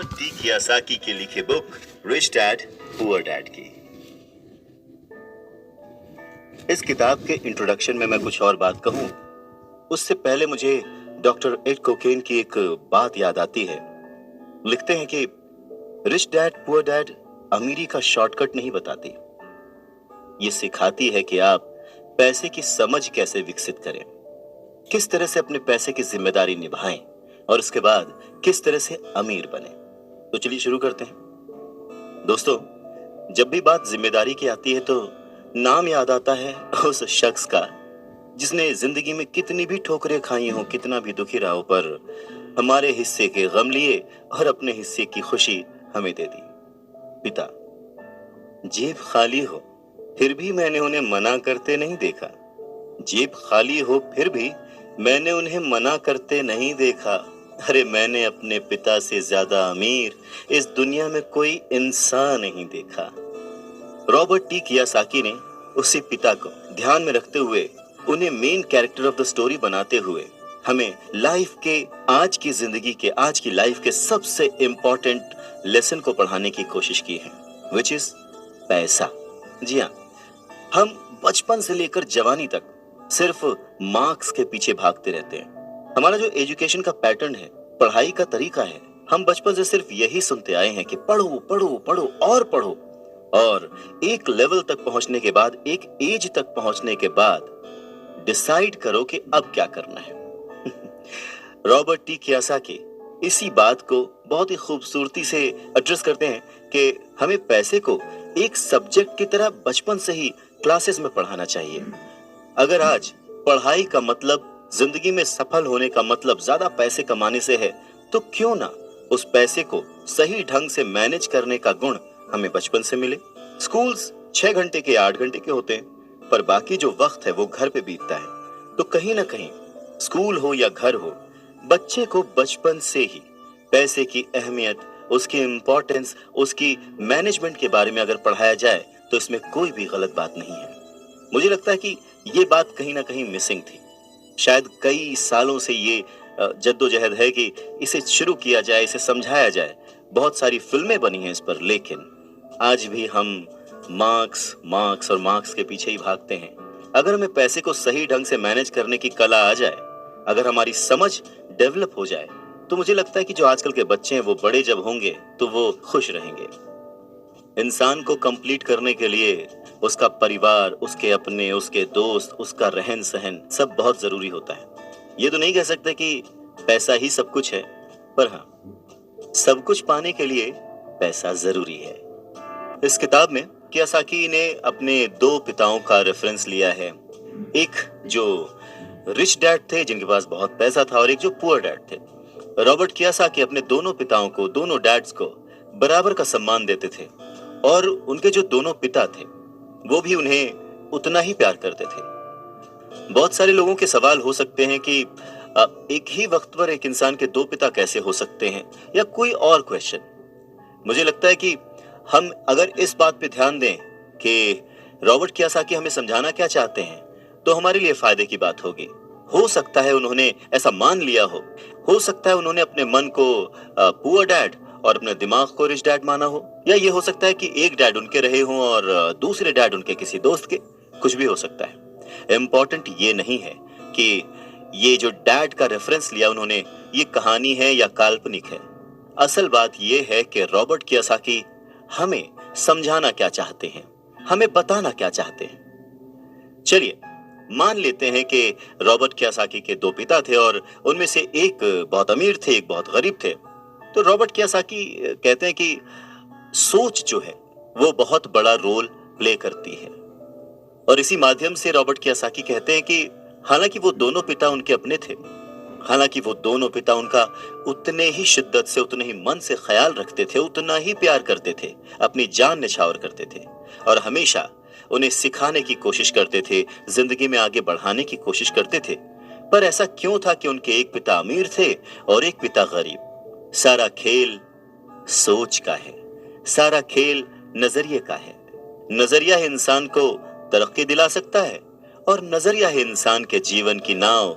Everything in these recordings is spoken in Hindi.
रॉबर्ट टी कियोसाकी के लिखे book rich dad poor dad की। इस किताब के इंट्रोडक्शन में मैं कुछ और बात कहूं, उससे पहले मुझे डॉक्टर एड कोकेन की एक बात याद आती है। लिखते हैं कि रिच डैड पुअर डैड अमीरी का शॉर्टकट नहीं बताती, ये सिखाती है कि आप पैसे की समझ कैसे विकसित करें, किस तरह से अपने पैसे की जिम्मेदारी निभाएं और उसके बाद किस तरह से अमीर बने। तो चलिए शुरू करते हैं। दोस्तों, जब भी बात जिम्मेदारी की आती है तो नाम याद आता है उस शख्स का जिसने जिंदगी में कितनी भी ठोकरें खाई हो, कितना भी दुखी रहा हो, पर हमारे हिस्से के गम लिए और अपने हिस्से की खुशी हमें दे दी। पिता। जेब खाली हो फिर भी मैंने उन्हें मना करते नहीं देखा। जेब खाली हो फिर भी मैंने उन्हें मना करते नहीं देखा। अरे मैंने अपने पिता से ज्यादा अमीर इस दुनिया में कोई इंसान नहीं देखा। रॉबर्ट टी कियोसाकी ने उसी पिता को ध्यान में रखते हुए, उन्हें main character of the story बनाते हुए हमें लाइफ के, आज की जिंदगी के, आज की लाइफ के सबसे इंपॉर्टेंट लेसन को पढ़ाने की कोशिश की है, विच इज पैसा। जी हाँ, हम बचपन से लेकर जवानी तक सिर्फ मार्क्स के पीछे भागते रहते हैं। हमारा जो एजुकेशन का पैटर्न है, पढ़ाई का तरीका है, हम बचपन से सिर्फ यही सुनते आए हैं कि पढ़ो पढ़ो पढ़ो और पढ़ो, और एक लेवल तक पहुंचने के बाद, एक एज तक पहुंचने के बाद डिसाइड करो कि अब क्या करना है। रॉबर्ट टी कियोसाकी इसी बात को बहुत ही खूबसूरती से एड्रेस करते हैं कि हमें पैसे को एक सब्जेक्ट की तरह बचपन से ही क्लासेस में पढ़ाना चाहिए। अगर आज पढ़ाई का मतलब, जिंदगी में सफल होने का मतलब ज्यादा पैसे कमाने से है, तो क्यों ना उस पैसे को सही ढंग से मैनेज करने का गुण हमें बचपन से मिले। स्कूल्स 6 घंटे के, 8 घंटे के होते हैं, पर बाकी जो वक्त है वो घर पे बीतता है। तो कहीं ना कहीं स्कूल हो या घर हो, बच्चे को बचपन से ही पैसे की अहमियत, उसकी इंपॉर्टेंस, उसकी मैनेजमेंट के बारे में अगर पढ़ाया जाए तो इसमें कोई भी गलत बात नहीं है। मुझे लगता है कि ये बात कहीं ना कहीं मिसिंग थी। शायद कई सालों से ये जद्दोजहद है कि इसे शुरू किया जाए, इसे समझाया जाए। बहुत सारी फिल्में बनी हैं इस पर, लेकिन आज भी हम मार्क्स मार्क्स और मार्क्स के पीछे ही भागते हैं। अगर हमें पैसे को सही ढंग से मैनेज करने की कला आ जाए, अगर हमारी समझ डेवलप हो जाए, तो मुझे लगता है कि जो आजकल के बच्चे हैं वो बड़े जब होंगे तो वो खुश रहेंगे। इंसान को कंप्लीट करने के लिए उसका परिवार, उसके अपने, उसके दोस्त, उसका रहन सहन सब बहुत जरूरी होता है। ये तो नहीं कह सकते कि पैसा ही सब कुछ है, पर हाँ, सब कुछ पाने के लिए पैसा जरूरी है। इस किताब में कियोसाकी ने अपने 2 पिताओं का रेफरेंस लिया है। एक जो रिच डैड थे, जिनके पास बहुत पैसा था, और एक जो पुअर डैड थे। रॉबर्ट कियोसाकी अपने दोनों पिताओं को, दोनों डैड्स को बराबर का सम्मान देते थे, और उनके जो दोनों पिता थे वो भी उन्हें उतना ही प्यार करते थे। बहुत सारे लोगों के सवाल हो सकते हैं कि एक ही वक्त पर एक इंसान के 2 पिता कैसे हो सकते हैं, या कोई और क्वेश्चन। मुझे लगता है कि हम अगर इस बात पे ध्यान दें कि रॉबर्ट कियोसाकी हमें समझाना क्या चाहते हैं, तो हमारे लिए फायदे की बात होगी। हो सकता है उन्होंने ऐसा मान लिया हो सकता है उन्होंने अपने मन को पुअर डैड और अपने दिमाग को रिच डैड माना हो, या ये हो सकता है कि एक डैड उनके रहे हों और दूसरे डैड उनके किसी दोस्त के। कुछ भी हो सकता है। इम्पोर्टेंट ये नहीं है कि ये जो डैड का रेफरेंस लिया उन्होंने, ये कहानी है या काल्पनिक है। असल बात ये है कि रॉबर्ट कियोसाकी हमें समझाना क्या चाहते हैं, हमें बताना क्या चाहते हैं। चलिए मान लेते हैं कि रॉबर्ट कियोसाकी के 2 पिता थे और उनमें से एक बहुत अमीर थे, एक बहुत गरीब थे। तो रॉबर्ट कियोसाकी कहते हैं कि सोच जो है वो बहुत बड़ा रोल प्ले करती है, और इसी माध्यम से रॉबर्ट कियोसाकी कहते हैं कि हालांकि वो दोनों पिता उनके अपने थे, हालांकि वो दोनों पिता उनका उतने ही शिद्दत से, उतने ही मन से ख्याल रखते थे, उतना ही प्यार करते थे, अपनी जान निछावर करते थे, और हमेशा उन्हें सिखाने की कोशिश करते थे, जिंदगी में आगे बढ़ाने की कोशिश करते थे। पर ऐसा क्यों था कि उनके एक पिता अमीर थे और एक पिता गरीब? सारा खेल सोच का है, सारा खेल नजरिए का है। नजरिया ही इंसान को तरक्की दिला सकता है, और नजरिया ही इंसान के जीवन की नाव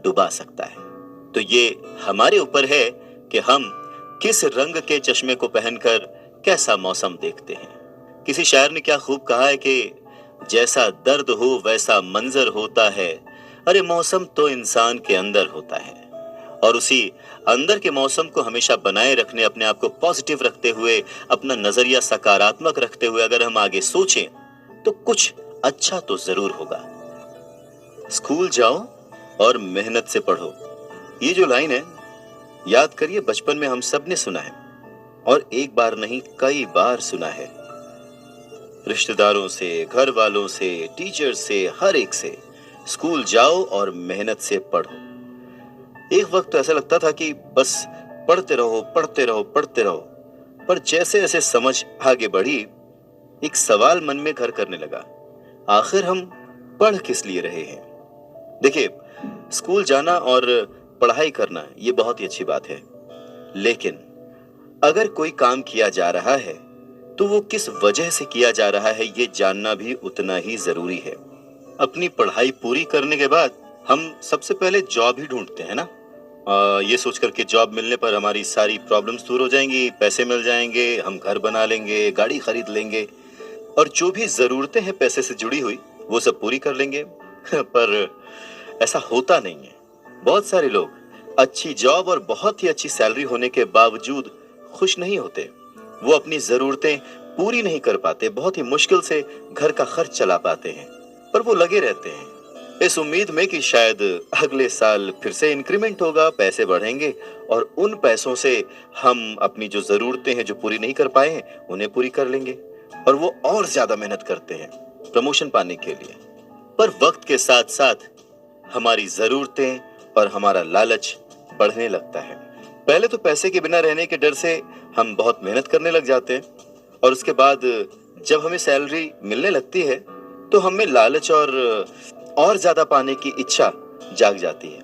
डुबा सकता है। तो ये हमारे ऊपर है कि हम किस रंग के चश्मे को पहनकर कैसा मौसम देखते हैं। किसी शायर ने क्या खूब कहा है कि जैसा दर्द हो वैसा मंजर होता है, अरे मौसम तो इंसान के अंदर होता है। और उसी अंदर के मौसम को हमेशा बनाए रखने, अपने आप को पॉजिटिव रखते हुए, अपना नजरिया सकारात्मक रखते हुए अगर हम आगे सोचें तो कुछ अच्छा तो जरूर होगा। स्कूल जाओ और मेहनत से पढ़ो, ये जो लाइन है, याद करिए बचपन में हम सब ने सुना है, और एक बार नहीं कई बार सुना है। रिश्तेदारों से, घर वालों से, टीचर से, हर एक से, स्कूल जाओ और मेहनत से पढ़ो। एक वक्त तो ऐसा लगता था कि बस पढ़ते रहो पढ़ते रहो पढ़ते रहो, पर जैसे जैसे समझ आगे बढ़ी एक सवाल मन में घर करने लगा, आखिर हम पढ़ किस लिए रहे हैं। देखिए, स्कूल जाना और पढ़ाई करना ये बहुत ही अच्छी बात है, लेकिन अगर कोई काम किया जा रहा है तो वो किस वजह से किया जा रहा है ये जानना भी उतना ही जरूरी है। अपनी पढ़ाई पूरी करने के बाद हम सबसे पहले जॉब ही ढूंढते हैं ना, ये सोचकर के जॉब मिलने पर हमारी सारी प्रॉब्लम्स दूर हो जाएंगी, पैसे मिल जाएंगे, हम घर बना लेंगे, गाड़ी खरीद लेंगे और जो भी जरूरतें हैं पैसे से जुड़ी हुई वो सब पूरी कर लेंगे। पर ऐसा होता नहीं है। बहुत सारे लोग अच्छी जॉब और बहुत ही अच्छी सैलरी होने के बावजूद खुश नहीं होते। वो अपनी जरूरतें पूरी नहीं कर पाते, बहुत ही मुश्किल से घर का खर्च चला पाते हैं, पर वो लगे रहते हैं इस उम्मीद में कि शायद अगले साल फिर से इंक्रीमेंट होगा, पैसे बढ़ेंगे और उन पैसों से हम अपनी जो जरूरतें हैं जो पूरी नहीं कर पाए हैं उन्हें पूरी कर लेंगे। और वो और ज्यादा मेहनत करते हैं प्रमोशन पाने के लिए। पर वक्त के साथ साथ हमारी जरूरतें और हमारा लालच बढ़ने लगता है। पहले तो पैसे के बिना रहने के डर से हम बहुत मेहनत करने लग जाते हैं, और उसके बाद जब हमें सैलरी मिलने लगती है तो हमें लालच और ज्यादा पाने की इच्छा जाग जाती है।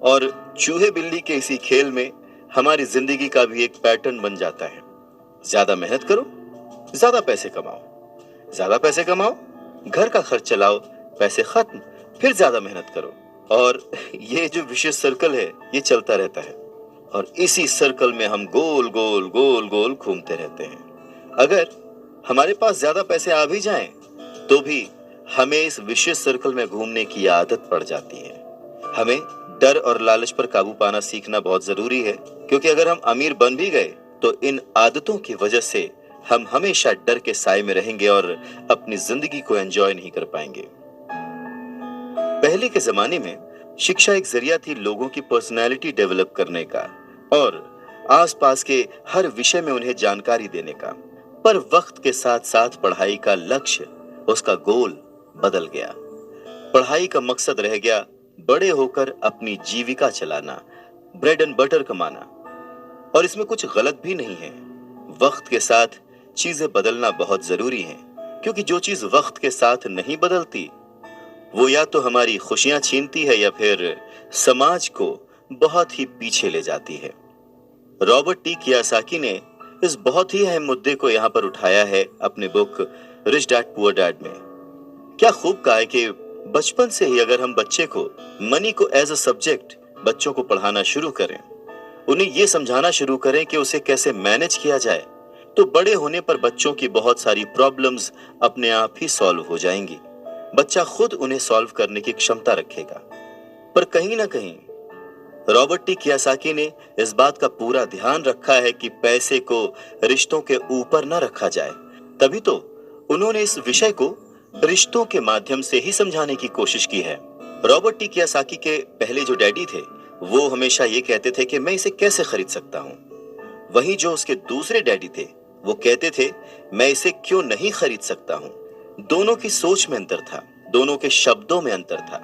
और चूहे बिल्ली के इसी खेल में हमारी जिंदगी का भी एक पैटर्न बन जाता है। ज्यादा मेहनत करो, ज्यादा पैसे कमाओ, ज्यादा पैसे कमाओ, घर का खर्च चलाओ, पैसे खत्म, फिर ज्यादा मेहनत करो, और ये जो विशेष सर्कल है ये चलता रहता है। और इसी सर्कल में हम गोल गोल गोल गोल घूमते रहते हैं। अगर हमारे पास ज्यादा पैसे आ भी जाएं तो भी हमें इस विशेष सर्कल में घूमने की आदत पड़ जाती है। हमें डर और लालच पर काबू पाना सीखना बहुत जरूरी है, क्योंकि अगर हम अमीर बन भी गए तो इन आदतों की वजह से हम हमेशा डर के साए में रहेंगे और अपनी जिंदगी को एंजॉय नहीं कर पाएंगे। पहले के जमाने में शिक्षा एक जरिया थी लोगों की पर्सनैलिटी डेवलप करने का और आसपास के हर विषय में उन्हें जानकारी देने का। पर वक्त के साथ साथ पढ़ाई का लक्ष्य, उसका गोल बदल गया। पढ़ाई का मकसद रह गया बड़े होकर अपनी जीविका चलाना, ब्रेड एंड बटर कमाना। और इसमें कुछ गलत भी नहीं है। वक्त के साथ चीजें बदलना बहुत जरूरी है, क्योंकि जो चीज वक्त के साथ नहीं बदलती वो या तो हमारी खुशियां छीनती है या फिर समाज को बहुत ही पीछे ले जाती है। रॉबर्ट टी कियासाकी ने इस बहुत ही अहम मुद्दे को यहाँ पर उठाया है अपने book rich dad poor dad में। क्या खूब कहा है कि बचपन से ही अगर हम बच्चे को मनी को एज अ सब्जेक्ट बच्चों को पढ़ाना शुरू करें, उन्हें यह समझाना शुरू करें कि उसे कैसे मैनेज किया जाए, तो बड़े होने पर बच्चों की बहुत सारी प्रॉब्लम्स अपने आप ही सॉल्व हो जाएंगी। बच्चा खुद उन्हें सॉल्व करने की क्षमता रखेगा। पर कहीं ना कहीं रॉबर्ट टी कियासाकी ने इस बात का पूरा ध्यान रखा है कि पैसे को रिश्तों के ऊपर न रखा जाए। तभी तो उन्होंने इस विषय को रिश्तों के माध्यम से ही समझाने की कोशिश की है। रॉबर्ट टी कियासाकी के पहले जो डैडी थे वो हमेशा ये कहते थे कि मैं इसे कैसे खरीद सकता हूँ। वहीं जो उसके दूसरे डैडी थे वो कहते थे मैं इसे क्यों नहीं खरीद सकता हूँ। दोनों की सोच में अंतर था, दोनों के शब्दों में अंतर था।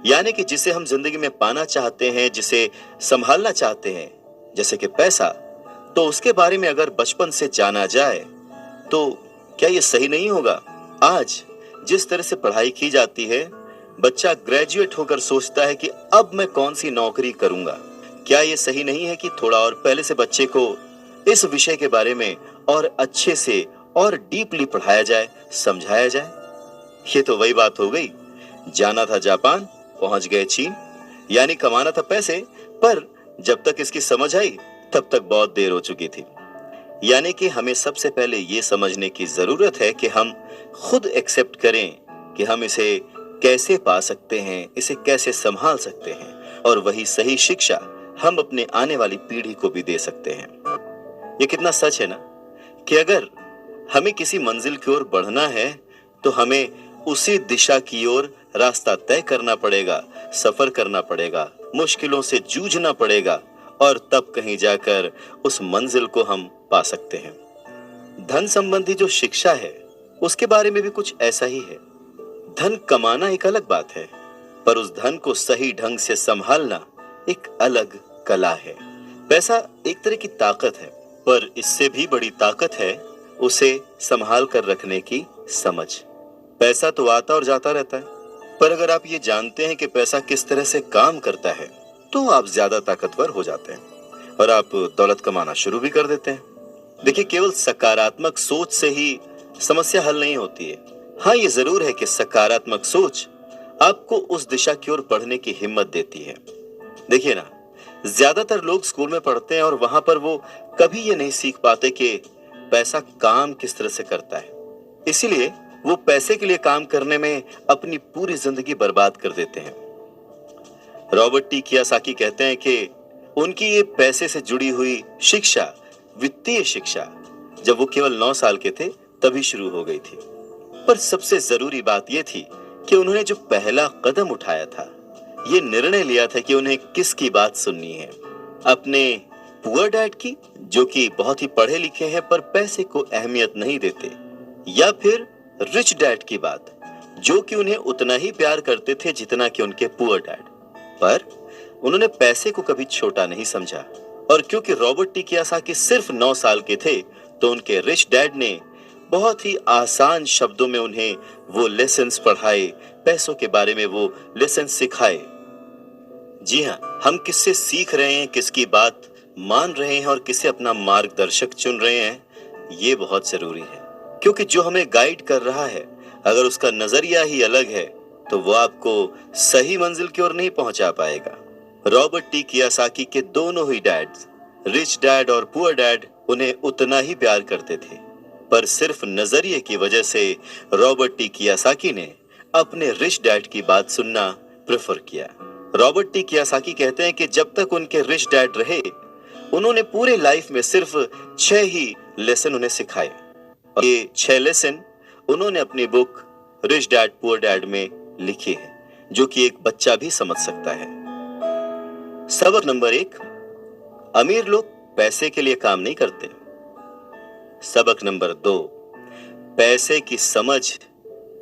यानी कि जिसे हम जिंदगी में पाना चाहते हैं, जिसे संभालना चाहते हैं, जैसे कि पैसा, तो उसके बारे में अगर बचपन से जाना जाए तो क्या ये सही नहीं होगा? आज जिस तरह से पढ़ाई की जाती है, बच्चा ग्रेजुएट होकर सोचता है कि अब मैं कौन सी नौकरी करूंगा। क्या ये सही नहीं है कि थोड़ा और पहले से बच्चे को इस विषय के बारे में और अच्छे से और डीपली पढ़ाया जाए, समझाया जाए? ये तो वही बात हो गई, जाना था जापान, पहुंच गए चीन। यानी कमाना था पैसे, पर जब तक इसकी समझ आई तब तक बहुत देर हो चुकी थी। यानी कि हमें सबसे पहले ये समझने की जरूरत है कि हम खुद एक्सेप्ट करें कि हम इसे कैसे पा सकते हैं, इसे कैसे संभाल सकते हैं, और वही सही शिक्षा हम अपने आने वाली पीढ़ी को भी दे सकते हैं। ये कितना सच है ना कि अगर हमें किसी मंजिल की ओर बढ़ना है तो हमें उसी दिशा की ओर रास्ता तय करना पड़ेगा, सफर करना पड़ेगा, मुश्किलों से जूझना पड़ेगा, और तब कहीं जाकर उस मंजिल को हम पा सकते हैं। धन संबंधी जो शिक्षा है उसके बारे में भी कुछ ऐसा ही है। धन कमाना एक अलग बात है, पर उस धन को सही ढंग से संभालना एक अलग कला है। पैसा एक तरह की ताकत है, पर इससे भी बड़ी ताकत है उसे संभाल कर रखने की समझ। पैसा तो आता और जाता रहता है, पर अगर आप ये जानते हैं कि पैसा किस तरह से काम करता है तो आप ज्यादा ताकतवर हो जाते हैं और आप दौलत कमाना शुरू भी कर देते हैं। देखिए, केवल सकारात्मक सोच से ही समस्या हल नहीं होती है। हाँ, ये जरूर है कि सकारात्मक सोच आपको उस दिशा की ओर बढ़ने की हिम्मत देती है। देखिए ना, ज्यादातर लोग स्कूल में पढ़ते हैं और वहां पर वो कभी ये नहीं सीख पाते कि पैसा काम किस तरह से करता है। इसीलिए वो पैसे के लिए काम करने में अपनी पूरी जिंदगी बर्बाद कर देते हैं। रॉबर्ट टी कियोसाकी कहते हैं कि उनकी ये पैसे से जुड़ी हुई शिक्षा, वित्तीय शिक्षा, जब वो केवल 9 साल के थे तभी शुरू हो गई थी। पर सबसे जरूरी बात यह थी कि उन्होंने जो पहला कदम उठाया था, ये निर्णय लिया था कि उन्हें किसकी बात सुननी है, अपने पुअर डैड की, जो कि बहुत ही पढ़े लिखे हैं पर पैसे को अहमियत नहीं देते, या फिर रिच डैड की बात, जो कि उन्हें उतना ही प्यार करते थे जितना कि उनके पुअर डैड। पर उन्होंने पैसे को कभी छोटा नहीं समझा, और क्योंकि रॉबर्ट टी कियोसाकी सिर्फ 9 साल के थे तो उनके रिच डैड ने बहुत ही आसान शब्दों में उन्हें वो लेसन्स पढ़ाए, पैसों के बारे में वो लेसन्स सिखाए। जी हाँ, हम किससे सीख रहे हैं, किसकी बात मान रहे हैं और किसे अपना मार्गदर्शक चुन रहे हैं, ये बहुत जरूरी है। क्योंकि जो हमें गाइड कर रहा है, अगर उसका नजरिया ही अलग है तो वो आपको सही मंजिल की ओर नहीं पहुंचा पाएगा। रॉबर्ट टी कियोसाकी के दोनों ही डैड्स, रिच डैड और पुअर डैड, उन्हें उतना ही प्यार करते थे, पर सिर्फ नजरिए की वजह से रॉबर्ट टी कियोसाकी ने अपने रिच डैड की बात सुनना प्रेफर किया। रॉबर्ट टी कियोसाकी कहते हैं कि जब तक उनके रिच डैड रहे, उन्होंने पूरे लाइफ में सिर्फ 6 ही लेसन उन्हें सिखाए, और ये 6 लेसन उन्होंने अपनी book rich dad poor dad में लिखी है, जो कि एक बच्चा भी समझ सकता है। सबक नंबर 1, अमीर लोग पैसे के लिए काम नहीं करते। सबक नंबर 2, पैसे की समझ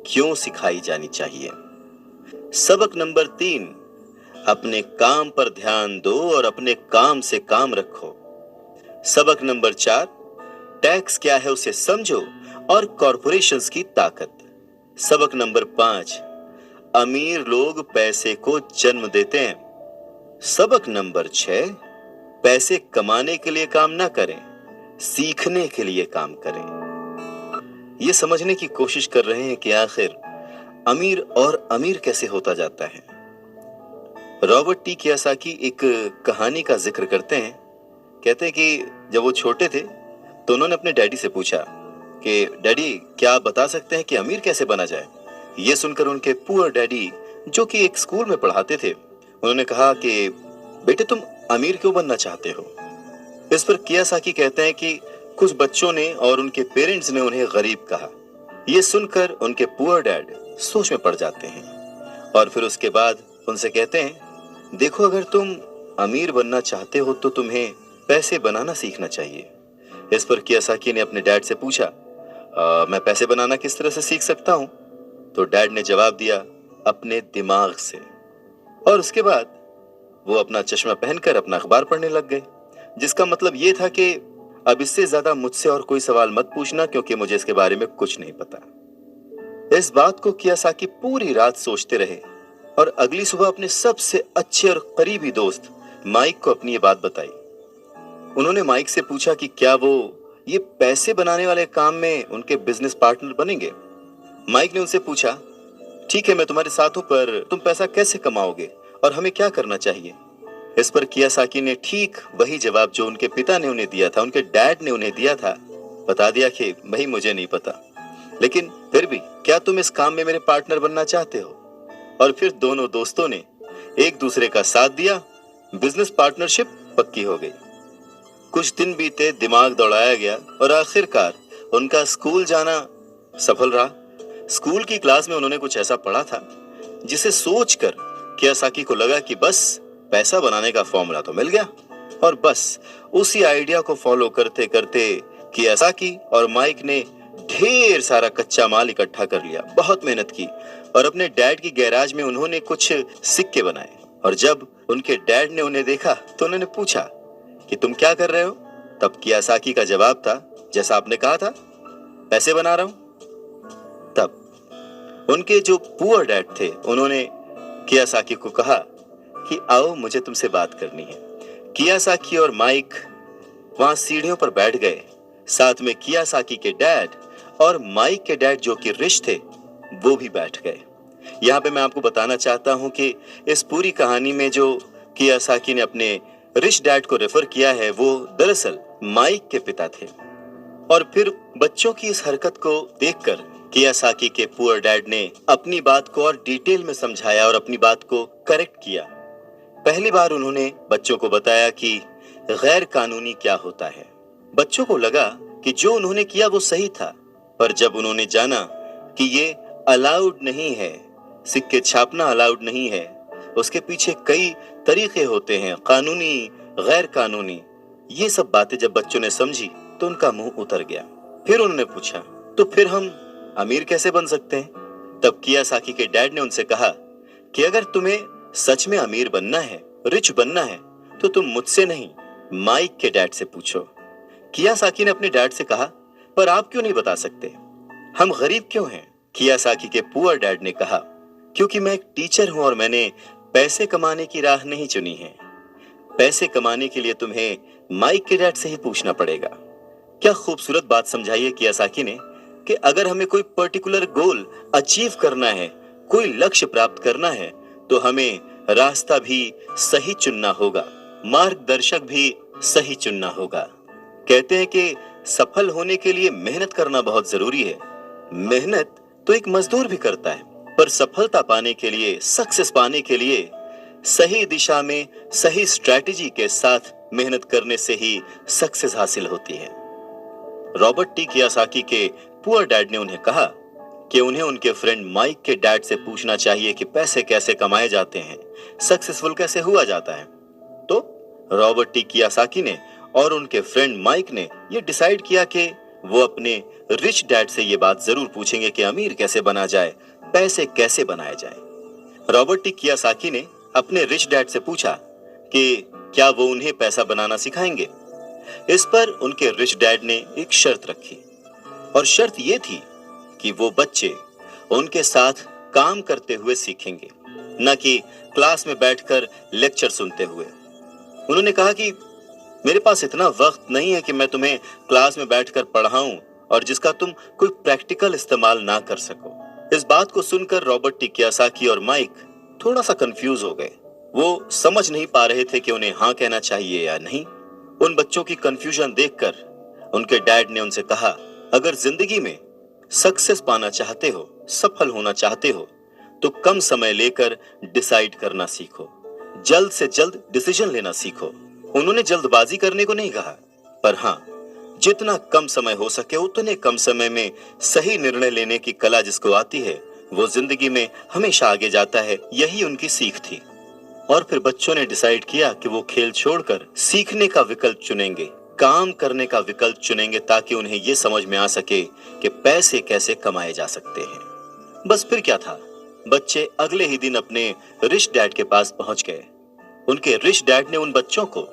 क्यों सिखाई जानी चाहिए। सबक नंबर 3, अपने काम पर ध्यान दो और अपने काम से काम रखो। सबक नंबर 4, टैक्स क्या है उसे समझो और कॉरपोरेशंस की ताकत। सबक नंबर 5, अमीर लोग पैसे को जन्म देते हैं। सबक नंबर 6, पैसे कमाने के लिए काम ना करें, सीखने के लिए काम करें। ये समझने की कोशिश कर रहे हैं कि आखिर अमीर और अमीर कैसे होता जाता है। रॉबर्ट टी कियोसाकी एक कहानी का जिक्र करते हैं। कहते हैं कि जब वो छोटे थे तो उन्होंने अपने डैडी से पूछा कि डैडी, क्या आप बता सकते हैं कि अमीर कैसे बना जाए। ये सुनकर उनके पुअर डैडी, जो कि एक स्कूल में पढ़ाते थे, उन्होंने कहा कि बेटे, तुम अमीर क्यों बनना चाहते हो। इस पर कियोसाकी कहते हैं कि कुछ बच्चों ने और उनके पेरेंट्स ने उन्हें गरीब कहा। ये सुनकर उनके पुअर डैड सोच में पड़ जाते हैं और फिर उसके बाद उनसे कहते हैं, देखो, अगर तुम अमीर बनना चाहते हो तो तुम्हें पैसे बनाना सीखना चाहिए। इस पर कियोसाकी ने अपने डैड से पूछा, मैं पैसे बनाना किस तरह से सीख सकता हूं। तो डैड ने जवाब दिया, अपने दिमाग से। और उसके बाद वो अपना चश्मा पहनकर अपना अखबार पढ़ने लग गए, जिसका मतलब ये था कि अब इससे ज्यादा मुझसे और कोई सवाल मत पूछना, क्योंकि मुझे इसके बारे में कुछ नहीं पता। इस बात को कियोसाकी पूरी रात सोचते रहे और अगली सुबह अपने सबसे अच्छे और करीबी दोस्त माइक को अपनी ये बात बताई। उन्होंने माइक से पूछा कि क्या वो ये पैसे बनाने वाले काम में उनके बिजनेस पार्टनर बनेंगे। माइक ने उनसे पूछा, ठीक है, मैं तुम्हारे साथ हूं, पर तुम पैसा कैसे कमाओगे और हमें क्या करना चाहिए। इस पर कियासाकी ने ठीक वही जवाब जो उनके पिता ने उन्हें दिया था, उनके डैड ने उन्हें दिया था, बता दिया कि भाई मुझे नहीं पता, लेकिन फिर भी क्या तुम इस काम में मेरे पार्टनर बनना चाहते हो? और फिर दोनों दोस्तों ने एक दूसरे का साथ दिया, बिजनेस पार्टनरशिप पक्की हो गई। कुछ दिन बीते, दिमाग दौड़ाया गया और आखिरकार उनका स्कूल जाना सफल रहा। स्कूल की क्लास में उन्होंने कुछ ऐसा पढ़ा था जिसे सोचकर कियासाकी को लगा कि बस पैसा बनाने का फॉर्मूला तो मिल गया, और बस उसी आइडिया को फॉलो करते करते कियासाकी और माइक ने ढेर सारा कच्चा माल इकट्ठा कर लिया, बहुत मेहनत की और अपने डैड की गैराज में उन्होंने कुछ सिक्के बनाए। और जब उनके डैड ने उन्हें देखा तो उन्होंने पूछा कि तुम क्या कर रहे हो? तब कियासाकी का जवाब था, जैसा आपने कहा था, पैसे बना रहा हूं। तब उनके जो पुअर डैड थे उन्होंने कियासाकी को कहा कि आओ मुझे तुमसे बात करनी है। कियासाकी और माइक वहां सीढ़ियों पर बैठ गए। साथ में कियासाकी के डैड और माइक के डैड जो कि रिश थे वो भी बैठ गए। यहाँ पे मैं आपको बताना चाहता हूं कि इस पूरी कहानी में जो कियासाकी ने अपने रिश डैड को रेफर किया है वो दरअसल माइक के पिता थे। और फिर बच्चों की इस हरकत को देखकर कियासाकी के पुअर डैड ने अपनी बात को और डिटेल में समझाया और अपनी बात को करेक्ट किया। पहली बार उन्होंने बच्चों को बताया कि गैर कानूनी क्या होता है। बच्चों को लगा कि जो उन्होंने किया वो सही था, पर जब उन्होंने जाना कि ये अलाउड नहीं है, सिक्के छापना अलाउड नहीं है, उसके पीछे कई तरीके होते हैं, कानूनी, गैर कानूनी, ये सब बातें जब बच्चों ने समझी तो उनका मुंह उतर गया। फिर उन्होंने पूछा, तो फिर हम अमीर कैसे बन सकते हैं? तब कियासाकी के डैड ने उनसे कहा कि अगर तुम्हें सच में अमीर बनना है, रिच बनना है, तो तुम मुझसे नहीं, माइक के डैड से पूछो। कियासाकी ने अपने डैड से कहा, पर आप क्यों नहीं बता सकते? हम गरीब क्यों हैं? कियासाकी के पुअर डैड ने कहा, क्योंकि मैं एक टीचर हूं और मैंने पैसे कमाने की राह नहीं चुनी है। पैसे कमाने के लिए तुम्हें माइक के डैड से ही पूछना पड़ेगा। क्या खूबसूरत बात समझाई है कियासाकी ने कि अगर हमें कोई पर्टिकुलर गोल अचीव करना है, कोई लक्ष्य प्राप्त करना है, तो हमें रास्ता भी सही चुनना होगा, मार्गदर्शक भी सही चुनना होगा। कहते हैं कि सफल होने के लिए मेहनत करना बहुत जरूरी है। मेहनत तो एक मजदूर भी करता है, पर सफलता पाने के लिए, सक्सेस पाने के लिए सही दिशा में सही स्ट्रैटेजी के साथ मेहनत करने से ही सक्सेस हासिल होती है। रॉबर्ट टी कियासाकी के पुअर डैड ने उन्हें कहा कि उन्हें उनके फ्रेंड माइक के डैड से पूछना चाहिए कि पैसे कैसे कमाए जाते हैं, सक्सेसफुल कैसे हुआ जाता है। तो रॉबर्ट टी कियासाकी ने और उनके फ्रेंड माइक ने यह डिसाइड किया कि वो अपने रिच डैड से ये बात जरूर पूछेंगे कि अमीर कैसे बना जाए, पैसे कैसे बनाए जाए। रॉबर्ट टी कियासाकी ने अपने रिच डैड से पूछा कि क्या वो उन्हें पैसा बनाना सिखाएंगे। इस पर उनके रिच डैड ने एक शर्त रखी, और शर्त ये थी कि वो बच्चे उनके साथ काम करते हुए सीखेंगे, न कि क्लास में बैठकर लेक्चर सुनते हुए। उन्होंने कहा कि मेरे पास इतना वक्त नहीं है कि मैं तुम्हें क्लास में बैठकर पढ़ाऊं और जिसका तुम कोई प्रैक्टिकल इस्तेमाल ना कर सको। इस बात को सुनकर रॉबर्ट टी कियासाकी और माइक थोड़ा सा कंफ्यूज हो गए। वो समझ नहीं पा रहे थे कि उन्हें हाँ कहना चाहिए या नहीं। उन बच्चों की कंफ्यूजन देखकर उनके डैड ने उनसे कहा, अगर जिंदगी में सक्सेस पाना चाहते हो, सफल होना चाहते हो, तो कम समय लेकर डिसाइड करना सीखो, जल्द से जल्द डिसीजन लेना सीखो। उन्होंने जल्दबाजी करने को नहीं कहा, पर हाँ, जितना कम समय हो सके उतने कम समय में सही निर्णय लेने की कला जिसको आती है वो जिंदगी में हमेशा आगे जाता है। यही उनकी सीख थी। और फिर बच्चों ने डिसाइड किया कि वो खेल छोड़कर सीखने का विकल्प चुनेंगे, काम करने का विकल्प चुनेंगे, ताकि उन्हें ये समझ में आ सके कि पैसे कैसे कमाए जा सकते हैं। बस फिर क्या था, बच्चे अगले ही दिन अपने रिच डैड के पास पहुंच गए। उनके रिच डैड ने उन बच्चों को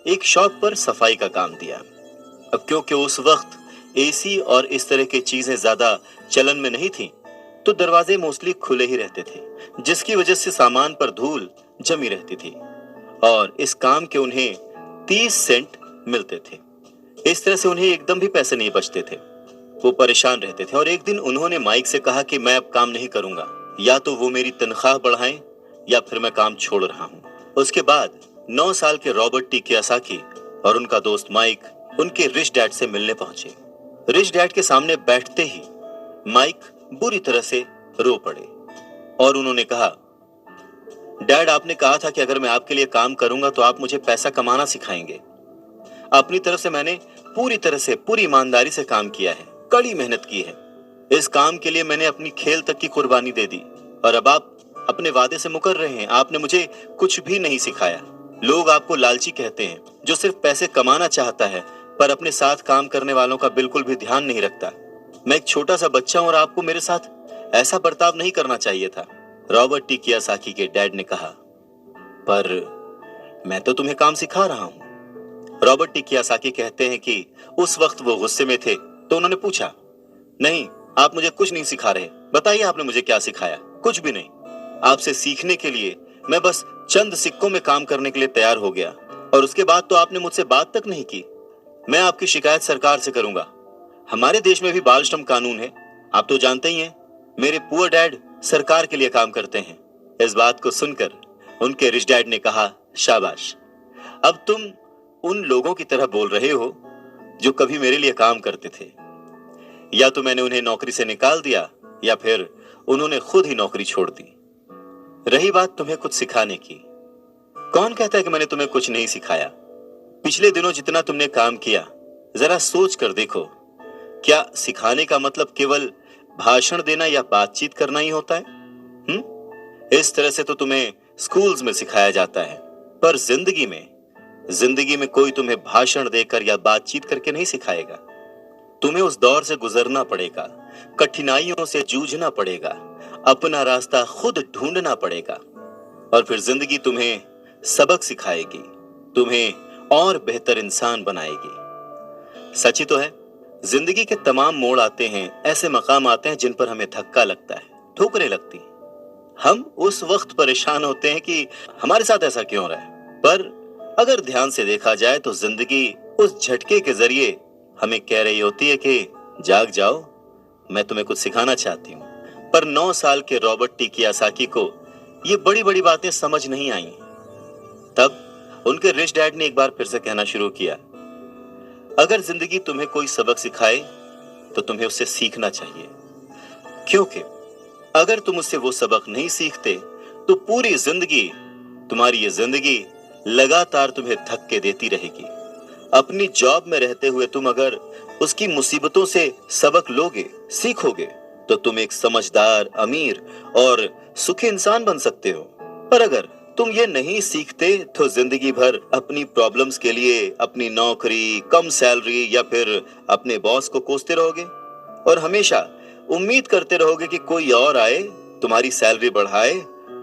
एक शॉप पर सफाई का काम दिया। अब क्योंकि उस वक्त एसी और इस तरह की चीजें ज्यादा चलन में नहीं थी, तो दरवाजे मोस्टली खुले ही रहते थे, जिसकी वजह से सामान पर धूल जमी रहती थी और इस काम के उन्हें 30 सेंट मिलते थे। इस तरह से उन्हें एकदम भी पैसे नहीं बचते थे। वो परेशान रहते थे और एक दिन उन्होंने माइक से कहा कि मैं अब काम नहीं करूंगा, या तो वो मेरी तनख्वाह बढ़ाएं या फिर मैं काम छोड़ रहा हूं। उसके बाद 9 साल के रॉबर्ट टी कियासाकी और उनका दोस्त माइक उनके रिच डैड से मिलने पहुंचे। रिच डैड के सामने बैठते ही माइक बुरी तरह से रो पड़े और उन्होंने कहा, डैड, आपने कहा था कि अगर मैं आपके लिए काम करूंगा तो आप मुझे पैसा कमाना सिखाएंगे। अपनी तरफ से मैंने पूरी तरह से पूरी ईमानदारी से काम किया है, कड़ी मेहनत की है। इस काम के लिए मैंने अपनी खेल तक की कुर्बानी दे दी और अब आप अपने वादे से मुकर रहे हैं। आपने मुझे कुछ भी नहीं सिखाया। लोग आपको लालची कहते हैं, जो सिर्फ पैसे कमाना चाहता है पर अपने साथ काम करने वालों का बिल्कुल भी ध्यान नहीं रखता। मैं एक छोटा सा बच्चा हूं और आपको मेरे साथ ऐसा बर्ताव नहीं करना चाहिए था, रॉबर्ट टी कियासाकी के डैड ने कहा। पर मैं तो तुम्हें काम सिखा रहा हूं। रॉबर्ट टी कियासाकी कहते हैं कि उस वक्त वो गुस्से में थे तो उन्होंने पूछा, नहीं, आप मुझे कुछ नहीं सिखा रहे। बताइए आपने मुझे क्या सिखाया? कुछ भी नहीं। आपसे सीखने के लिए मैं बस चंद सिक्कों में काम करने के लिए तैयार हो गया और उसके बाद तो आपने मुझसे बात तक नहीं की। मैं आपकी शिकायत सरकार से करूंगा। हमारे देश में भी बाल श्रम कानून है, आप तो जानते ही हैं। मेरे पुअर डैड सरकार के लिए काम करते हैं। इस बात को सुनकर उनके रिच डैड ने कहा, शाबाश, अब तुम उन लोगों की तरह बोल रहे हो जो कभी मेरे लिए काम करते थे। या तो मैंने उन्हें नौकरी से निकाल दिया या फिर उन्होंने खुद ही नौकरी छोड़ दी। रही बात तुम्हें कुछ सिखाने की, कौन कहता है कि मैंने तुम्हें कुछ नहीं सिखाया? पिछले दिनों जितना तुमने काम किया, जरा सोच कर देखो। क्या सिखाने का मतलब केवल भाषण देना या बातचीत करना ही होता है? इस तरह से तो तुम्हें स्कूल्स में सिखाया जाता है, पर जिंदगी में कोई तुम्हें भाषण देकर या बातचीत करके नहीं सिखाएगा। तुम्हें उस दौर से गुजरना पड़ेगा, कठिनाइयों से जूझना पड़ेगा, अपना रास्ता खुद ढूंढना पड़ेगा और फिर जिंदगी तुम्हें सबक सिखाएगी, तुम्हें और बेहतर इंसान बनाएगी। सच ही तो है, जिंदगी के तमाम मोड़ आते हैं, ऐसे मकाम आते हैं जिन पर हमें धक्का लगता है, ठोकरें लगती हैं। हम उस वक्त परेशान होते हैं कि हमारे साथ ऐसा क्यों रहा है, पर अगर ध्यान से देखा जाए तो जिंदगी उस झटके के जरिए हमें कह रही होती है कि जाग जाओ, मैं तुम्हें कुछ सिखाना चाहती हूँ। पर 9 साल के रॉबर्ट टी कियासाकी को ये बड़ी बड़ी बातें समझ नहीं आई। तब उनके रिच डैड ने एक बार फिर से कहना शुरू किया, अगर जिंदगी तुम्हें कोई सबक सिखाए तो तुम्हें उससे सीखना चाहिए, क्योंकि अगर तुम उससे वो सबक नहीं सीखते तो पूरी जिंदगी, तुम्हारी ये जिंदगी लगातार तुम्हें धक्के देती रहेगी। अपनी जॉब में रहते हुए तुम अगर उसकी मुसीबतों से सबक लोगे, सीखोगे, तो तुम एक समझदार, अमीर और सुखी इंसान बन सकते हो। पर अगर तुम ये नहीं सीखते तो जिंदगी भर अपनी प्रॉब्लम्स के लिए अपनी नौकरी, कम सैलरी या फिर अपने बॉस को कोसते रहोगे और हमेशा उम्मीद करते रहोगे कि कोई और आए, तुम्हारी सैलरी बढ़ाए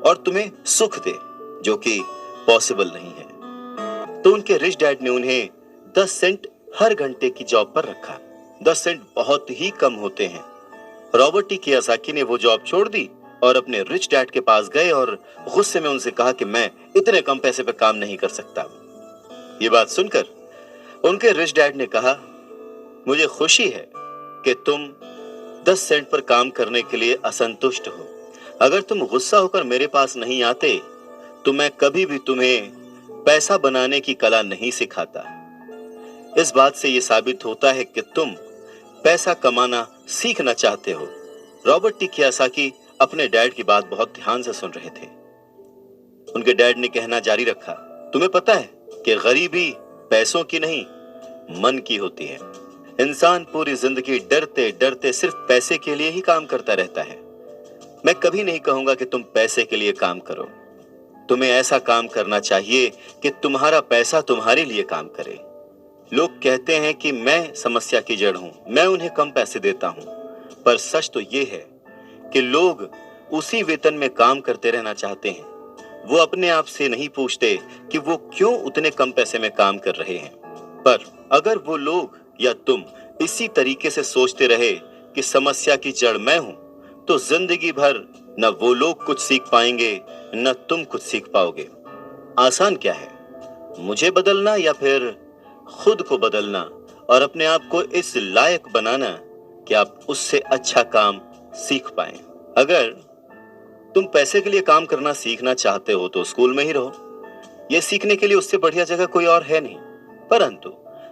और तुम्हें सुख दे, जो कि पॉसिबल नहीं है। तो उनके रिच डैड ने उन्हें 10 सेंट हर घंटे की जॉब पर रखा। 10 सेंट बहुत ही कम होते हैं। रॉबर्ट टी कियासाकी ने वो जॉब छोड़ दी और अपने रिच डैड के पास गए और गुस्से में उनसे कहा कि मैं इतने कम पैसे पर काम नहीं कर सकता। ये बात सुनकर उनके रिच डैड ने कहा, मुझे खुशी है कि तुम 10 सेंट पर काम करने के लिए असंतुष्ट हो। अगर तुम गुस्सा होकर मेरे पास नहीं आते तो मैं कभी भी तुम्हें पैसा बनाने की कला नहीं सिखाता। इस बात से यह साबित होता है कि तुम पैसा कमाना सीखना चाहते हो। रॉबर्ट टी कियासाकी अपने डैड की बात बहुत ध्यान से सुन रहे थे। उनके डैड ने कहना जारी रखा, तुम्हें पता है कि गरीबी पैसों की नहीं, मन की होती है। इंसान पूरी जिंदगी डरते डरते सिर्फ पैसे के लिए ही काम करता रहता है। मैं कभी नहीं कहूंगा कि तुम पैसे के लिए काम करो। तुम्हें ऐसा काम करना चाहिए कि तुम्हारा पैसा तुम्हारे लिए काम करे। लोग कहते हैं कि मैं समस्या की जड़ हूं, मैं उन्हें कम पैसे देता हूं, पर सच तो यह है कि लोग उसी वेतन में काम करते रहना चाहते हैं। वो अपने आप से नहीं पूछते कि वो क्यों उतने कम पैसे में काम कर रहे हैं। पर अगर वो लोग या तुम इसी तरीके से सोचते रहे कि समस्या की जड़ मैं हूं, तो जिंदगी भर न वो लोग कुछ सीख पाएंगे न तुम कुछ सीख पाओगे। आसान क्या है, मुझे बदलना या फिर खुद को बदलना और अपने आप को इस लायक बनाना कि आप उससे अच्छा काम सीख पाएं। अगर तुम पैसे के लिए काम करना सीखना चाहते हो तो स्कूल में ही रहो। यह सीखने के लिए उससे बढ़िया जगह कोई और है नहीं। परंतु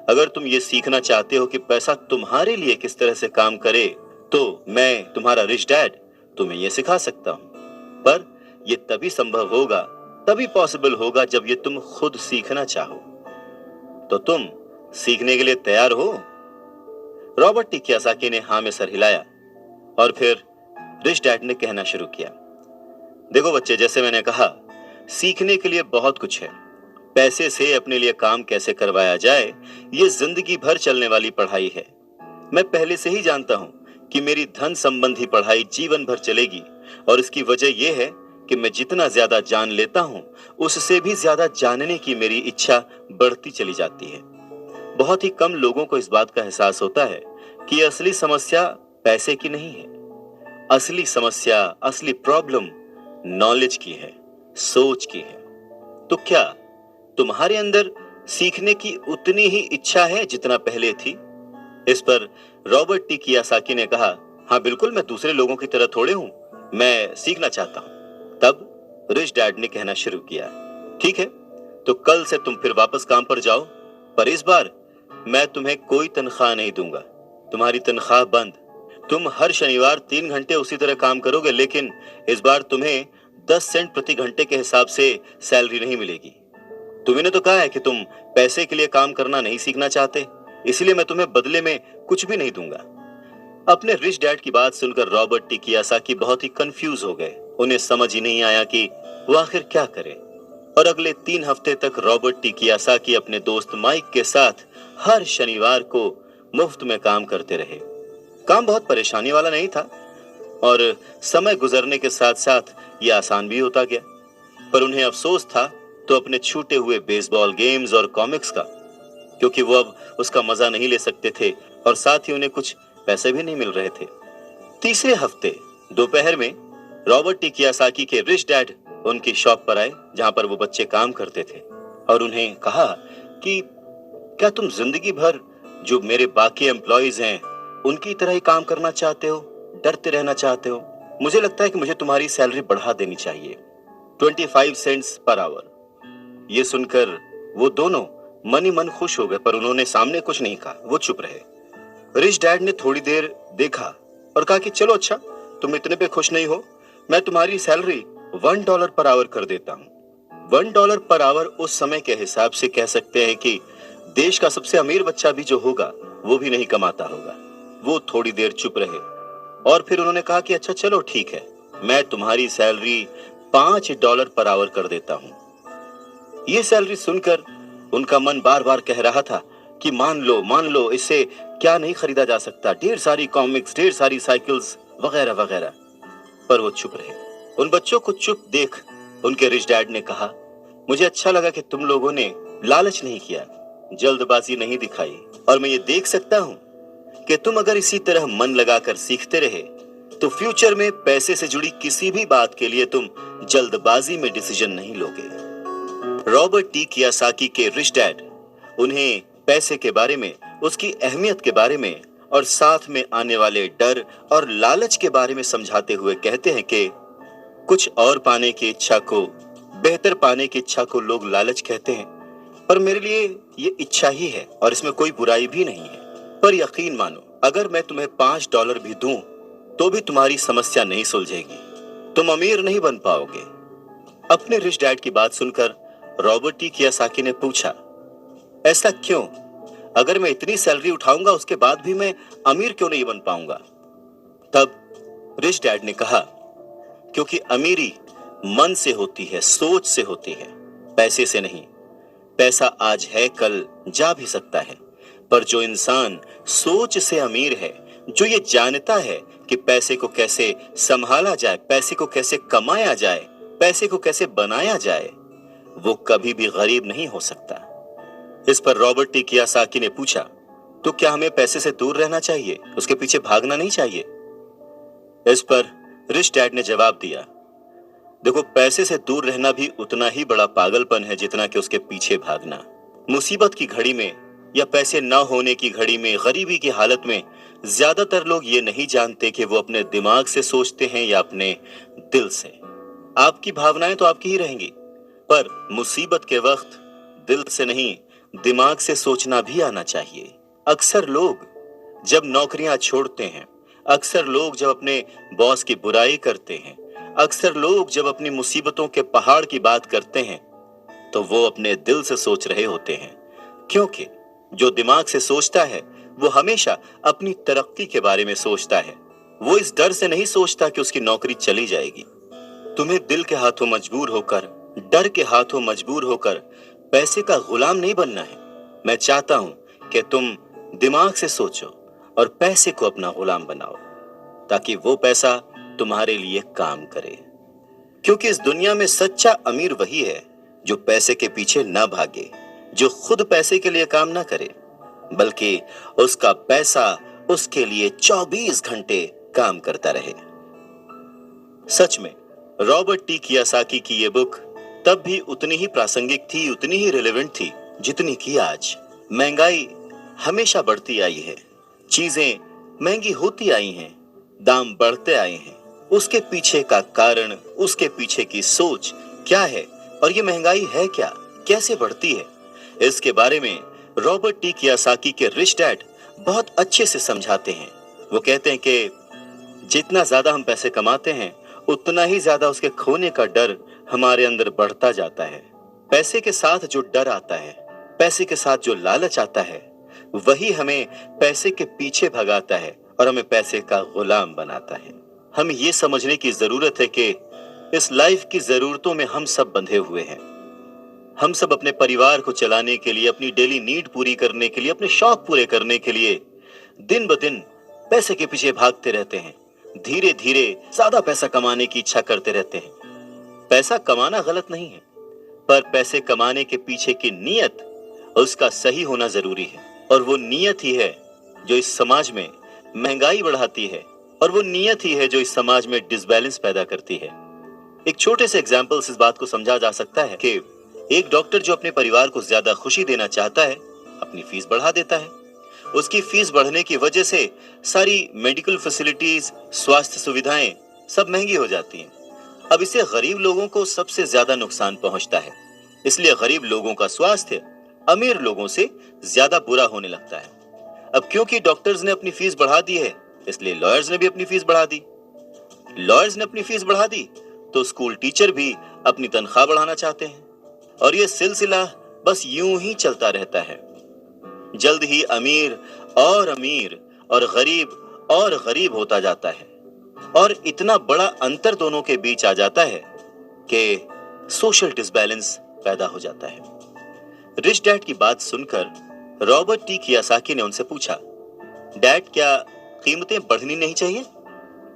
अगर तुम ये सीखना चाहते हो कि पैसा तुम्हारे लिए किस तरह से काम करे, तो मैं तुम्हारा रिच डैड तुम्हें यह सिखा सकता हूं। पर यह तभी संभव होगा, तभी पॉसिबल होगा जब ये तुम खुद सीखना चाहो। तो तुम सीखने के लिए तैयार हो? रॉबर्ट टी कियोसाकी ने हाँ में सर हिलाया और फिर रिच डैड ने कहना शुरू किया, देखो बच्चे, जैसे मैंने कहा, सीखने के लिए बहुत कुछ है। पैसे से अपने लिए काम कैसे करवाया जाए, ये जिंदगी भर चलने वाली पढ़ाई है। मैं पहले से ही जानता हूं कि मेरी धन संबंधी पढ़ाई जीवन भर चलेगी, और इसकी वजह यह है कि मैं जितना ज्यादा जान लेता हूं, उससे भी ज्यादा जानने की मेरी इच्छा बढ़ती चली जाती है। बहुत ही कम लोगों को इस बात का एहसास होता है कि असली समस्या पैसे की नहीं है। असली समस्या, असली प्रॉब्लम नॉलेज की है, सोच की है। तो क्या तुम्हारे अंदर सीखने की उतनी ही इच्छा है जितना पहले थी? इस पर रॉबर्ट टी कियोसाकी ने कहा, हाँ बिल्कुल, मैं दूसरे लोगों की तरह थोड़े हूं, मैं सीखना चाहता हूं। तब रिच डैड ने कहना शुरू किया, ठीक है, तो कल से तुम फिर वापस काम पर जाओ, पर इस बार मैं तुम्हें कोई तनख्वाह नहीं दूंगा। तुम्हारी तनख्वाह बंद। तुम हर शनिवार 3 घंटे उसी तरह काम करोगे, लेकिन इस बार तुम्हें 10 सेंट प्रति घंटे के हिसाब से सैलरी नहीं मिलेगी। तुम्हें तो कहा है कि तुम पैसे के लिए काम करना नहीं सीखना चाहते, इसलिए मैं तुम्हें बदले में कुछ भी नहीं दूंगा। अपने रिच डैड की बात सुनकर रॉबर्ट टी कियोसाकी बहुत ही कंफ्यूज हो गए। उन्हें समझ ही नहीं आया कि वो आखिर क्या करे। और अगले 3 हफ्ते तक रॉबर्ट टी कियोसाकी अपने दोस्त माइक के साथ हर शनिवार को मुफ्त में काम करते रहे। काम बहुत परेशानी वाला नहीं था, और समय गुजरने के साथ साथ ये आसान भी होता गया। पर उन्हें अफसोस था तो अपने छूटे हुए बेसबॉल गेम्स और कॉमिक्स का, क्योंकि वो अब उसका मजा नहीं ले सकते थे, और साथ ही उन्हें कुछ पैसे भी नहीं मिल रहे थे। तीसरे हफ्ते दोपहर में रॉबर्ट टी कियोसाकी के रिच डैड उनकी शॉप पर आए, जहां पर वो बच्चे काम करते थे, और उन्हें कहा कि क्या तुम जिंदगी भर जो मेरे बाकी एम्प्लॉइज हैं उनकी तरह ही काम करना चाहते हो, डरते रहना चाहते हो? मुझे लगता है कि मुझे तुम्हारी सैलरी बढ़ा देनी चाहिए, 25 सेंट्स पर आवर। ये सुनकर वो दोनों मन ही मन खुश हो गए, पर उन्होंने सामने कुछ नहीं कहा, वो चुप रहे। रिच डैड ने थोड़ी देर देखा और कहा कि चलो अच्छा, तुम इतने पे खुश नहीं हो, मैं तुम्हारी सैलरी $1 पर आवर कर देता हूं। $1 पर आवर उस समय के हिसाब से कह सकते हैं कि देश का सबसे अमीर बच्चा भी जो होगा वो भी नहीं कमाता होगा। वो थोड़ी देर चुप रहे और फिर उन्होंने कहा कि अच्छा चलो ठीक है, मैं तुम्हारी सैलरी $5 पर आवर कर देता हूं। ये सैलरी सुनकर उनका मन बार बार कह रहा था कि मान लो, इससे क्या नहीं खरीदा जा सकता, ढेर सारी कॉमिक्स, ढेर सारी साइकिल्स वगैरह वगैरह। पर वो चुप रहे। उन बच्चों को चुप देख उनके रिच डैड ने कहा, मुझे अच्छा लगा कि तुम लोगों ने लालच नहीं किया, जल्दबाजी नहीं दिखाई, और मैं ये देख सकता हूं कि तुम अगर इसी तरह मन लगाकर सीखते रहे तो फ्यूचर में पैसे से जुड़ी किसी भी बात के लिए तुम जल्दबाजी में डिसीजन नहीं लोगे। रॉबर्ट टी कियोसाकी के रिच डैड उन्हें पैसे के बारे में, उसकी अहमियत के बारे में, और साथ में आने वाले डर और लालच के बारे में समझाते हुए कहते हैं कि कुछ और पाने की इच्छा को, बेहतर पाने की इच्छा को लोग लालच कहते हैं, पर मेरे लिए ये इच्छा ही है और इसमें कोई बुराई भी नहीं है। पर यकीन मानो, अगर मैं तुम्हें $5 भी दूं तो भी तुम्हारी समस्या नहीं सुलझेगी, तुम अमीर नहीं बन पाओगे। अपने रिच डैड की बात सुनकर रॉबर्ट टी कियोसाकी ने पूछा, ऐसा क्यों? अगर मैं इतनी सैलरी उठाऊंगा उसके बाद भी मैं अमीर क्यों नहीं बन पाऊंगा? तब रिच डैड ने कहा, क्योंकि अमीरी मन से होती है, सोच से होती है, पैसे से नहीं। पैसा आज है, कल जा भी सकता है, पर जो इंसान सोच से अमीर है, जो ये जानता है कि पैसे को कैसे संभाला जाए, पैसे को कैसे कमाया जाए, पैसे को कैसे बनाया जाए, वो कभी भी गरीब नहीं हो सकता। इस पर रॉबर्ट टी कियोसाकी ने पूछा, तो क्या हमें पैसे से दूर रहना चाहिए, उसके पीछे भागना नहीं चाहिए? इस पर रिच डैड ने जवाब दिया, देखो, पैसे से दूर रहना भी उतना ही बड़ा पागलपन है जितना कि उसके पीछे भागना। मुसीबत की घड़ी में या पैसे न होने की घड़ी में, गरीबी की हालत में, ज्यादातर लोग ये नहीं जानते कि वो अपने दिमाग से सोचते हैं या अपने दिल से। आपकी भावनाएं तो आपकी ही रहेंगी, पर मुसीबत के वक्त दिल से नहीं, दिमाग से सोचना भी आना चाहिए। अक्सर लोग जब नौकरियां छोड़ते हैं, अक्सर लोग जब अपने बॉस की बुराई करते हैं, अक्सर लोग जब अपनी मुसीबतों के पहाड़ की बात करते हैं, तो वो अपने दिल से सोच रहे होते हैं। क्योंकि जो दिमाग से सोचता है वो हमेशा अपनी तरक्की के बारे में सोचता है। वो इस डर से नहीं सोचता कि उसकी नौकरी चली जाएगी। तुम्हें दिल के हाथों मजबूर होकर, डर के हाथों मजबूर होकर पैसे का गुलाम नहीं बनना है। मैं चाहता हूं कि तुम दिमाग से सोचो और पैसे को अपना गुलाम बनाओ, ताकि वो पैसा तुम्हारे लिए काम करे। क्योंकि इस दुनिया में सच्चा अमीर वही है जो पैसे के पीछे ना भागे, जो खुद पैसे के लिए काम ना करे, बल्कि उसका पैसा उसके लिए 24 घंटे काम करता रहे। सच में रॉबर्ट टी कियोसाकी की ये बुक तब भी उतनी ही प्रासंगिक थी, उतनी ही रिलेवेंट थी जितनी कि आज। महंगाई हमेशा बढ़ती आई है, चीजें महंगी होती आई हैं, दाम बढ़ते आए हैं। उसके पीछे का कारण, उसके पीछे की सोच क्या है और ये महंगाई है क्या, कैसे बढ़ती है, इसके बारे में रॉबर्ट टी कियोसाकी के रिच डैड बहुत अच्छे से समझाते हैं। वो कहते हैं कि जितना ज्यादा हम पैसे कमाते हैं, उतना ही ज्यादा उसके खोने का डर हमारे अंदर बढ़ता जाता है। पैसे के साथ जो डर आता है, पैसे के साथ जो लालच आता है, वही हमें पैसे के पीछे भगाता है और हमें पैसे का गुलाम बनाता है। हमें ये समझने की जरूरत है कि इस लाइफ की जरूरतों में हम सब बंधे हुए हैं। हम सब अपने परिवार को चलाने के लिए, अपनी डेली नीड पूरी करने के लिए, अपने शौक पूरे करने के लिए दिन ब दिन पैसे के पीछे भागते रहते हैं। धीरे धीरे ज्यादा पैसा कमाने की इच्छा करते रहते हैं। पैसा कमाना गलत नहीं है, पर पैसे कमाने के पीछे की नीयत, उसका सही होना जरूरी है। और वो नीयत ही है जो इस समाज में महंगाई बढ़ाती है, और वो नीयत ही है जो इस समाज में डिसबैलेंस पैदा करती है। एक छोटे से एग्जाम्पल से इस बात को समझा जा सकता है कि एक डॉक्टर जो अपने परिवार को ज्यादा खुशी देना चाहता है, अपनी फीस बढ़ा देता है। उसकी फीस बढ़ने की वजह से सारी मेडिकल फैसिलिटीज, स्वास्थ्य सुविधाएं सब महंगी हो जाती हैं। अब इससे गरीब लोगों को सबसे ज्यादा नुकसान पहुंचता है। इसलिए गरीब लोगों का स्वास्थ्य अमीर लोगों से ज्यादा बुरा होने लगता है। अब क्योंकि डॉक्टर्स ने अपनी फीस बढ़ा दी है, इसलिए लॉयर्स ने भी अपनी फीस बढ़ा दी। लॉयर्स ने अपनी फीस बढ़ा दी तो स्कूल टीचर भी अपनी तनख्वाह बढ़ाना चाहते हैं, और यह सिलसिला बस यूं ही चलता रहता है। जल्द ही अमीर और गरीब होता जाता है, और इतना बड़ा अंतर दोनों के बीच आ जाता है कि सोशल डिसबैलेंस पैदा हो जाता है। रिच डैड की बात सुनकर रॉबर्ट टी कियोसाकी ने उनसे पूछा, डैड, क्या कीमतें बढ़नी नहीं चाहिए?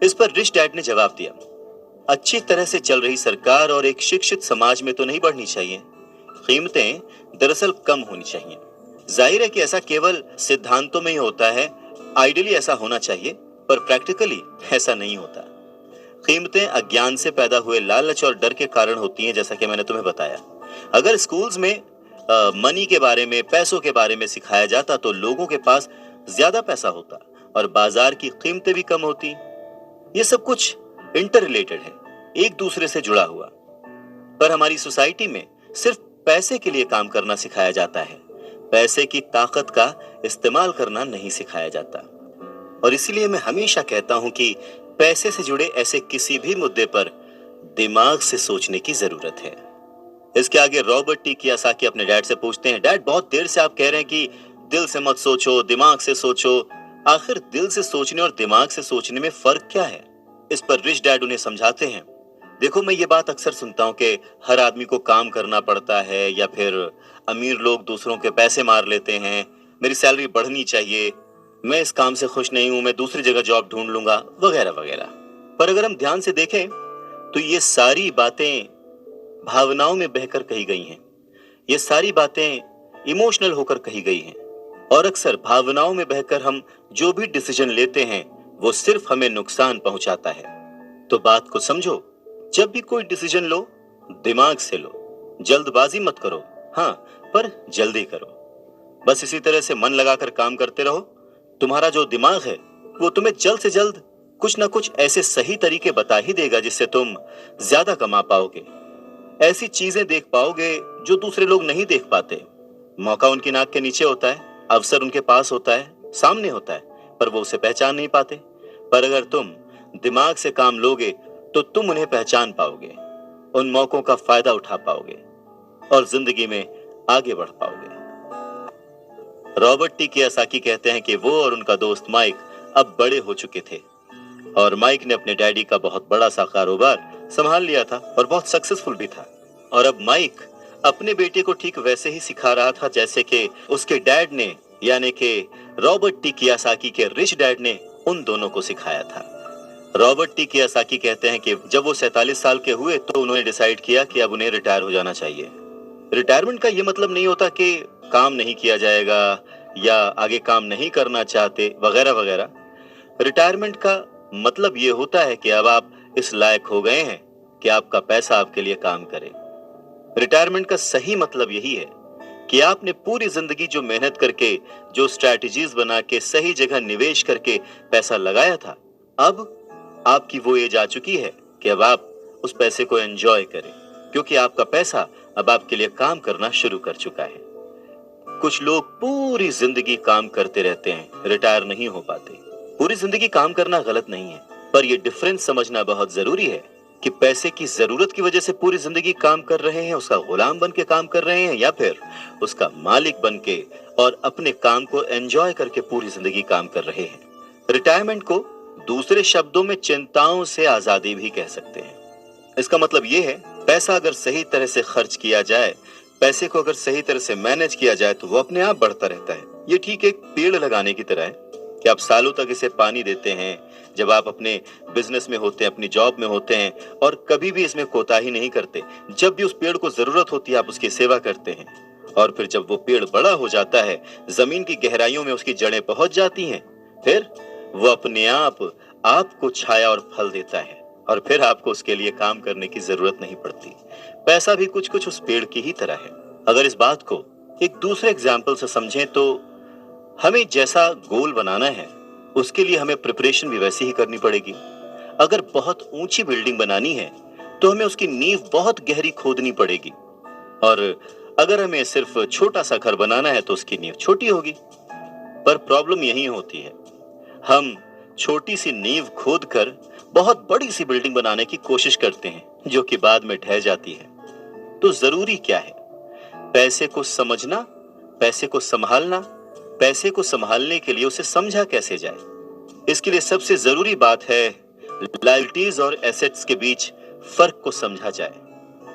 इस पर रिच डैड ने जवाब दिया, अच्छी तरह से चल रही सरकार और एक शिक्षित समाज में तो नहीं बढ़नी चाहिए। कीमतें दरअसल कम होनी चाहिए। जाहिर है कि ऐसा केवल सिद्धांतों में ही होता है, आइडियली ऐसा होना चाहिए, पर प्रैक्टिकली ऐसा नहीं होता। कीमतें अज्ञान से पैदा हुए लालच और डर के कारण होती हैं, जैसा कि मैंने तुम्हें बताया। अगर स्कूल्स में मनी के बारे में, पैसों के बारे में सिखाया जाता तो लोगों के पास ज्यादा पैसा होता और बाजार की कीमतें भी कम होती। ये सब कुछ इंटर रिलेटेड है, एक दूसरे से जुड़ा हुआ। पर हमारी सोसाइटी में सिर्फ पैसे के लिए काम करना सिखाया जाता है, पैसे की ताकत का इस्तेमाल करना नहीं सिखाया जाता। और इसीलिए मैं हमेशा कहता हूं कि पैसे से जुड़े ऐसे किसी भी मुद्दे पर दिमाग से सोचने की जरूरत है। इसके आगे रॉबर्ट टी कियोसाकी अपने डैड से पूछते हैं, डैड, बहुत देर से आप कह रहे हैं कि दिल से मत सोचो, दिमाग से सोचो। आखिर दिल से सोचने और दिमाग से सोचने में फर्क क्या है? इस पर रिच डैड उन्हें समझाते हैं, देखो, मैं ये बात अक्सर सुनता हूं कि हर आदमी को काम करना पड़ता है, या फिर अमीर लोग दूसरों के पैसे मार लेते हैं, मेरी सैलरी बढ़नी चाहिए, मैं इस काम से खुश नहीं हूं, मैं दूसरी जगह जॉब ढूंढ लूंगा, वगैरह वगैरह। पर अगर हम ध्यान से देखें तो ये सारी बातें भावनाओं में बहकर कही गई हैं। ये सारी बातें इमोशनल होकर कही गई हैं, और अक्सर भावनाओं में बहकर हम जो भी डिसीजन लेते हैं वो सिर्फ हमें नुकसान पहुंचाता है। तो बात को समझो, जब भी कोई डिसीजन लो, दिमाग से लो, जल्दबाजी मत करो, हाँ, पर जल्दी करो। बस इसी तरह से मन लगाकर काम करते रहो। तुम्हारा जो दिमाग है वो तुम्हें जल्द से जल्द कुछ ना कुछ ऐसे सही तरीके बता ही देगा जिससे तुम ज्यादा कमा पाओगे। ऐसी चीजें देख पाओगे जो दूसरे लोग नहीं देख पाते। मौका उनकी नाक के नीचे होता है, अवसर उनके पास होता है, सामने होता है, पर वो उसे पहचान नहीं पाते। पर अगर तुम दिमाग से काम लोगे तो तुम उन्हें पहचान पाओगे, उन मौकों का फायदा उठा पाओगे और जिंदगी में आगे बढ़ पाओगे। रॉबर्ट टी कियोसाकी कहते हैं कि वो और उनका दोस्त माइक अब बड़े हो चुके थे और माइक ने अपने डैडी का बहुत बड़ा सा कारोबार संभाल लिया था और बहुत सक्सेसफुल भी था। और अब माइक अपने बेटे को ठीक वैसे ही सिखा रहा था जैसे कि उसके डैड ने, यानी कि रॉबर्ट टी कियोसाकी के रिच डैड ने उन दोनों को सिखाया था। रॉबर्ट टी कियोसाकी कहते हैं कि जब वो 47 साल के हुए तो उन्होंने डिसाइड किया कि अब उन्हें रिटायर हो जाना चाहिए। रिटायरमेंट का ये मतलब नहीं होता कि काम नहीं किया जाएगा या आगे काम नहीं करना चाहते वगैरह वगैरह। रिटायरमेंट का मतलब ये होता है कि अब आप इस लायक हो गए हैं कि आपका पैसा आपके लिए काम करे। रिटायरमेंट का सही मतलब यही है कि आपने पूरी जिंदगी जो मेहनत करके, जो स्ट्रैटेजीज बना के, सही जगह निवेश करके पैसा लगाया था, अब आपकी वो एज आ चुकी है कि अब आप उस पैसे को एंजॉय करें, क्योंकि आपका पैसा अब आपके लिए काम करना शुरू कर चुका है। कुछ लोग पूरी जिंदगी काम करते रहते हैं, रिटायर नहीं हो पाते। पूरी जिंदगी काम करना गलत नहीं है, पर यह डिफरेंस समझना बहुत जरूरी है कि पैसे की जरूरत की वजह से पूरी जिंदगी काम कर रहे हैं, उसका गुलाम बन के काम कर रहे हैं, या फिर उसका मालिक बन के और अपने काम को एंजॉय करके पूरी जिंदगी काम कर रहे हैं। रिटायरमेंट को दूसरे शब्दों में चिंताओं से आजादी भी कह सकते हैं। इसका मतलब यह है, पैसा अगर सही तरह से खर्च किया जाए, पैसे को अगर सही तरह से मैनेज किया जाए तो वो अपने आप बढ़ता रहता है। ये ठीक एक पेड़ लगाने की तरह है कि आप सालों तक इसे पानी देते हैं। जब आप अपने बिजनेस में होते हैं, अपनी जॉब में होते हैं और कभी भी इसमें कोताही नहीं करते, जब भी उस पेड़ को जरूरत होती है आप उसकी सेवा करते हैं, और फिर जब वो पेड़ बड़ा हो जाता है, जमीन की गहराइयों में उसकी जड़ें पहुंच जाती हैं, फिर वो अपने आप आपको छाया और फल देता है और फिर आपको उसके लिए काम करने की जरूरत नहीं पड़ती। पैसा भी कुछ कुछ उस पेड़ की ही तरह है। अगर इस बात को एक दूसरे एग्जाम्पल से समझें तो हमें जैसा गोल बनाना है उसके लिए हमें प्रिपरेशन भी वैसी ही करनी पड़ेगी। अगर बहुत ऊंची बिल्डिंग बनानी है तो हमें उसकी नींव बहुत गहरी खोदनी पड़ेगी, और अगर हमें सिर्फ छोटा सा घर बनाना है तो उसकी नींव छोटी होगी। पर प्रॉब्लम यही होती है, हम छोटी सी नींव खोद कर बहुत बड़ी सी बिल्डिंग बनाने की कोशिश करते हैं जो कि बाद में ढह जाती है। तो जरूरी क्या है? पैसे को समझना, पैसे को संभालना, पैसे को संभालने के लिए उसे समझा कैसे जाए। इसके लिए सबसे जरूरी बात है लायबिलिटीज और एसेट्स के बीच फर्क को समझा जाए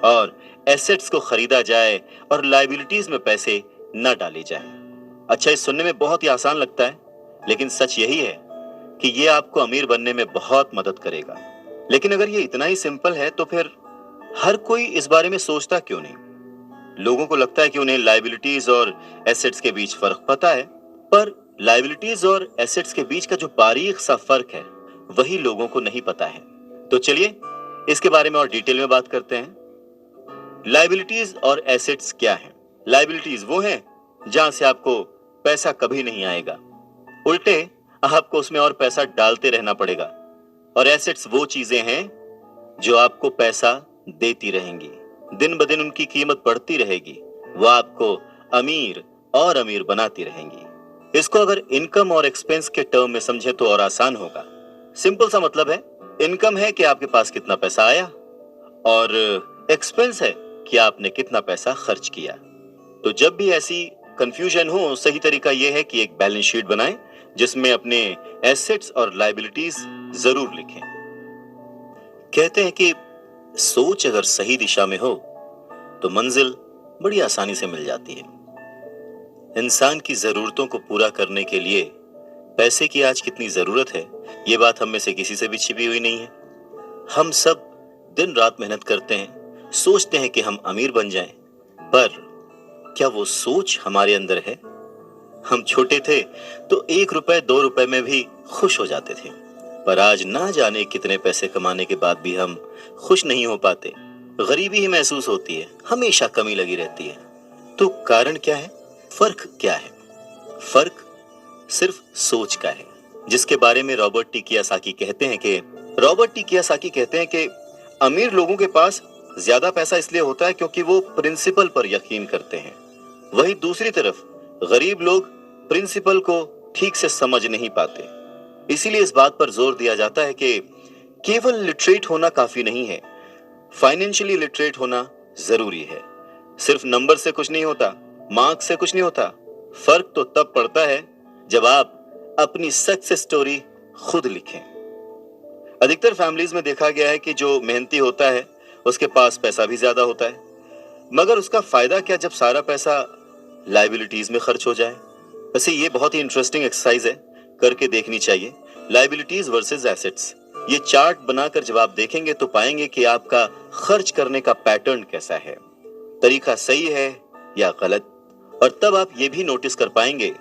और एसेट्स को खरीदा जाए और लायबिलिटीज में पैसे न डाले जाए। अच्छा, इस सुनने में बहुत ही आसान लगता है, लेकिन सच यही है कि ये आपको अमीर बनने में बहुत मदद करेगा। लेकिन अगर ये इतना ही सिंपल है तो फिर हर कोई इस बारे में सोचता क्यों नहीं? लोगों को लगता है कि उन्हें लायबिलिटीज और एसेट्स के बीच फर्क पता है, पर लायबिलिटीज और एसेट्स के बीच का जो बारीक सा फर्क है वही लोगों को नहीं पता है। तो चलिए इसके बारे में और डिटेल में बात करते हैं। लायबिलिटीज और एसेट्स क्या है? लायबिलिटीज वो हैं जहां से आपको पैसा कभी नहीं आएगा, उल्टे आपको उसमें और पैसा डालते रहना पड़ेगा। और एसेट्स वो चीजें हैं जो आपको पैसा देती रहेंगी, दिन ब दिन उनकी कीमत बढ़ती रहेगी, वो आपको अमीर और अमीर बनाती रहेंगी। इसको अगर इनकम और एक्सपेंस के टर्म में समझे तो और आसान होगा। सिंपल सा मतलब है, इनकम है कि आपके पास कितना पैसा आया और एक्सपेंस है कि आपने कितना पैसा खर्च किया। तो जब भी ऐसी कंफ्यूजन हो, सही तरीका यह है कि एक बैलेंस शीट बनाएं जिसमें अपने एसेट्स और लायबिलिटीज जरूर लिखें। कहते हैं कि सोच अगर सही दिशा में हो तो मंजिल बड़ी आसानी से मिल जाती है। इंसान की जरूरतों को पूरा करने के लिए पैसे की आज कितनी जरूरत है, ये बात हम में से किसी से भी छिपी हुई नहीं है। हम सब दिन रात मेहनत करते हैं, सोचते हैं कि हम अमीर बन जाएं, पर क्या वो सोच हमारे अंदर है? हम छोटे थे तो 1 रुपए 2 रुपए में भी खुश हो जाते थे, पर आज ना जाने कितने पैसे कमाने के बाद भी हम खुश नहीं हो पाते। गरीबी ही महसूस होती है, हमेशा कमी लगी रहती है। तो कारण क्या है? फर्क क्या है? फर्क सिर्फ सोच का है, जिसके बारे में रॉबर्ट टी कियोसाकी कहते हैं कि अमीर लोगों के पास ज्यादा पैसा इसलिए होता है क्योंकि वो प्रिंसिपल पर यकीन करते हैं। वहीं दूसरी तरफ गरीब लोग प्रिंसिपल को ठीक से समझ नहीं पाते। इसीलिए इस बात पर जोर दिया जाता है कि केवल लिटरेट होना काफी नहीं है, फाइनेंशियली लिटरेट होना जरूरी है। सिर्फ नंबर से कुछ नहीं होता, मार्क्स से कुछ नहीं होता। फर्क तो तब पड़ता है जब आप अपनी सक्सेस स्टोरी खुद लिखें। अधिकतर फैमिलीज में देखा गया है कि जो मेहनती होता है उसके पास पैसा भी ज्यादा होता है, मगर उसका फायदा क्या जब सारा पैसा लाइबिलिटीज में खर्च हो जाए। वैसे ये बहुत ही इंटरेस्टिंग एक्सरसाइज है, करके देखनी चाहिए। लाइबिलिटीज वर्सेस एसेट्स, ये चार्ट बनाकर जब आप देखेंगे तो पाएंगे कि आपका खर्च करने का पैटर्न कैसा है, तरीका सही है या गलत। और तब आप ये भी नोटिस कर पाएंगे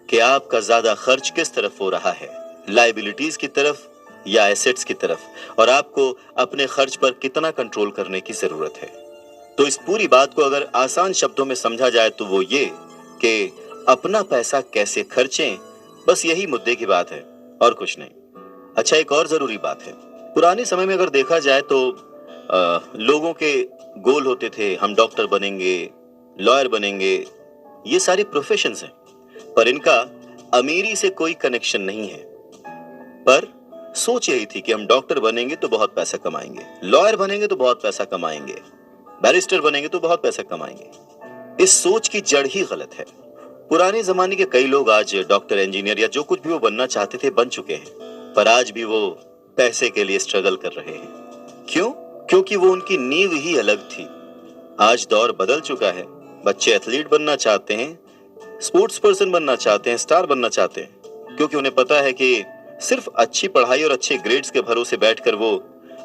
कि आपका ज्यादा खर्च किस तरफ हो रहा है, लाइबिलिटीज की तरफ या एसेट्स की तरफ, और आपको अपने खर्च पर कितना कंट्रोल करने की जरूरत है। तो इस पूरी बात को अगर आसान शब्दों में समझा जाए तो वो ये कि अपना पैसा कैसे खर्चें, बस यही मुद्दे की बात है और कुछ नहीं। अच्छा, एक और जरूरी बात है, पुराने समय में अगर देखा जाए तो लोगों के गोल होते थे, हम डॉक्टर बनेंगे, लॉयर बनेंगे, ये सारे प्रोफेशंस हैं, पर इनका अमीरी से कोई कनेक्शन नहीं है। पर सोच यही थी कि हम डॉक्टर बनेंगे तो बहुत पैसा कमाएंगे, लॉयर बनेंगे तो बहुत पैसा कमाएंगे, बैरिस्टर बनेंगे तो बहुत पैसा कमाएंगे। इस सोच की जड़ ही गलत है। पुराने जमाने के कई लोग आज डॉक्टर, इंजीनियर या जो कुछ भी वो बनना चाहते थे बन चुके हैं, पर आज भी वो पैसे के लिए स्ट्रगल कर रहे हैं। क्यों? क्योंकि वो उनकी नींव ही अलग थी। आज दौर बदल चुका है, बच्चे एथलीट बनना चाहते हैं, स्पोर्ट्स पर्सन बनना चाहते हैं, स्टार बनना चाहते हैं, क्योंकि उन्हें पता है कि सिर्फ अच्छी पढ़ाई और अच्छे ग्रेड्स के भरोसे बैठकर वो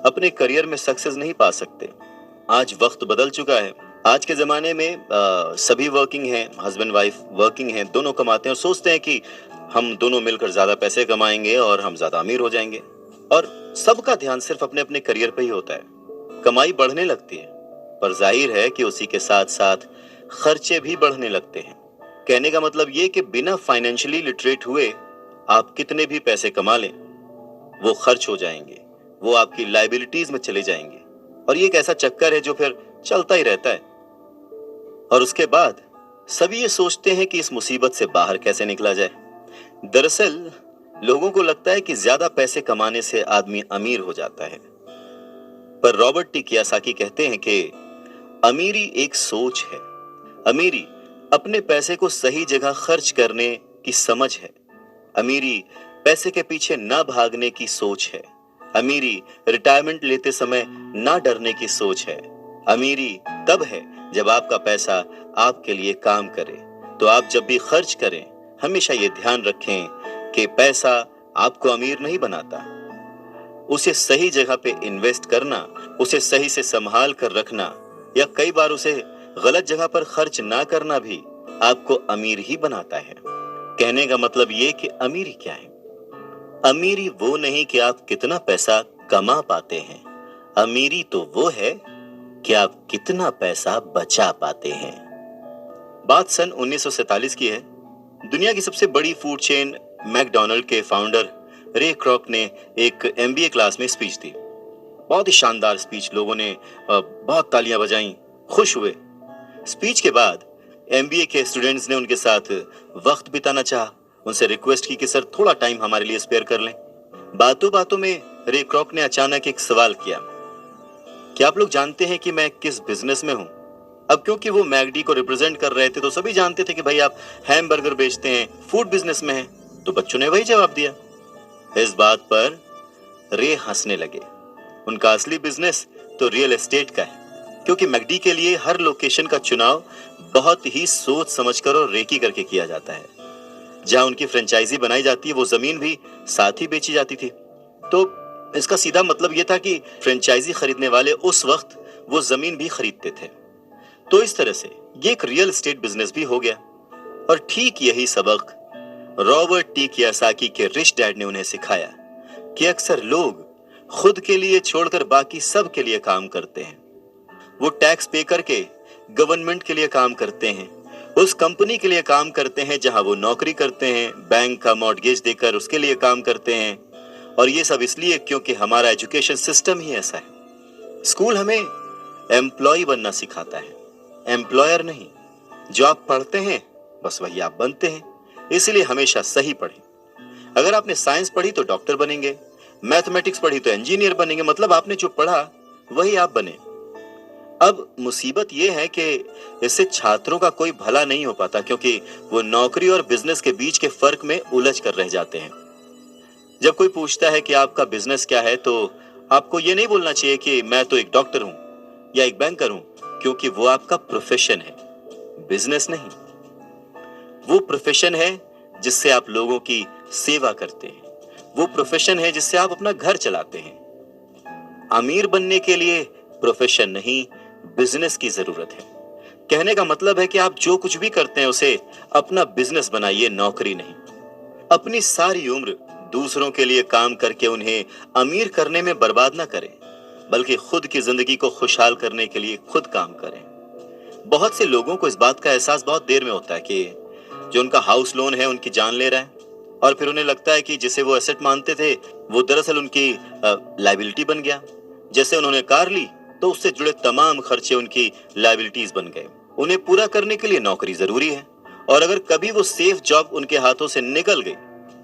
अपने करियर में सक्सेस नहीं पा सकते। आज वक्त बदल चुका है। आज के जमाने में सभी वर्किंग हैं, हस्बैंड वाइफ वर्किंग हैं, दोनों कमाते हैं और सोचते हैं कि हम दोनों मिलकर ज्यादा पैसे कमाएंगे और हम ज्यादा अमीर हो जाएंगे। और सबका ध्यान सिर्फ अपने अपने करियर पे ही होता है। कमाई बढ़ने लगती है, पर जाहिर है कि उसी के साथ साथ खर्चे भी बढ़ने लगते हैं। कहने का मतलब ये कि बिना फाइनेंशियली लिटरेट हुए आप कितने भी पैसे कमा लें, वो खर्च हो जाएंगे, वो आपकी लाइबिलिटीज में चले जाएंगे, और ये एक ऐसा चक्कर है जो फिर चलता ही रहता है। और उसके बाद सभी ये सोचते हैं कि इस मुसीबत से बाहर कैसे निकला जाए। दरअसल लोगों को लगता है कि ज्यादा पैसे कमाने से आदमी अमीर हो जाता है, पर रॉबर्ट टी कियोसाकी कहते हैं कि अमीरी एक सोच है। अमीरी अपने पैसे को सही जगह खर्च करने की समझ है। अमीरी पैसे के पीछे ना भागने की सोच है। अमीरी रिटायरमेंट लेते समय ना डरने की सोच है। अमीरी तब है जब आपका पैसा आपके लिए काम करे। तो आप जब भी खर्च करें हमेशा ये ध्यान रखें कि पैसा आपको अमीर नहीं बनाता। उसे सही जगह पे इन्वेस्ट करना, उसे सही से संभाल कर रखना या कई बार उसे गलत जगह पर खर्च ना करना भी आपको अमीर ही बनाता है। कहने का मतलब ये कि अमीरी क्या है? अमीरी वो नहीं कि आप कितना पैसा कमा पाते हैं, अमीरी तो वो है कि आप कितना पैसा बचा पाते हैं। बात सन 1947 की है। दुनिया की सबसे बड़ी फूड चेन मैकडॉनल्ड के फाउंडर रे क्रॉक ने एक एमबीए क्लास में स्पीच दी। बहुत ही शानदार स्पीच, लोगों ने बहुत तालियां बजाईं, खुश हुए। स्पीच के बाद एमबीए के स्टूडेंट्स ने उनके साथ वक्त बिताना चाहा। उनसे रिक्वेस्ट की कि सर थोड़ा टाइम हमारे लिए स्पेयर कर लें। बातों बातों में रे क्रॉक ने अचानक एक सवाल किया, क्या आप लोग जानते हैं कि मैं किस बिजनेस में हूं? अब क्योंकि वो मैकडी को रिप्रेजेंट कर रहे थे तो सभी जानते थे कि भाई आप हैमबर्गर बेचते हैं, फूड बिजनेस में हैं। तो बच्चों ने वही जवाब दिया। इस बात पर रे हंसने लगे। उनका असली बिजनेस तो रियल एस्टेट का है, क्योंकि मैकडी के लिए हर लोकेशन का चुनाव बहुत ही सोच समझकर और रेकी करके किया जाता है। जहां उनकी फ्रेंचाइजी बनाई जाती है वो जमीन भी साथ ही बेची जाती थी। तो इसका सीधा मतलब यह था कि फ्रेंचाइजी खरीदने वाले उस वक्त वो जमीन भी खरीदते थे। तो इस तरह से ये एक रियल एस्टेट बिजनेस भी हो गया। और ठीक यही सबक रॉबर्ट टी कियोसाकी के रिच डैड ने उन्हें सिखाया कि अक्सर लोग खुद के लिए छोड़कर बाकी सब के लिए काम करते हैं। वो टैक्स पे करके गवर्नमेंट के लिए काम करते हैं, उस कंपनी के लिए काम करते हैं जहां वो नौकरी करते हैं, बैंक का मॉर्गेज देकर उसके लिए काम करते हैं। और ये सब इसलिए क्योंकि हमारा एजुकेशन सिस्टम ही ऐसा है। स्कूल हमें एम्प्लॉय बनना सिखाता है, एम्प्लॉयर नहीं। जो आप पढ़ते हैं बस वही आप बनते हैं, इसलिए हमेशा सही पढ़ें। अगर आपने साइंस पढ़ी तो डॉक्टर बनेंगे, मैथमेटिक्स पढ़ी तो इंजीनियर बनेंगे, मतलब आपने जो पढ़ा वही आप बने। अब मुसीबत यह है कि इससे छात्रों का कोई भला नहीं हो पाता, क्योंकि वो नौकरी और बिजनेस के बीच के फर्क में उलझ कर रह जाते हैं। जब कोई पूछता है कि आपका बिजनेस क्या है, तो आपको ये नहीं बोलना चाहिए कि मैं तो एक डॉक्टर हूं या एक बैंकर हूं, क्योंकि वो आपका प्रोफेशन है, बिजनेस नहीं। वो प्रोफेशन है जिससे आप लोगों की सेवा करते हैं, वो प्रोफेशन है जिससे आप अपना घर चलाते हैं। अमीर बनने के लिए प्रोफेशन नहीं, बिजनेस की जरूरत है। कहने का मतलब है कि आप जो कुछ भी करते हैं उसे अपना बिजनेस बनाइए, नौकरी नहीं। अपनी सारी उम्र दूसरों के लिए काम करके उन्हें अमीर करने में बर्बाद ना करें, बल्कि खुद की जिंदगी को खुशहाल करने के लिए खुद काम करें। बहुत से लोगों को इस बात का एहसास बहुत देर में होता है कि जो उनका हाउस लोन है उनकी जान ले रहा है, और फिर उन्हें लगता है कि जिसे वो एसेट मानते थे वो दरअसल उनकी लायबिलिटी बन गया। जैसे उन्होंने कार ली तो उससे जुड़े तमाम खर्चे उनकी लायबिलिटीज बन गए। उन्हें पूरा करने के लिए नौकरी जरूरी है, और अगर कभी वो सेफ जॉब उनके हाथों से निकल गई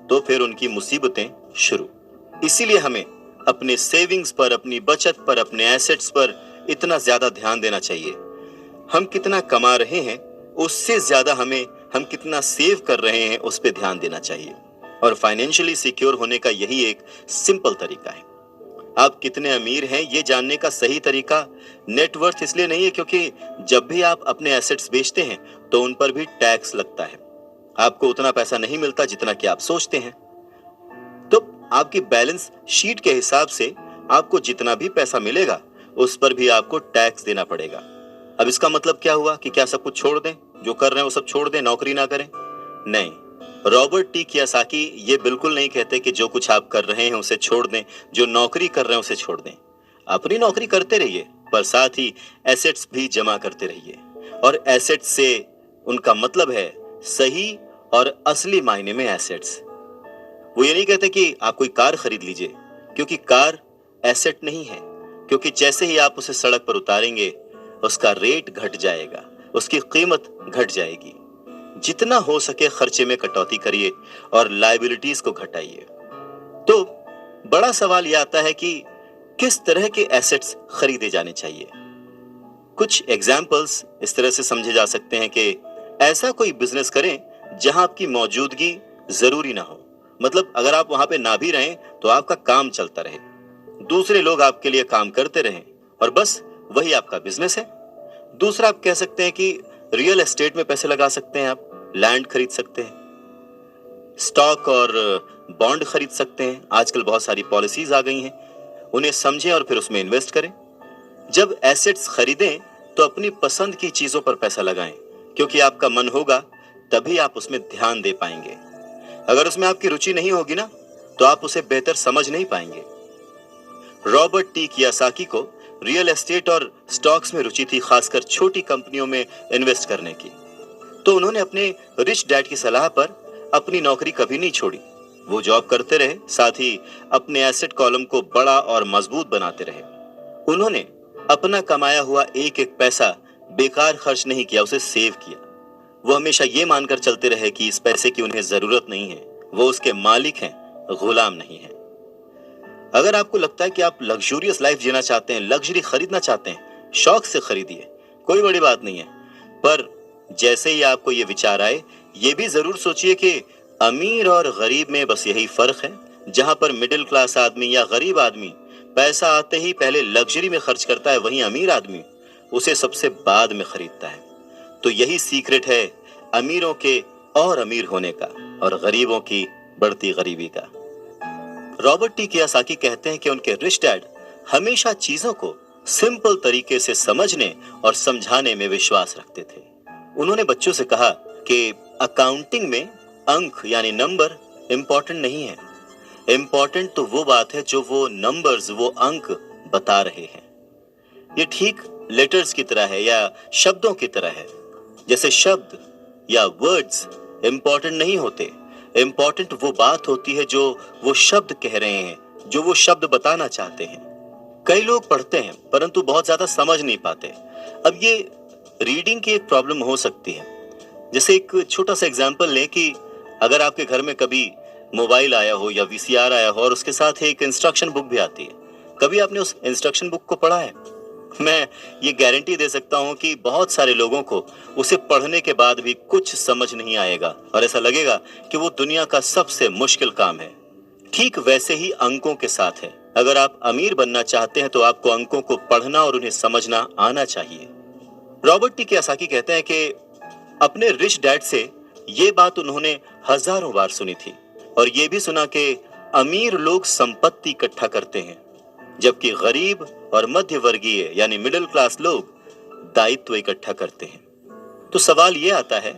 तो फिर उनकी मुसीबतें शुरू। इसीलिए हमें अपने सेविंग्स पर, अपनी बचत पर, अपने एसेट्स पर इतना ज्यादा ध्यान देना चाहिए। हम कितना कमा रहे हैं उससे ज्यादा हमें हम कितना सेव कर रहे हैं उस पर ध्यान देना चाहिए। और फाइनेंशियली सिक्योर होने का यही एक सिंपल तरीका है। आप कितने अमीर हैं ये जानने का सही तरीका नेटवर्थ इसलिए नहीं है क्योंकि जब भी आप अपने एसेट्स बेचते हैं तो उन पर भी टैक्स लगता है। आपको उतना पैसा नहीं मिलता जितना कि आप सोचते हैं। तो आपकी बैलेंस शीट के हिसाब से आपको जितना भी पैसा मिलेगा उस पर भी आपको टैक्स देना पड़ेगा। अब इसका मतलब क्या हुआ कि क्या सब कुछ छोड़ दें, जो कर रहे हैं वो सब छोड़ दें, नौकरी ना करें? नहीं, रॉबर्ट टी कियोसाकी ये बिल्कुल नहीं कहते कि जो कुछ आप कर रहे हैं उसे छोड़ दें, जो नौकरी कर रहे हैं उसे छोड़ दें। अपनी नौकरी करते रहिए, पर साथ ही एसेट्स भी जमा करते रहिए। और एसेट्स से उनका मतलब है सही और असली मायने में एसेट्स। वो ये नहीं कहते कि आप कोई कार खरीद लीजिए, क्योंकि कार एसेट नहीं है, क्योंकि जैसे ही आप उसे सड़क पर उतारेंगे उसका रेट घट जाएगा, उसकी कीमत घट जाएगी। जितना हो सके खर्चे में कटौती करिए और लायबिलिटीज को घटाइए। तो बड़ा सवाल यह आता है कि किस तरह के एसेट्स खरीदे जाने चाहिए। कुछ एग्जाम्पल्स इस तरह से समझे जा सकते हैं कि ऐसा कोई बिजनेस करें जहां आपकी मौजूदगी जरूरी ना हो। मतलब अगर आप वहां पे ना भी रहें तो आपका काम चलता रहे, दूसरे लोग आपके लिए काम करते रहें, और बस वही आपका बिजनेस है। दूसरा, आप कह सकते हैं कि रियल एस्टेट में पैसे लगा सकते हैं, आप लैंड खरीद सकते हैं, स्टॉक और बॉन्ड खरीद सकते हैं। आजकल बहुत सारी पॉलिसीज आ गई हैं, उन्हें समझें और फिर उसमें इन्वेस्ट करें। जब एसेट्स खरीदें तो अपनी पसंद की चीजों पर पैसा लगाएं, क्योंकि आपका मन होगा तभी आप उसमें ध्यान दे पाएंगे। अगर उसमें आपकी रुचि नहीं होगी ना, तो आप उसे बेहतर समझ नहीं पाएंगे। रॉबर्ट टी कियोसाकी को रियल एस्टेट और स्टॉक्स में रुचि थी, खासकर छोटी कंपनियों में इन्वेस्ट करने की। तो उन्होंने अपने रिच डैड की सलाह पर अपनी नौकरी कभी नहीं छोड़ी। वो जॉब करते रहे, साथ ही अपने एसेट कॉलम को बड़ा और मजबूत बनाते रहे। उन्होंने अपना कमाया हुआ एक एक पैसा बेकार खर्च नहीं किया, उसे सेव किया। वो हमेशा ये मानकर चलते रहे कि इस पैसे की उन्हें जरूरत नहीं है, वो उसके मालिक हैं, गुलाम नहीं है। अगर आपको लगता है कि आप लग्जूरियस लाइफ जीना चाहते हैं, लग्जरी खरीदना चाहते हैं, शौक से खरीदिए, कोई बड़ी बात नहीं है। पर जैसे ही आपको ये विचार आए, ये भी जरूर सोचिए कि अमीर और गरीब में बस यही फर्क है। जहां पर मिडिल क्लास आदमी या गरीब आदमी पैसा आते ही पहले लग्जरी में खर्च करता है, वहीं अमीर आदमी उसे सबसे बाद में खरीदता है। तो यही सीक्रेट है अमीरों के और अमीर होने का और गरीबों की बढ़ती गरीबी का। रॉबर्ट टी कियोसाकी कहते हैं कि उनके रिच डैड हमेशा चीजों को सिंपल तरीके से समझने और समझाने में विश्वास रखते थे। उन्होंने बच्चों से कहा कि अकाउंटिंग में अंक यानी नंबर इंपॉर्टेंट नहीं है, इंपॉर्टेंट तो वो बात है जो वो नंबर्स, वो अंक बता रहे हैं। ये ठीक लेटर्स की तरह है या शब्दों की तरह है। जैसे शब्द या वर्ड्स इंपॉर्टेंट नहीं होते, इंपॉर्टेंट वो बात होती है जो वो शब्द कह रहे हैं, जो वो शब्द बताना चाहते हैं। कई लोग पढ़ते हैं परंतु बहुत ज्यादा समझ नहीं पाते। अब ये रीडिंग की एक प्रॉब्लम हो सकती है। जैसे एक छोटा सा एग्जांपल लें कि अगर आपके घर में कभी मोबाइल आया हो या वीसीआर आया हो और उसके साथ एक इंस्ट्रक्शन बुक भी आती है, कभी आपने उस इंस्ट्रक्शन बुक को पढ़ा है? मैं ये गारंटी दे सकता हूं कि बहुत सारे लोगों को उसे पढ़ने के बाद भी कुछ समझ नहीं आएगा और ऐसा लगेगा कि वो दुनिया का सबसे मुश्किल काम है। ठीक वैसे ही अंकों के साथ है। अगर आप अमीर बनना चाहते हैं तो आपको अंकों को पढ़ना और उन्हें समझना आना चाहिए। रॉबर्ट टी कियोसाकी कहते हैं कि अपने रिच डैड से ये बात उन्होंने हजारों बार सुनी थी और ये भी सुना कि अमीर लोग संपत्ति इकट्ठा करते हैं जबकि गरीब और मध्य वर्गीय यानी मिडिल क्लास लोग दायित्व इकट्ठा करते हैं। तो सवाल यह आता है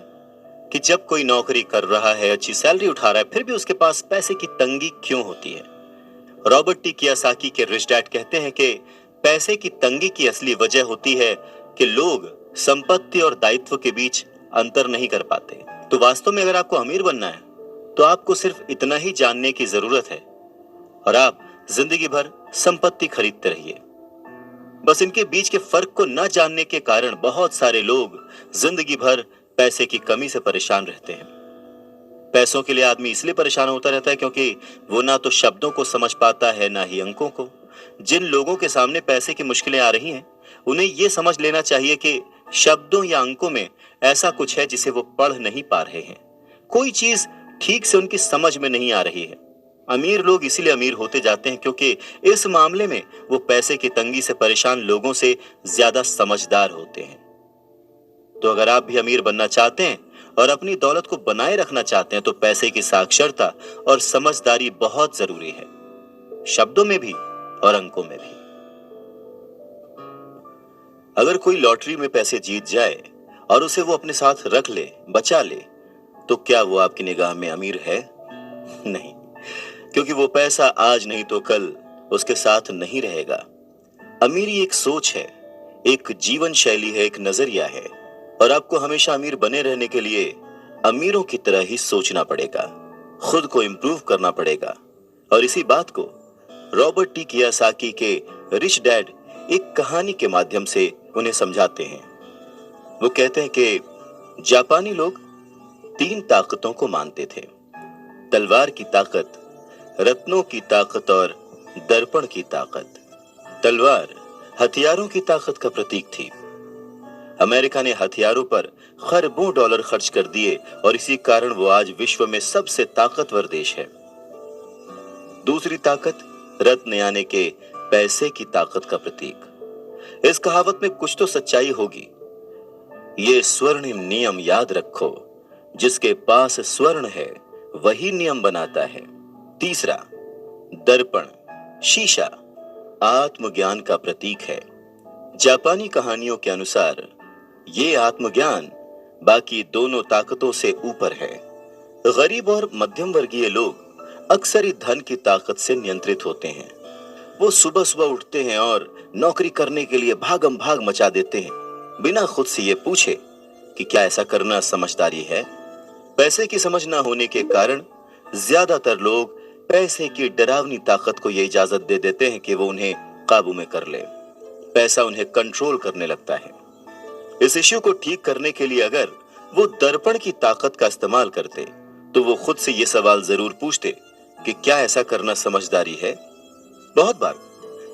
कि जब कोई नौकरी कर रहा है, अच्छी सैलरी उठा रहा है, फिर भी उसके पास पैसे की तंगी क्यों होती है? रॉबर्ट टी कियोसाकी के रिच डैड कहते हैं कि पैसे की तंगी की असली वजह होती है कि लोग संपत्ति और दायित्व के बीच अंतर नहीं कर पाते। तो वास्तव में अगर आपको अमीर बनना है तो आपको सिर्फ इतना ही जानने की जरूरत है और आप जिंदगी भर संपत्ति खरीदते रहिए। बस इनके बीच के फर्क को न जानने के कारण बहुत सारे लोग जिंदगी भर पैसे की कमी से परेशान रहते हैं। पैसों के लिए आदमी इसलिए परेशान होता रहता है क्योंकि वो ना तो शब्दों को समझ पाता है ना ही अंकों को। जिन लोगों के सामने पैसे की मुश्किलें आ रही हैं, उन्हें यह समझ लेना चाहिए कि शब्दों या अंकों में ऐसा कुछ है जिसे वो पढ़ नहीं पा रहे हैं। कोई चीज ठीक से उनकी समझ में नहीं आ रही है। अमीर लोग इसीलिए अमीर होते जाते हैं क्योंकि इस मामले में वो पैसे की तंगी से परेशान लोगों से ज्यादा समझदार होते हैं। तो अगर आप भी अमीर बनना चाहते हैं और अपनी दौलत को बनाए रखना चाहते हैं तो पैसे की साक्षरता और समझदारी बहुत जरूरी है, शब्दों में भी और अंकों में भी। अगर कोई लॉटरी में पैसे जीत जाए और उसे वो अपने साथ रख ले, बचा ले, तो क्या वो आपकी निगाह में अमीर है? नहीं, क्योंकि वो पैसा आज नहीं तो कल उसके साथ नहीं रहेगा। अमीरी एक सोच है, एक जीवन शैली है, एक नजरिया है और आपको हमेशा अमीर बने रहने के लिए अमीरों की तरह ही सोचना पड़ेगा, खुद को इंप्रूव करना पड़ेगा। और इसी बात को रॉबर्ट टी कियोसाकी के रिच डैड एक कहानी के माध्यम से उन्हें समझाते हैं। वो कहते हैं कि जापानी लोग 3 ताकतों को मानते थे, तलवार की ताकत, रत्नों की ताकत और दर्पण की ताकत। तलवार हथियारों की ताकत का प्रतीक थी। अमेरिका ने हथियारों पर खरबों डॉलर खर्च कर दिए और इसी कारण वो आज विश्व में सबसे ताकतवर देश है। दूसरी ताकत रत्न यानी के पैसे की ताकत का प्रतीक। इस कहावत में कुछ तो सच्चाई होगी। ये स्वर्णिम नियम याद रखो, जिसके पास स्वर्ण है वही नियम बनाता है। तीसरा, दर्पण, शीशा, आत्मज्ञान का प्रतीक है। जापानी कहानियों के अनुसार ये आत्मज्ञान बाकी दोनों ताकतों से ऊपर है। गरीब और मध्यम वर्गीय लोग अक्सर ही धन की ताकत से नियंत्रित होते हैं। वो सुबह सुबह उठते हैं और नौकरी करने के लिए भागम भाग मचा देते हैं, बिना खुद से ये पूछे कि क्या ऐसा करना समझदारी है। पैसे की समझ ना होने के कारण ज्यादातर लोग पैसे की डरावनी ताकत को ये इजाजत दे देते हैं कि वो उन्हें काबू में कर ले। पैसा उन्हें कंट्रोल करने लगता है। इस इश्यू को ठीक करने के लिए अगर वो दर्पण की ताकत का इस्तेमाल करते तो वो खुद से ये सवाल जरूर पूछते कि क्या ऐसा करना समझदारी है। बहुत बार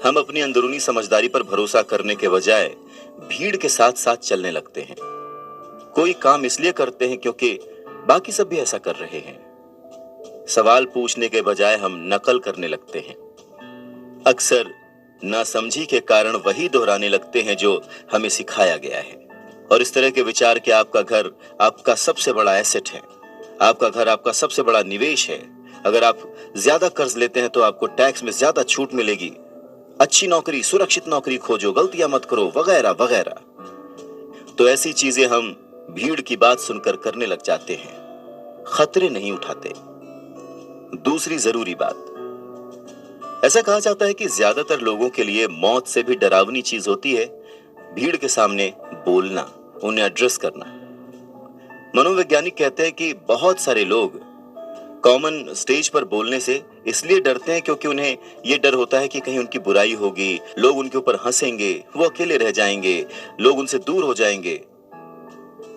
हम अपनी अंदरूनी समझदारी पर भरोसा करने के बजाय भीड़ के साथ साथ चलने लगते हैं। कोई काम इसलिए करते हैं क्योंकि बाकी सब भी ऐसा कर रहे हैं। सवाल पूछने के बजाय हम नकल करने लगते हैं। अक्सर नासमझी के कारण वही दोहराने लगते हैं जो हमें सिखाया गया है। और इस तरह के विचार कि आपका घर आपका सबसे बड़ा एसेट है, आपका घर आपका सबसे बड़ा निवेश है, अगर आप ज्यादा कर्ज लेते हैं तो आपको टैक्स में ज्यादा छूट मिलेगी, अच्छी नौकरी, सुरक्षित नौकरी खोजो, गलतियां मत करो, वगैरह वगैरह। तो ऐसी चीजें हम भीड़ की बात सुनकर करने लग जाते हैं, खतरे नहीं उठाते। दूसरी जरूरी बात, ऐसा कहा जाता है कि ज्यादातर लोगों के लिए मौत से भी डरावनी चीज होती है भीड़ के सामने बोलना, उन्हें एड्रेस करना। मनोवैज्ञानिक कहते हैं कि बहुत सारे लोग कॉमन स्टेज पर बोलने से इसलिए डरते हैं क्योंकि उन्हें ये डर होता है कि कहीं उनकी बुराई होगी, लोग उनके ऊपर हंसेंगे, वो अकेले रह जाएंगे, लोग उनसे दूर हो जाएंगे।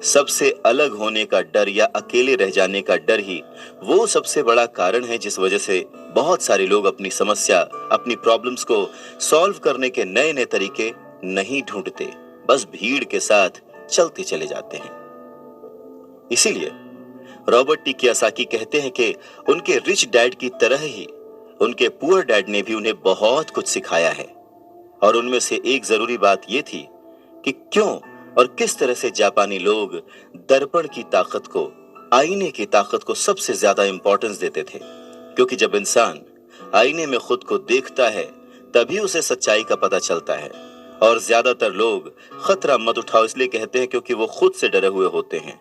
सबसे अलग होने का डर या अकेले रह जाने का डर ही वो सबसे बड़ा कारण है जिस वजह से बहुत सारे लोग अपनी समस्या, अपनी प्रॉब्लम्स को सॉल्व करने के नए नए तरीके नहीं ढूंढते, बस भीड़ के साथ चलते चले जाते हैं। इसीलिए रॉबर्ट टी कियोसाकी कहते हैं कि उनके रिच डैड की तरह ही उनके पुअर डैड ने भी उन्हें बहुत कुछ सिखाया है। और उनमें से एक जरूरी बात यह थी कि क्यों और किस तरह से जापानी लोग दर्पण की ताकत को, आईने की ताकत को सबसे ज्यादा इंपॉर्टेंस देते थे। क्योंकि जब इंसान आईने में खुद को देखता है तभी उसे सच्चाई का पता चलता है। और ज्यादातर लोग खतरा मत उठाओ इसलिए कहते हैं क्योंकि वो खुद से डरे हुए होते हैं।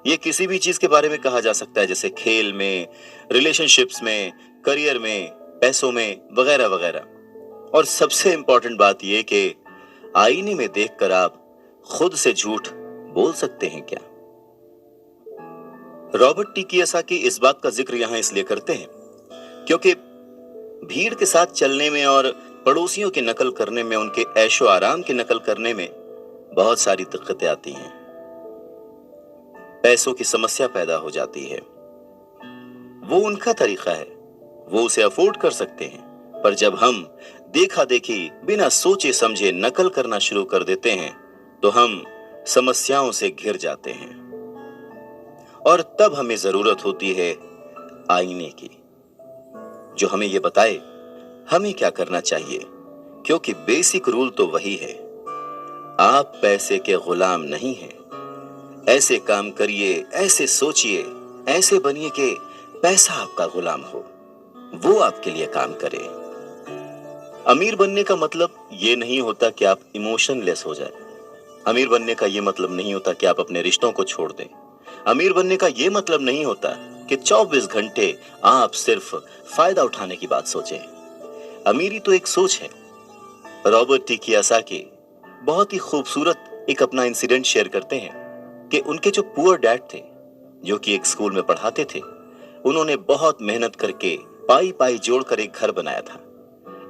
ये किसी भी चीज के बारे में कहा जा सकता है, जैसे खेल में, रिलेशनशिप्स में, करियर में, पैसों में, वगैरह वगैरह। और सबसे इंपॉर्टेंट बात यह कि आईने में देखकर आप खुद से झूठ बोल सकते हैं क्या? रॉबर्ट टी कियोसाकी इस बात का जिक्र यहां इसलिए करते हैं क्योंकि भीड़ के साथ चलने में और पड़ोसियों की नकल करने में, उनके ऐशो आराम की नकल करने में बहुत सारी दिक्कतें आती हैं। पैसों की समस्या पैदा हो जाती है। वो उनका तरीका है, वो उसे अफोर्ड कर सकते हैं, पर जब हम देखा देखी बिना सोचे समझे नकल करना शुरू कर देते हैं तो हम समस्याओं से घिर जाते हैं। और तब हमें जरूरत होती है आईने की, जो हमें यह बताए हमें क्या करना चाहिए। क्योंकि बेसिक रूल तो वही है, आप पैसे के गुलाम नहीं हैं। ऐसे काम करिए, ऐसे सोचिए, ऐसे बनिए कि पैसा आपका गुलाम हो, वो आपके लिए काम करे। अमीर बनने का मतलब ये नहीं होता कि आप इमोशनलेस हो जाए। अमीर बनने का ये मतलब नहीं होता कि आप अपने रिश्तों को छोड़ दें। अमीर बनने का ये मतलब नहीं होता कि 24 घंटे आप सिर्फ फायदा उठाने की बात सोचें। अमीरी तो एक सोच है। रॉबर्ट टी कियोसाकी बहुत ही खूबसूरत एक अपना इंसिडेंट शेयर करते हैं कि उनके जो पुअर डैड थे, जो कि एक स्कूल में पढ़ाते थे, उन्होंने बहुत मेहनत करके पाई पाई जोड़कर एक घर बनाया था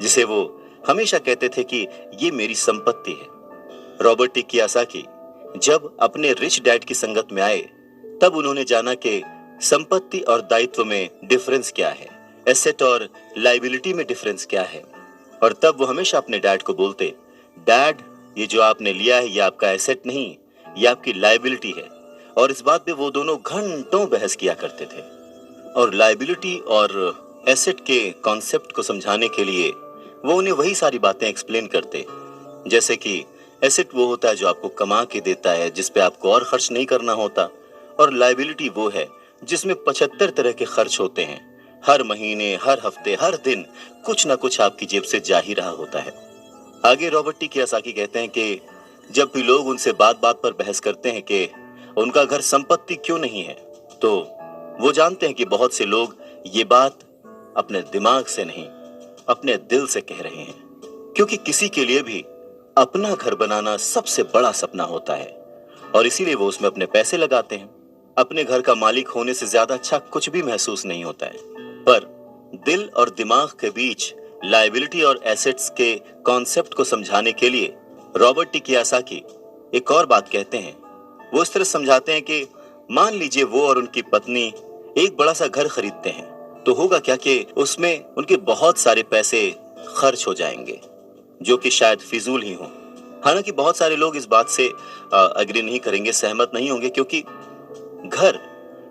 जिसे वो हमेशा कहते थे कि ये मेरी संपत्ति है। रॉबर्ट टी कियोसाकी जब अपने रिच डैड की संगत में आए तब उन्होंने जाना कि संपत्ति और दायित्व में डिफरेंस क्या है, एसेट और लायबिलिटी में डिफरेंस क्या है। और तब वो हमेशा अपने डैड को बोलते, डैड ये जो आपने लिया है ये आपका एसेट नहीं, ये आपकी लायबिलिटी है। और इस बात पे वो दोनों घंटों बहस किया करते थे। और लायबिलिटी और एसेट के कॉन्सेप्ट को समझाने के लिए वो उन्हें वही सारी बातें एक्सप्लेन करते, जैसे कि एसेट वो होता है जो आपको कमा के देता है, जिस पे आपको और खर्च नहीं करना होता। और लायबिलिटी वो है जिसमें 75 तरह के खर्च होते हैं। हर महीने, हर हफ्ते, हर दिन कुछ ना कुछ आपकी जेब से जा ही रहा होता है। आगे रॉबर्ट टी कियोसाकी कहते हैं कि जब भी लोग उनसे बात बात पर बहस करते हैं कि उनका घर संपत्ति क्यों नहीं है, तो वो जानते हैं कि बहुत से लोग ये बात अपने दिमाग से नहीं, अपने दिल से कह रहे हैं। क्योंकि किसी के लिए भी अपना घर बनाना सबसे बड़ा सपना होता है और इसीलिए वो उसमें अपने पैसे लगाते हैं। अपने घर का मालिक होने से ज्यादा अच्छा कुछ भी महसूस नहीं होता है। पर दिल और दिमाग के बीच लायबिलिटी और एसेट्स के कॉन्सेप्ट को समझाने के लिए रॉबर्ट टी कियोसाकी एक और बात कहते हैं। वो इस तरह समझाते हैं कि मान लीजिए वो और उनकी पत्नी एक बड़ा सा घर खरीदते हैं, तो होगा क्या कि उसमें उनके बहुत सारे पैसे खर्च हो जाएंगे जो कि शायद फिजूल ही हो। हालांकि बहुत सारे लोग इस बात से अग्री नहीं करेंगे, सहमत नहीं होंगे, क्योंकि घर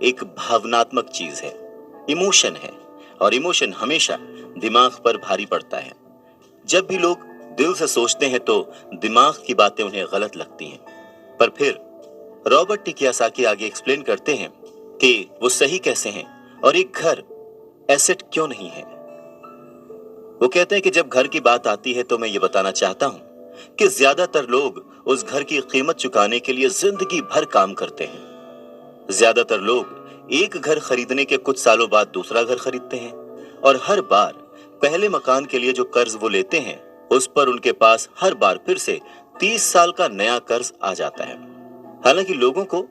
एक भावनात्मक चीज है, इमोशन है, और इमोशन हमेशा दिमाग पर भारी पड़ता है। जब भी लोग दिल से सोचते हैं तो दिमाग की बातें उन्हें गलत लगती हैं। पर फिर रॉबर्ट टी कियोसाकी आगे एक्सप्लेन करते हैं कि वो सही कैसे हैं और एक घर एसेट क्यों नहीं है। वो कहते हैं कि जब घर की बात आती है तो मैं ये बताना चाहता हूं कि ज्यादातर लोग उस घर की कीमत चुकाने के लिए जिंदगी भर काम करते हैं। ज्यादातर लोग एक घर खरीदने के कुछ सालों बाद दूसरा घर खरीदते हैं और हर बार पहले मकान के लिए जो कर्ज वो लेते हैं उस पर उनके पास हर बार फिर से 30 साल का नया कर्ज आ जाता है। हालांकि लोगों को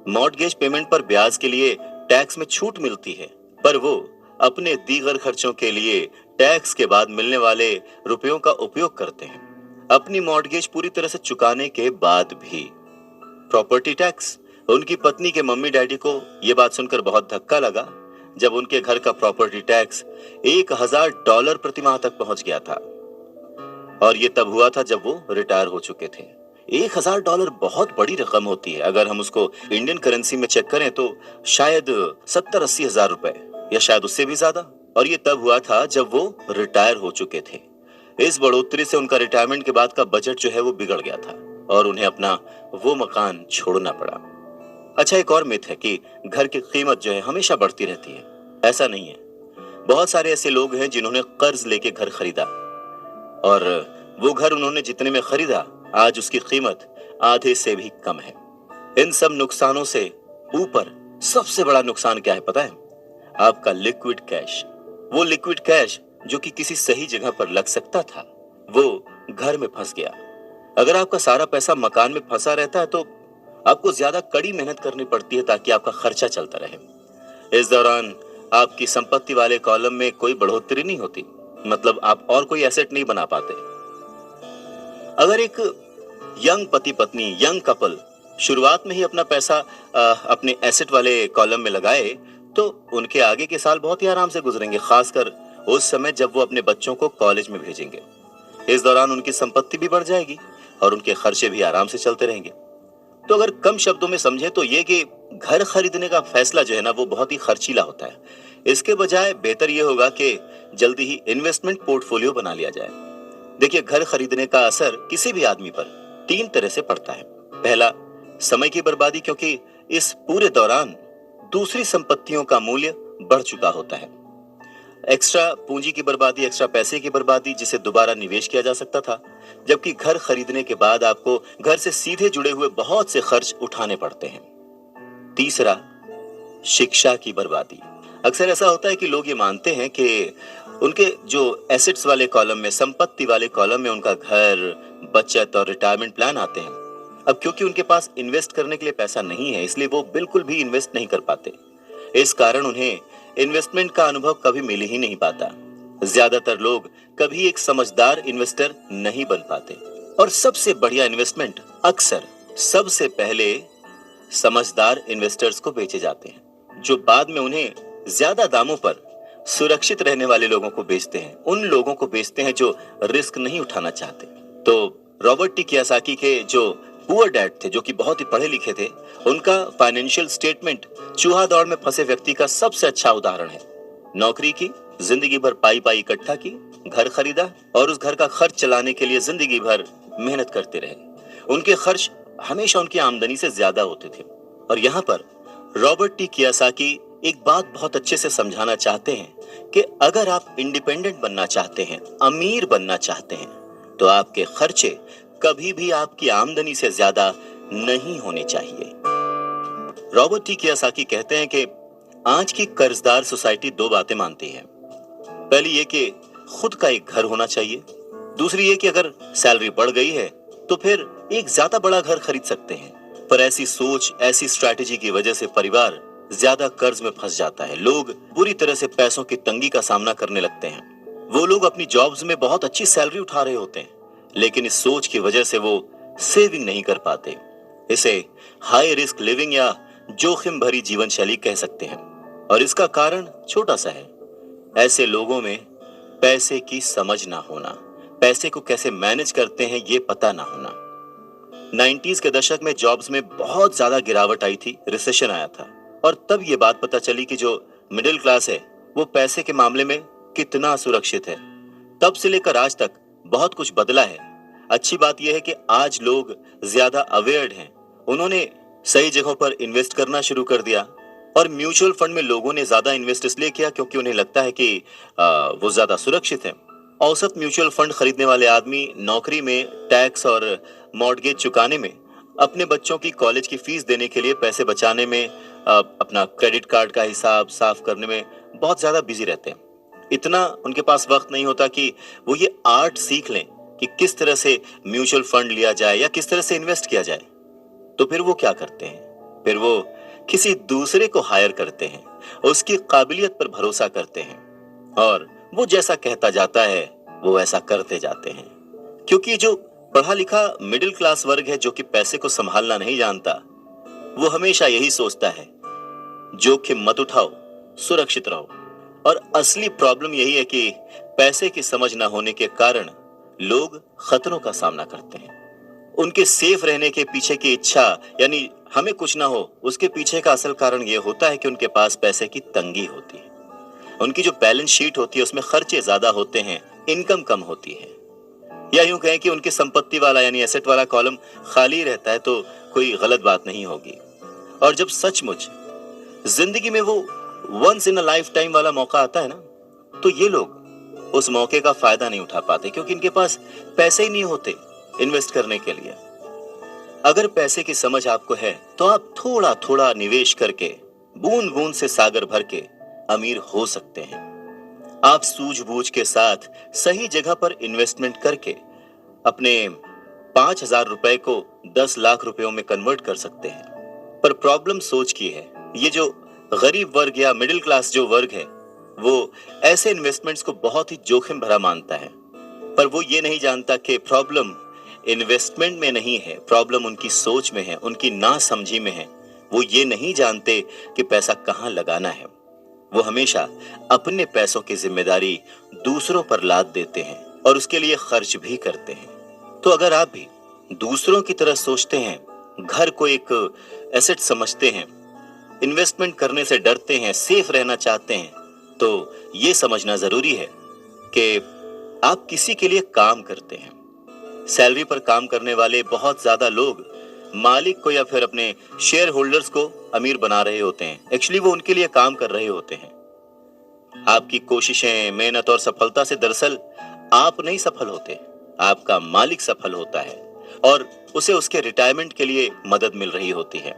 मॉर्टगेज पेमेंट पर ब्याज के लिए टैक्स में छूट मिलती है, पर वो अपने दीगर खर्चों के लिए टैक्स के बाद मिलने वाले रुपयों का उपयोग करते हैं, अपनी मॉर्गेज पूरी तरह से चुकाने के बाद भी। Property tax. उनकी पत्नी के मम्मी डैडी को यह बात सुनकर बहुत धक्का लगा जब उनके घर का प्रॉपर्टी टैक्स $1000 प्रति माह तक पहुंच गया था। और ये तब हुआ था जब वो रिटायर हो चुके थे। $1000 बहुत बड़ी रकम होती है। अगर हम उसको इंडियन करेंसी में चेक करें तो शायद 70-80 हजार रुपए, या शायद उससे भी ज्यादा। और ये तब हुआ था जब वो रिटायर हो चुके थे। इस बढ़ोतरी से उनका रिटायरमेंट के बाद का बजट जो है वो बिगड़ गया था और उन्हें अपना वो मकान छोड़ना पड़ा। अच्छा, एक और मिथ है कि घर की कीमत जो है हमेशा बढ़ती रहती है। ऐसा नहीं है। बहुत सारे ऐसे लोग हैं जिन्होंने कर्ज लेके घर खरीदा और वो घर उन्होंने जितने में खरीदा आज उसकी कीमत आधे से भी कम है। इन सब नुकसानों से ऊपर सबसे बड़ा नुकसान क्या है पता है? आपका लिक्विड कैश। वो लिक्विड कैश जो कि किसी सही जगह पर लग सकता था, वो घर में फंस गया। अगर आपका सारा पैसा मकान में फंसा रहता है तो आपको ज्यादा कड़ी मेहनत करनी पड़ती है ताकि आपका खर्चा चलता रहे। इस दौरान आपकी संपत्ति वाले कॉलम में कोई बढ़ोतरी नहीं होती, मतलब आप और कोई एसेट नहीं बना पाते। अगर एक यंग पति पत्नी, यंग कपल शुरुआत में ही अपना पैसा अपने एसेट वाले कॉलम में लगाए तो उनके आगे के साल बहुत ही आराम से गुजरेंगे, खासकर उस समय जब वो अपने बच्चों को कॉलेज में भेजेंगे। इस दौरान उनकी संपत्ति भी बढ़ जाएगी और उनके खर्चे भी आराम से चलते रहेंगे। तो अगर कम शब्दों में समझे तो ये कि घर खरीदने का फैसला जो है ना वो बहुत ही खर्चीला होता है। इसके बजाय बेहतर ये होगा कि जल्दी ही इन्वेस्टमेंट पोर्टफोलियो बना लिया जाए। देखिए, घर खरीदने का असर किसी भी आदमी पर 3 तरह से पड़ता है। पहला, समय की बर्बादी, क्योंकि इस पूरे दौरान दूसरी संपत्तियों का मूल्य बढ़ चुका होता है। एक्स्ट्रा पूंजी की बर्बादी, एक्स्ट्रा पैसे की बर्बादी जिसे दोबारा निवेश किया जा सकता था, जबकि घर खरीदने के बाद आपको घर से सीधे जुड़े हुए बहुत से खर्च उठाने पड़ते हैं। तीसरा, शिक्षा की बर्बादी। अक्सर ऐसा होता है कि लोग ये मानते हैं कि उनके जो एसेट्स वाले कॉलम में, संपत्ति वाले कॉलम में उनका घर, बचत और रिटायरमेंट प्लान आते हैं। अब क्योंकि उनके पास इन्वेस्ट करने के लिए पैसा नहीं है, इसलिए वो बिल्कुल भी इन्वेस्ट नहीं कर पाते। इस कारण उन्हें इन्वेस्टमेंट का अनुभव कभी मिल ही नहीं पाता। ज्यादातर लोग कभी एक समझदार इन्वेस्टर नहीं बन पाते और सबसे बढ़िया इन्वेस्टमेंट अक्सर सबसे पहले समझदार इन्वेस्टर्स को बेचे जाते हैं, जो बाद में उन्हें ज्यादा दामों पर सुरक्षित रहने वाले लोगों को बेचते हैं, उन लोगों को बेचते हैं जो रिस्क नहीं उठाना चाहते। तो रॉबर्ट टी कियोसाकी के जो पुअर डैड थे, जो कि बहुत ही पढ़े लिखे थे, उनका फाइनेंशियल स्टेटमेंट चूहा दौड़ में फंसे व्यक्ति का सबसे अच्छा उदाहरण है। नौकरी की, जिंदगी भर पाई पाई इकट्ठा की, घर खरीदा और उस घर का खर्च चलाने के लिए जिंदगी भर मेहनत करते रहे। उनके खर्च हमेशा उनकी आमदनी से ज्यादा होते थे। और यहाँ पर रॉबर्ट टी कियोसाकी एक बात बहुत अच्छे से समझाना चाहते हैं कि अगर आप इंडिपेंडेंट बनना चाहते हैं, अमीर बनना चाहते हैं, तो आपके खर्चे कभी भी आपकी आमदनी से ज्यादा नहीं होने चाहिए। रॉबर्ट टी कियोसाकी कहते हैं कि आज की कर्जदार सोसाइटी 2 बातें मानती है। पहली ये कि खुद का एक घर होना चाहिए, दूसरी ये कि अगर सैलरी बढ़ गई है तो फिर एक ज्यादा बड़ा घर खरीद सकते हैं। पर ऐसी सोच, ऐसी स्ट्रैटेजी की वजह से परिवार ज्यादा कर्ज में फंस जाता है। लोग बुरी तरह से पैसों की तंगी का सामना करने लगते हैं। वो लोग अपनी जॉब्स में बहुत अच्छी सैलरी उठा रहे होते हैं, लेकिन इस सोच की वजह से वो सेविंग नहीं कर पाते। इसे हाई रिस्क लिविंग या जोखिम भरी जीवन शैली कह सकते हैं। और इसका कारण छोटा सा है, ऐसे लोगों में पैसे की समझ ना होना, पैसे को कैसे मैनेज करते हैं ये पता ना होना। 90s के दशक में जॉब्स में बहुत ज्यादा गिरावट आई थी, रिसेशन आया था, और तब ये बात पता चली कि जो मिडिल क्लास है वो पैसे के मामले में कितना सुरक्षित है। तब से लेकर आज तक बहुत कुछ बदला है। अच्छी बात यह है कि आज लोग ज्यादा अवेयर्ड हैं। उन्होंने सही जगहों पर इन्वेस्ट करना शुरू कर दिया। और म्यूचुअल फंड में लोगों ने ज्यादा इन्वेस्ट इसलिए किया क्योंकि उन्हें लगता है कि वो ज्यादा सुरक्षित है। औसत म्यूचुअल फंड खरीदने वाले आदमी नौकरी में, टैक्स और मॉर्गेज चुकाने में, अपने बच्चों की कॉलेज की फीस देने के लिए पैसे बचाने में, अपना क्रेडिट कार्ड का हिसाब साफ करने में बहुत ज्यादा बिजी रहते हैं। इतना उनके पास वक्त नहीं होता कि वो ये आर्ट सीख लें कि किस तरह से म्यूचुअल फंड लिया जाए या किस तरह से इन्वेस्ट किया जाए। तो फिर वो क्या करते हैं? फिर वो किसी दूसरे को हायर करते हैं उसकी काबिलियत पर भरोसा करते हैं और वो जैसा कहता जाता है वो ऐसा करते जाते हैं। क्योंकि जो पढ़ा लिखा मिडिल क्लास वर्ग है जो कि पैसे को संभालना नहीं जानता, वो हमेशा यही सोचता है जोखिम मत उठाओ, सुरक्षित रहो। और असली प्रॉब्लम यही है कि पैसे की समझ ना होने के कारण लोग खतरों का सामना करते हैं। उनके सेफ रहने के पीछे की इच्छा, यानी हमें कुछ ना हो, उसके पीछे का असल कारण यह होता है कि उनके पास पैसे की तंगी होती है। उनकी जो बैलेंस शीट होती है उसमें खर्चे ज्यादा होते हैं, इनकम कम होती है। या यूं कहें कि उनकी संपत्ति वाला यानी एसेट वाला कॉलम खाली रहता है तो कोई गलत बात नहीं होगी। और जब सचमुच जिंदगी में वो once in a life time वाला मौका आता है ना, तो ये लोग उस मौके का फायदा नहीं उठा पाते क्योंकि इनके पास पैसे ही नहीं होते इन्वेस्ट करने के लिए। अगर पैसे की समझ आपको है तो आप थोड़ा थोड़ा निवेश करके बूंद बूंद से सागर भर के अमीर हो सकते हैं। आप सूझबूझ के साथ सही जगह पर इन्वेस्टमेंट करके अपने 5,000 रुपए को 10 लाख रुपयों में कन्वर्ट कर सकते हैं। पर प्रॉब्लम सोच की है। ये जो गरीब वर्ग या मिडिल क्लास जो वर्ग है वो ऐसे इन्वेस्टमेंट्स को बहुत ही जोखिम भरा मानता है, पर वो ये नहीं जानता कि प्रॉब्लम इन्वेस्टमेंट में नहीं है, प्रॉब्लम उनकी सोच में है, उनकी नासमझी में है। वो ये नहीं जानते कि पैसा कहां लगाना है। वो हमेशा अपने पैसों की जिम्मेदारी दूसरों पर लाद देते हैं और उसके लिए खर्च भी करते हैं। तो अगर आप भी दूसरों की तरह सोचते हैं, घर को एक एसेट समझते हैं, इन्वेस्टमेंट करने से डरते हैं, सेफ रहना चाहते हैं, तो ये समझना जरूरी है कि आप किसी के लिए काम करते हैं। सैलरी पर काम करने वाले बहुत ज्यादा लोग मालिक को या फिर अपने शेयर होल्डर्स को अमीर बना रहे होते हैं। एक्चुअली वो उनके लिए काम कर रहे होते हैं। आपकी कोशिशें, मेहनत और सफलता से दरअसल आप नहीं सफल होते, आपका मालिक सफल होता है और उसे उसके रिटायरमेंट के लिए मदद मिल रही होती है।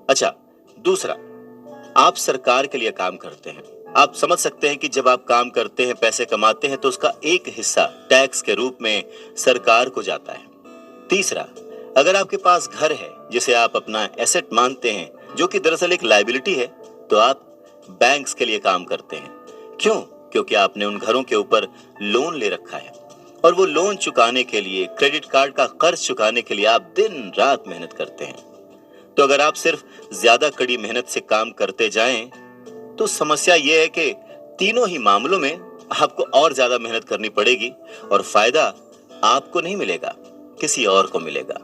अच्छा, दूसरा, आप सरकार के लिए काम करते हैं। आप समझ सकते हैं कि जब आप काम करते हैं, पैसे कमाते हैं, तो उसका एक हिस्सा टैक्स के रूप में सरकार को जाता है। तीसरा, अगर आपके पास घर है जिसे आप अपना एसेट मानते हैं, जो कि दरअसल एक लायबिलिटी है, तो आप बैंक्स के लिए काम करते हैं। क्यों? क्योंकि आपने उन घरों के ऊपर लोन ले रखा है और वो लोन चुकाने के लिए, क्रेडिट कार्ड का कर्ज चुकाने के लिए आप दिन रात मेहनत करते हैं। तो अगर आप सिर्फ ज्यादा कड़ी मेहनत से काम करते जाएं, तो समस्या यह है कि तीनों ही मामलों में आपको और ज्यादा मेहनत करनी पड़ेगी और फायदा आपको नहीं मिलेगा, किसी और को मिलेगा।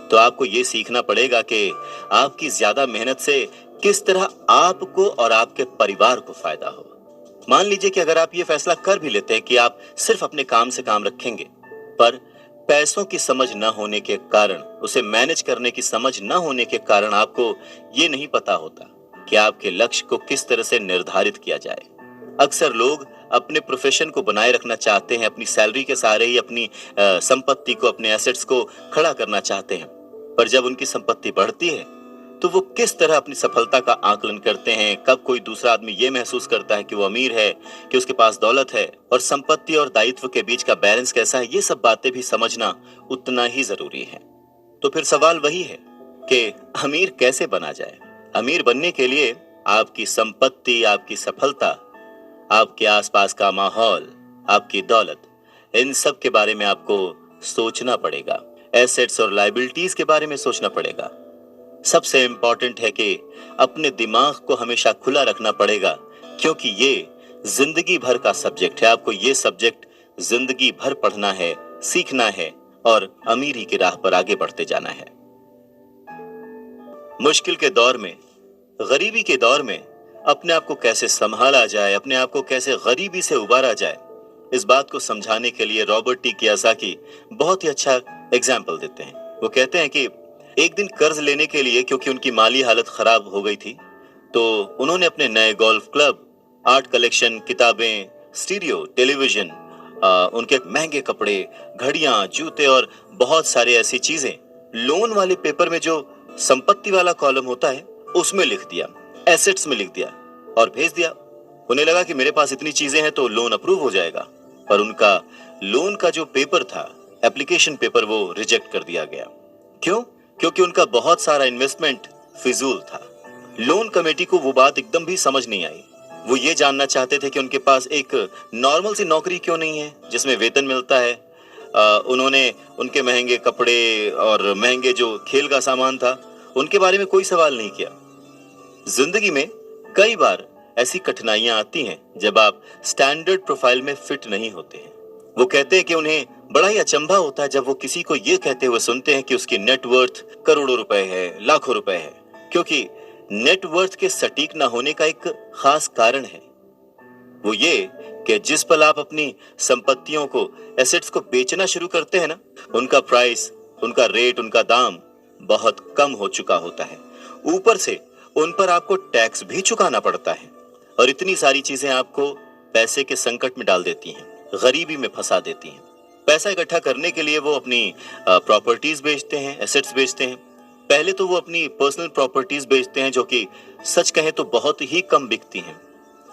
तो आपको यह सीखना पड़ेगा कि आपकी ज्यादा मेहनत से किस तरह आपको और आपके परिवार को फायदा हो। मान लीजिए कि अगर आप ये फैसला कर भी लेते हैं कि आप सिर्फ अपने काम से काम रखेंगे, पर पैसों की समझ न होने के कारण, उसे मैनेज करने की समझ न होने के कारण आपको ये नहीं पता होता कि आपके लक्ष्य को किस तरह से निर्धारित किया जाए। अक्सर लोग अपने प्रोफेशन को बनाए रखना चाहते हैं, अपनी सैलरी के सहारे ही अपनी संपत्ति को, अपने एसेट्स को खड़ा करना चाहते हैं, पर जब उनकी संपत्ति बढ़ती है तो वो किस तरह अपनी सफलता का आकलन करते हैं, कब कोई दूसरा आदमी ये महसूस करता है कि वो अमीर है, कि उसके पास दौलत है, और संपत्ति और दायित्व के बीच का बैलेंस कैसा है, ये सब बातें भी समझना उतना ही जरूरी है। तो फिर सवाल वही है कि अमीर कैसे बना जाए। अमीर बनने के लिए आपकी संपत्ति, आपकी सफलता, आपके आसपास का माहौल, आपकी दौलत, इन सब के बारे में आपको सोचना पड़ेगा। एसेट्स और लायबिलिटीज के बारे में सोचना पड़ेगा। सबसे इंपॉर्टेंट है कि अपने दिमाग को हमेशा खुला रखना पड़ेगा, क्योंकि ये जिंदगी भर का सब्जेक्ट है। आपको ये सब्जेक्ट जिंदगी भर पढ़ना है, सीखना है और अमीरी की राह पर आगे बढ़ते जाना है। मुश्किल के दौर में, गरीबी के दौर में अपने आप को कैसे संभाला जाए, अपने आप को कैसे गरीबी से उबारा जाए, इस बात को समझाने के लिए रॉबर्ट टी कियोसाकी बहुत ही अच्छा एग्जाम्पल देते हैं। वो कहते हैं कि एक दिन कर्ज लेने के लिए, क्योंकि उनकी माली हालत खराब हो गई थी, तो उन्होंने अपने नए गोल्फ क्लब, आर्ट कलेक्शन, किताबें, स्टीरियो, टेलीविजन, उनके महंगे कपड़े, घड़ियां, जूते और बहुत सारे ऐसी चीजें लोन वाले पेपर में जो संपत्ति वाला कॉलम होता है उसमें लिख दिया, एसेट्स में लिख दिया और भेज दिया। उन्हें लगा कि मेरे पास इतनी चीजें हैं तो लोन अप्रूव हो जाएगा, पर उनका लोन का जो पेपर था, एप्लीकेशन पेपर, वो रिजेक्ट कर दिया गया। क्यों? क्योंकि उनका बहुत सारा इन्वेस्टमेंट फिजूल था। लोन कमेटी को वो बात एकदम भी समझ नहीं आई। वो ये जानना चाहते थे कि उनके पास एक नॉर्मल सी नौकरी क्यों नहीं है जिसमें वेतन मिलता है। उन्होंने उनके महंगे कपड़े और महंगे जो खेल का सामान था उनके बारे में कोई सवाल नहीं किया। जिंदगी में कई बार ऐसी कठिनाइयां आती हैं जब आप स्टैंडर्ड प्रोफाइल में फिट नहीं होते हैं। वो कहते हैं कि उन्हें बड़ा ही अचंभा होता है जब वो किसी को ये कहते हुए सुनते हैं कि उसकी नेटवर्थ करोड़ों रुपए है, लाखों रुपए है, क्योंकि नेटवर्थ के सटीक ना होने का एक खास कारण है। वो ये कि जिस पल आप अपनी संपत्तियों को, एसेट्स को बेचना शुरू करते हैं ना, उनका प्राइस, उनका रेट, उनका दाम बहुत कम हो चुका होता है। ऊपर से उन पर आपको टैक्स भी चुकाना पड़ता है और इतनी सारी चीजें आपको पैसे के संकट में डाल देती हैं, गरीबी में फंसा देती हैं। पैसा इकट्ठा करने के लिए वो अपनी प्रॉपर्टीज बेचते हैं, एसेट्स बेचते हैं। पहले तो वो अपनी पर्सनल प्रॉपर्टीज बेचते हैं जो कि सच कहें तो बहुत ही कम बिकती हैं,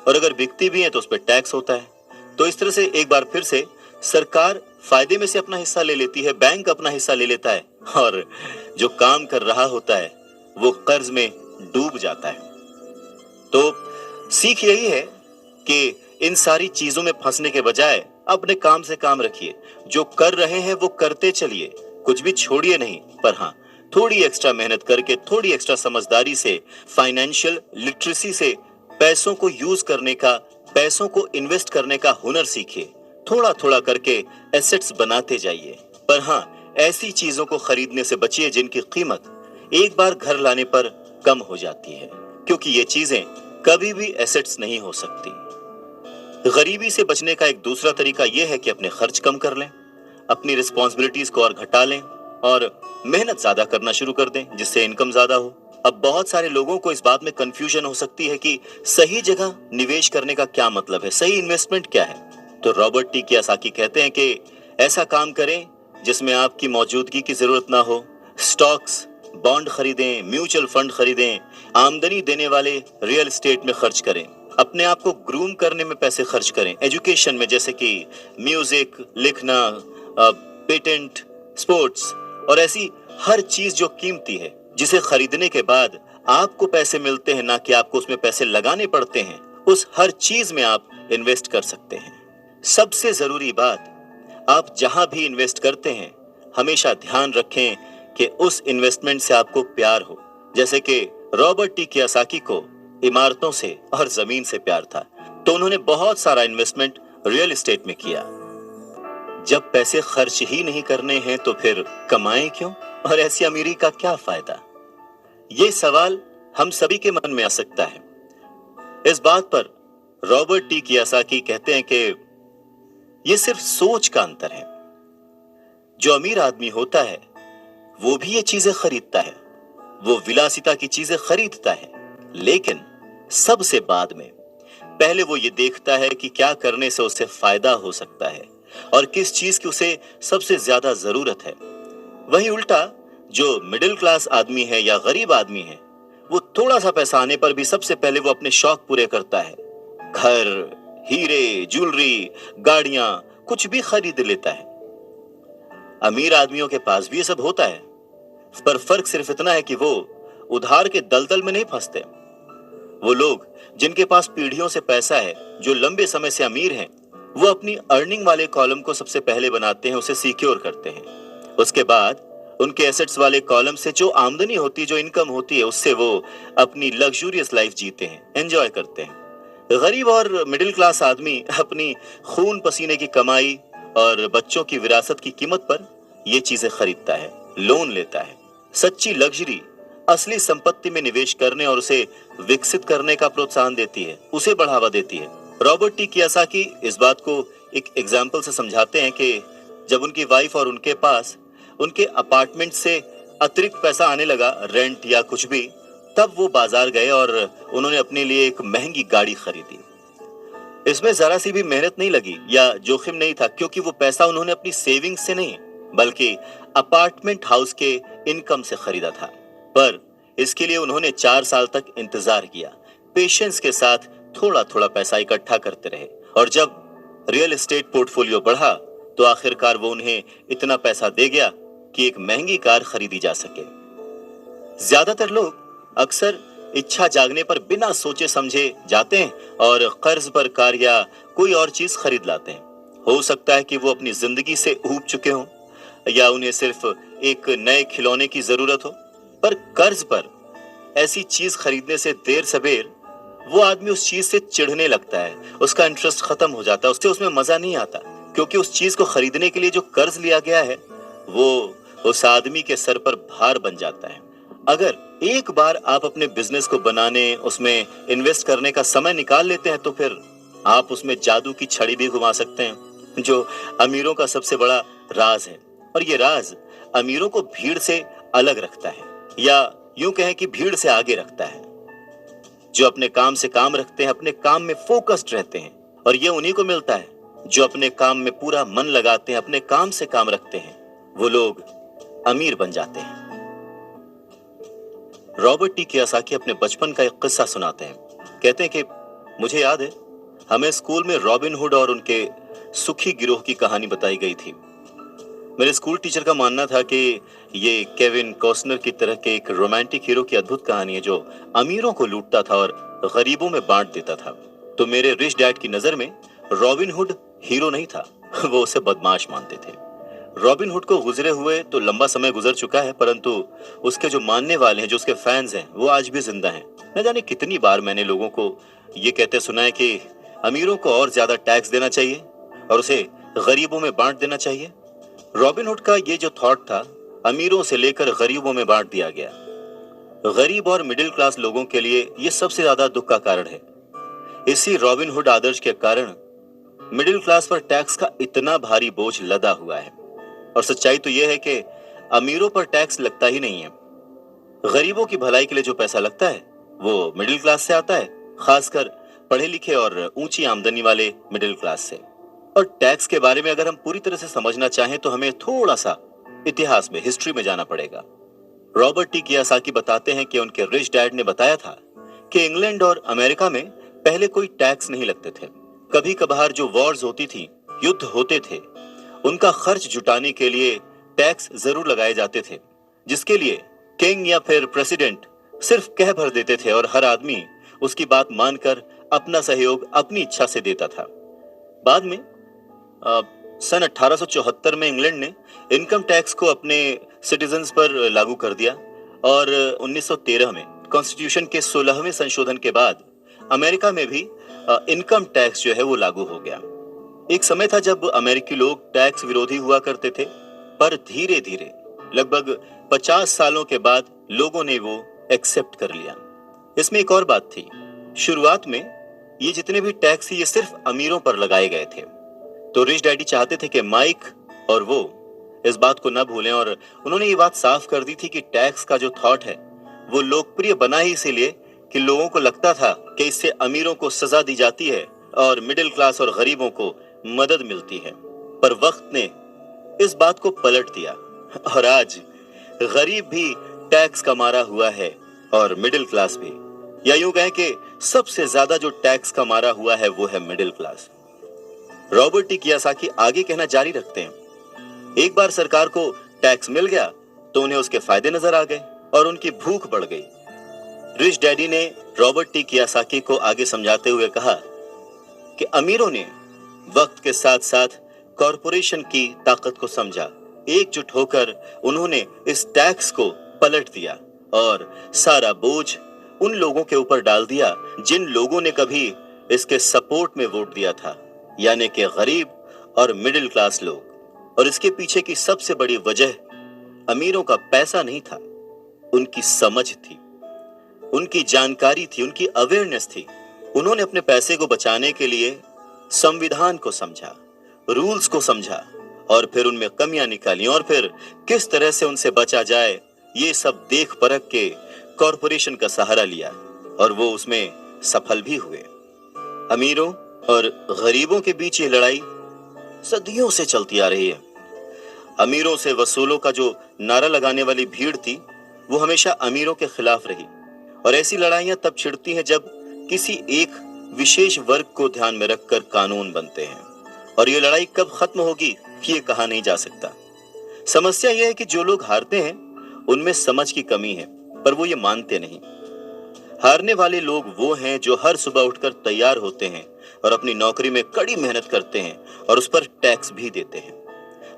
और अगर बिकती भी हैं तो उस पर टैक्स होता है। तो इस तरह से एक बार फिर से सरकार फायदे में से अपना हिस्सा ले लेती है, बैंक अपना हिस्सा ले लेता है, और जो काम कर रहा होता है वो कर्ज में डूब जाता है। तो सीख यही है कि इन सारी चीजों में फंसने के बजाय अपने काम से काम रखिए। जो कर रहे हैं वो करते चलिए, कुछ भी छोड़िए नहीं। पर हाँ, थोड़ी एक्स्ट्रा मेहनत करके, थोड़ी एक्स्ट्रा समझदारी से, फाइनेंशियल लिटरेसी से पैसों को यूज करने का, पैसों को इन्वेस्ट करने का हुनर सीखिए। थोड़ा थोड़ा करके एसेट्स बनाते जाइए। पर हाँ, ऐसी चीजों को खरीदने से बचिए जिनकी कीमत एक बार घर लाने पर कम हो जाती है, क्योंकि ये चीजें कभी भी एसेट्स नहीं हो सकती। गरीबी से बचने का एक दूसरा तरीका यह है कि अपने खर्च कम कर लें, अपनी रिस्पॉन्सिबिलिटीज को और घटा लें और मेहनत ज्यादा करना शुरू कर दें जिससे इनकम ज्यादा हो। अब बहुत सारे लोगों को इस बात में कंफ्यूजन हो सकती है कि सही जगह निवेश करने का क्या मतलब है, सही इन्वेस्टमेंट क्या है। तो रॉबर्ट टी कियोसाकी कहते हैं कि ऐसा काम करें जिसमें आपकी मौजूदगी की जरूरत ना हो। स्टॉक्स, बॉन्ड खरीदें, म्यूचुअल फंड खरीदें, आमदनी देने वाले रियल एस्टेट में खर्च करें, अपने आप को ग्रूम करने में पैसे खर्च करें, एजुकेशन में जैसे कि म्यूजिक, लिखना, पेटेंट, स्पोर्ट्स और ऐसी हर चीज जो कीमती है जिसे खरीदने के बाद आपको पैसे मिलते हैं, ना कि आपको उसमें पैसे लगाने पड़ते हैं, उस हर चीज में आप इन्वेस्ट कर सकते हैं। सबसे जरूरी बात, आप जहां भी इन्वेस्ट करते हैं हमेशा ध्यान रखें कि उस इन्वेस्टमेंट से आपको प्यार हो। जैसे कि रॉबर्ट टी कियोसाकी को इमारतों से और जमीन से प्यार था, तो उन्होंने बहुत सारा इन्वेस्टमेंट रियल एस्टेट में किया। जब पैसे खर्च ही नहीं करने हैं तो फिर कमाएं क्यों, और ऐसी अमीरी का क्या फायदा? ये सवाल हम सभी के मन में आ सकता है। इस बात पर रॉबर्ट टी कियोसाकी कहते हैं कि यह सिर्फ सोच का अंतर है। जो अमीर आदमी होता है वो भी ये चीजें खरीदता है, वो विलासिता की चीजें खरीदता है, लेकिन सबसे बाद में। पहले वो ये देखता है कि क्या करने से उसे फायदा हो सकता है और किस चीज की उसे सबसे ज्यादा जरूरत है। वही उल्टा जो मिडिल क्लास आदमी है या गरीब आदमी है, वो थोड़ा सा पैसा आने पर भी सबसे पहले वो अपने शौक पूरे करता है। घर, हीरे, ज्वेलरी, गाड़ियां, कुछ भी खरीद लेता है। अमीर आदमियों के पास भी ये सब होता है, पर फर्क सिर्फ इतना है कि वो उधार के दलदल में नहीं फंसते। वो लोग जिनके पास पीढ़ियों से पैसा है, जो लंबे समय से अमीर हैं, वो अपनी अर्निंग वाले कॉलम को सबसे पहले बनाते हैं, उसे सिक्योर करते हैं। उसके बाद उनके एसेट्स वाले कॉलम से जो आमदनी होती है, जो इनकम होती है, उससे वो अपनी लग्जूरियस लाइफ जीते हैं, एंजॉय करते हैं। गरीब और मिडिल क्लास आदमी अपनी खून पसीने की कमाई और बच्चों की विरासत की कीमत पर ये चीजें खरीदता है, लोन लेता है। सच्ची लग्जरी असली संपत्ति में निवेश करने और उसे विकसित करने का प्रोत्साहन देती है, उसे बढ़ावा देती है। रॉबर्ट टी कियोसाकी इस बात को एक एग्जाम्पल से समझाते हैं कि जब उनकी वाइफ और उनके पास उनके अपार्टमेंट से अतिरिक्त पैसा आने लगा, रेंट या कुछ भी, तब वो बाजार गए और उन्होंने अपने लिए एक महंगी गाड़ी खरीदी। इसमें जरा सी भी मेहनत नहीं लगी या जोखिम नहीं था, क्योंकि वो पैसा उन्होंने अपनी सेविंग से नहीं बल्कि अपार्टमेंट हाउस के इनकम से खरीदा था। पर इसके लिए उन्होंने 4 साल तक इंतजार किया, पेशेंस के साथ थोड़ा थोड़ा पैसा इकट्ठा करते रहे, और जब रियल एस्टेट पोर्टफोलियो बढ़ा तो आखिरकार वो उन्हें इतना पैसा दे गया कि एक महंगी कार खरीदी जा सके। ज्यादातर लोग अक्सर इच्छा जागने पर बिना सोचे समझे जाते हैं और कर्ज पर कार या कोई और चीज खरीद लाते हैं। हो सकता है कि वो अपनी जिंदगी से ऊब चुके हों या उन्हें सिर्फ एक नए खिलौने की जरूरत हो, पर कर्ज पर ऐसी चीज खरीदने से देर सबेर वो आदमी उस चीज से चिढ़ने लगता है, उसका इंटरेस्ट खत्म हो जाता है, उससे उसमें मजा नहीं आता, क्योंकि उस चीज को खरीदने के लिए जो कर्ज लिया गया है वो उस आदमी के सर पर भार बन जाता है। अगर एक बार आप अपने बिजनेस को बनाने, उसमें इन्वेस्ट करने का समय निकाल लेते हैं तो फिर आप उसमें जादू की छड़ी भी घुमा सकते हैं, जो अमीरों का सबसे बड़ा राज है। और ये राज अमीरों को भीड़ से अलग रखता है, या यूं कहें कि भीड़ से आगे रखता है। जो अपने काम से काम रखते हैं, अपने काम में फोकस्ड रहते हैं, और ये उन्हीं को मिलता है जो अपने काम में पूरा मन लगाते हैं, अपने काम से काम रखते हैं, वो लोग अमीर बन जाते हैं। रॉबर्ट टी कियोसाकी अपने बचपन का एक किस्सा सुनाते हैं। कहते हैं कि मुझे याद है, हमें स्कूल में रॉबिन हुड और उनके सुखी गिरोह की कहानी बताई गई थी। मेरे स्कूल टीचर का मानना था कि ये केविन कॉस्नर की तरह के एक रोमांटिक हीरो की अद्भुत कहानी है जो अमीरों को लूटता था और गरीबों में बांट देता था। तो मेरे रिच डैड की नजर में रॉबिन हुड हीरो नहीं था, वो उसे बदमाश मानते थे। रॉबिन हुड को गुजरे हुए तो लंबा समय गुजर चुका है, परंतु उसके जो मानने वाले हैं, जो उसके फैंस हैं, वो आज भी जिंदा हैं। न जाने कितनी बार मैंने लोगों को ये कहते सुना है कि अमीरों को और ज्यादा टैक्स देना चाहिए और उसे गरीबों में बांट देना चाहिए। रॉबिन हुड का ये जो थॉट था, अमीरों से लेकर गरीबों में बांट दिया गया। गरीब और मिडिल क्लास लोगों के लिए ये सबसे ज्यादा दुख का कारण है। इसी रॉबिन हुड आदर्श के कारण मिडिल क्लास पर टैक्स का इतना भारी बोझ लदा हुआ है। और सच्चाई तो यह है कि अमीरों पर टैक्स लगता ही नहीं है। गरीबों की भलाई के लिए जो पैसा लगता है वो मिडिल क्लास से आता है, खासकर पढ़े लिखे और ऊंची आमदनी वाले मिडिल क्लास से। और टैक्स के बारे में अगर हम पूरी तरह से समझना चाहें तो हमें थोड़ा सा इतिहास में, हिस्ट्री में जाना पड़ेगा। रॉबर्ट टी कियोसाकी बताते हैं कि उनके रिच डैड ने बताया था कि इंग्लैंड और अमेरिका में पहले कोई टैक्स नहीं लगते थे। कभी कभार जो वॉर्स होती थी, युद्ध होते थे, उनका खर्च जुटाने के लिए टैक्स जरूर लगाए जाते थे, जिसके लिए किंग या फिर प्रेसिडेंट सिर्फ कह भर देते थे और हर आदमी उसकी बात मानकर अपना सहयोग अपनी इच्छा से देता था। बाद में सन 1874 में इंग्लैंड ने इनकम टैक्स को अपने सिटीजन्स पर लागू कर दिया और 1913 में कॉन्स्टिट्यूशन के 16वें संशोधन के बाद अमेरिका में भी इनकम टैक्स जो है वो लागू हो गया। एक समय था जब अमेरिकी लोग टैक्स विरोधी हुआ करते थे, पर धीरे धीरे लगभग 50 सालों के बाद लोगों ने वो एक्सेप्ट कर लिया। इसमें एक और बात थी, शुरुआत में ये जितने भी टैक्स थे ये सिर्फ अमीरों पर लगाए गए थे। तो रिच डैडी चाहते थे कि माइक और वो इस बात को न भूलें, और उन्होंने ये बात साफ कर दी थी कि टैक्स का जो थॉट है वो लोकप्रिय बना ही इसीलिए कि लोगों को लगता था कि इससे अमीरों को सजा दी जाती है और मिडिल क्लास और गरीबों को मदद मिलती है। पर वक्त ने इस बात को पलट दिया और आज गरीब भी टैक्स का मारा हुआ है और मिडिल क्लास भी, या यूं कहें कि सबसे ज्यादा जो टैक्स का मारा हुआ है वो है middle class. Robert T Kiyosaki आगे कहना जारी रखते हैं, एक बार सरकार को टैक्स मिल गया तो उन्हें उसके फायदे नजर आ गए और उनकी भूख बढ़ गई। रिच डैडी ने रॉबर्ट टी कियोसाकी को आगे समझाते हुए कहा कि अमीरों ने वक्त के साथ साथ कॉरपोरेशन की ताकत को समझा। एकजुट होकर उन्होंने इस टैक्स को पलट दिया और सारा बोझ उन लोगों के ऊपर डाल दिया जिन लोगों ने कभी इसके सपोर्ट में वोट दिया था, यानी कि गरीब और मिडिल क्लास लोग। और इसके पीछे की सबसे बड़ी वजह अमीरों का पैसा नहीं था, उनकी समझ थी, उनकी जानकारी थी, उनकी अवेयरनेस थी। उन्होंने अपने पैसे को बचाने के लिए संविधान को समझा, रूल्स को समझा और फिर उनमें कमियां निकाली और फिर किस तरह से उनसे बचा जाए ये सब देख परख के कॉरपोरेशन का सहारा लिया और वो उसमें सफल भी हुए। अमीरों और गरीबों के बीच ये लड़ाई सदियों से चलती आ रही है। अमीरों से वसूलों का जो नारा लगाने वाली भीड़ थी वो हमेशा अमीरों के खिलाफ रही, और ऐसी लड़ाइयां तब छिड़ती हैं जब किसी एक विशेष वर्ग को ध्यान में रखकर कानून बनते हैं, और ये लड़ाई कब खत्म होगी ये कहा नहीं जा सकता। समस्या यह है कि जो लोग हारते हैं उनमें समझ की कमी है, पर वो ये मानते नहीं। हारने वाले लोग वो हैं जो हर सुबह उठकर तैयार होते हैं और अपनी नौकरी में कड़ी मेहनत करते हैं और उस पर टैक्स भी देते हैं।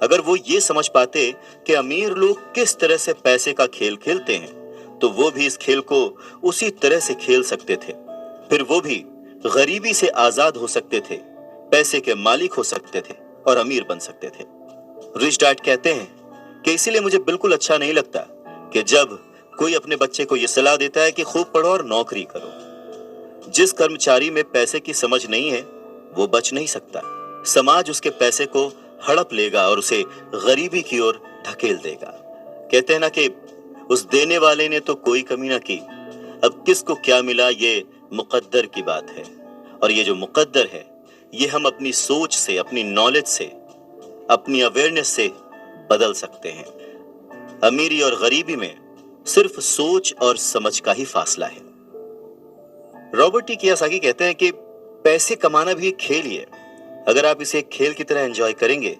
अगर वो ये समझ पाते कि अमीर लोग किस तरह से पैसे का खेल खेलते हैं, तो वो भी इस खेल को उसी तरह से खेल सकते थे। फिर वो भी गरीबी से आजाद हो सकते थे, पैसे के मालिक हो सकते थे और अमीर बन सकते थे। रिच डैड कहते हैं कि इसीलिए मुझे बिल्कुल अच्छा नहीं लगता कि जब कोई अपने बच्चे को यह सलाह देता है कि खूब पढ़ो और नौकरी करो। जिस कर्मचारी में पैसे की समझ नहीं है वो बच नहीं सकता। समाज उसके पैसे को हड़प लेगा और उसे गरीबी की ओर ढकेल देगा। कहते हैं ना कि उस देने वाले ने तो कोई कमी ना की, अब किसको क्या मिला ये मुकद्दर की बात है। और ये जो मुकद्दर है ये हम अपनी सोच से, अपनी नॉलेज से, अपनी अवेयरनेस से बदल सकते हैं। अमीरी और गरीबी में सिर्फ सोच और समझ का ही फासला है। रॉबर्ट टी कियोसाकी कहते हैं कि पैसे कमाना भी एक खेल ही है। अगर आप इसे एक खेल की तरह एंजॉय करेंगे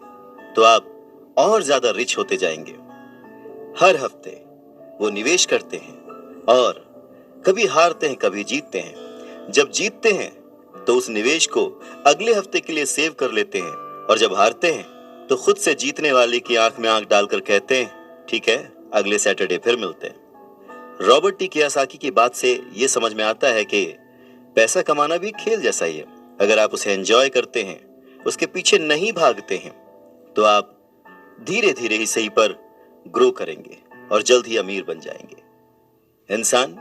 तो आप और ज्यादा रिच होते जाएंगे। हर हफ्ते वो निवेश करते हैं और कभी हारते हैं, कभी जीतते हैं। जब जीतते हैं तो उस निवेश को अगले हफ्ते के लिए सेव कर लेते हैं और जब हारते हैं तो खुद से जीतने वाले की आंख में आंख डालकर कहते हैं ठीक है, अगले सैटरडे फिर मिलते हैं। रॉबर्ट टी कियोसाकी की बात से यह समझ में आता है कि पैसा कमाना भी खेल जैसा ही है। अगर आप उसे एंजॉय करते हैं, उसके पीछे नहीं भागते हैं, तो आप धीरे धीरे ही सही पर ग्रो करेंगे और जल्द ही अमीर बन जाएंगे। इंसान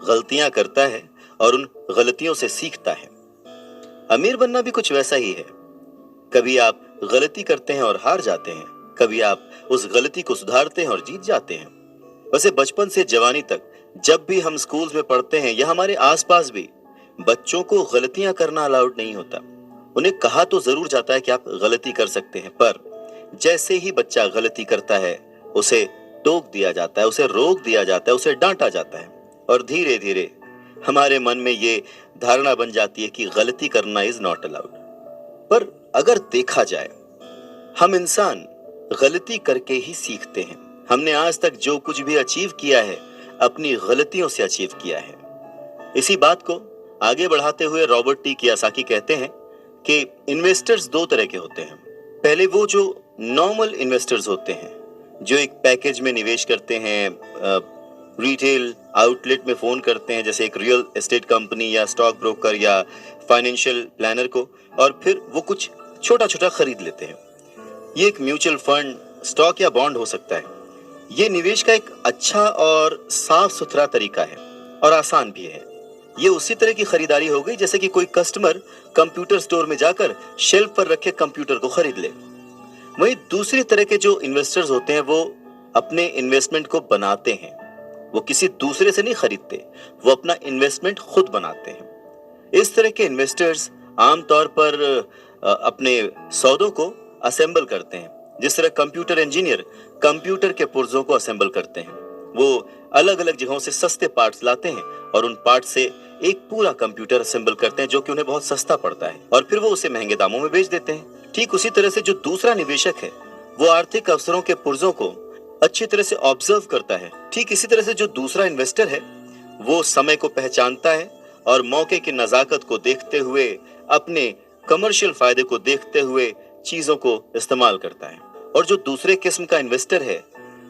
गलतियां करता है और उन गलतियों से सीखता है। अमीर बनना भी कुछ वैसा ही है। कभी आप गलती करते हैं और हार जाते हैं, कभी आप उस गलती को सुधारते हैं और जीत जाते हैं। वैसे बचपन से जवानी तक जब भी हम स्कूल्स में पढ़ते हैं या हमारे आसपास भी, बच्चों को गलतियां करना अलाउड नहीं होता। उन्हें कहा तो जरूर जाता है कि आप गलती कर सकते हैं, पर जैसे ही बच्चा गलती करता है उसे टोक दिया जाता है, उसे रोक दिया जाता है, उसे डांटा जाता है और धीरे धीरे हमारे मन में ये धारणा बन जाती है कि गलती करना इज नॉट अलाउड। पर अगर देखा जाए, हम इंसान गलती करके ही सीखते हैं। हमने आज तक जो कुछ भी अचीव किया है अपनी गलतियों से अचीव किया है। इसी बात को आगे बढ़ाते हुए रॉबर्ट टी कियोसाकी कहते हैं कि इन्वेस्टर्स दो तरह के होते हैं। पहले वो जो नॉर्मल इन्वेस्टर्स होते हैं, जो एक पैकेज में निवेश करते हैं, रिटेल आउटलेट में फोन करते हैं जैसे एक रियल एस्टेट कंपनी या स्टॉक ब्रोकर या फाइनेंशियल प्लानर को, और फिर वो कुछ छोटा छोटा खरीद लेते हैं। ये एक म्यूचुअल फंड, स्टॉक या बॉन्ड हो सकता है। ये निवेश का एक अच्छा और साफ सुथरा तरीका है और आसान भी है। ये उसी तरह की खरीदारी हो गई जैसे कि कोई कस्टमर कंप्यूटर स्टोर में जाकर शेल्फ पर रखे कंप्यूटर को खरीद ले। वहीं दूसरी तरह के जो इन्वेस्टर्स होते हैं वो अपने इन्वेस्टमेंट को बनाते हैं। वो किसी दूसरे से नहीं खरीदते, वो अपना इन्वेस्टमेंट खुद बनाते हैं। इस तरह के इन्वेस्टर्स आमतौर पर अपने सौदों को असेंबल करते हैं, जिस तरह कंप्यूटर इंजीनियर कंप्यूटर के पुर्जों को असेंबल करते हैं। वो अलग अलग जगहों से सस्ते पार्ट्स लाते हैं और उन पार्ट से एक पूरा कंप्यूटर असेंबल करते हैं जो कि उन्हें बहुत सस्ता पड़ता है, और फिर वो उसे महंगे दामों में बेच देते हैं। ठीक उसी तरह से जो दूसरा निवेशक है वो आर्थिक अवसरों के पुर्जों को अच्छी तरह से ऑब्जर्व करता है। ठीक इसी तरह से जो दूसरा इन्वेस्टर है वो समय को पहचानता है और मौके की नजाकत को देखते हुए, अपने कमर्शियल फायदे को देखते हुए चीजों को इस्तेमाल करता है। और जो दूसरे किस्म का इन्वेस्टर है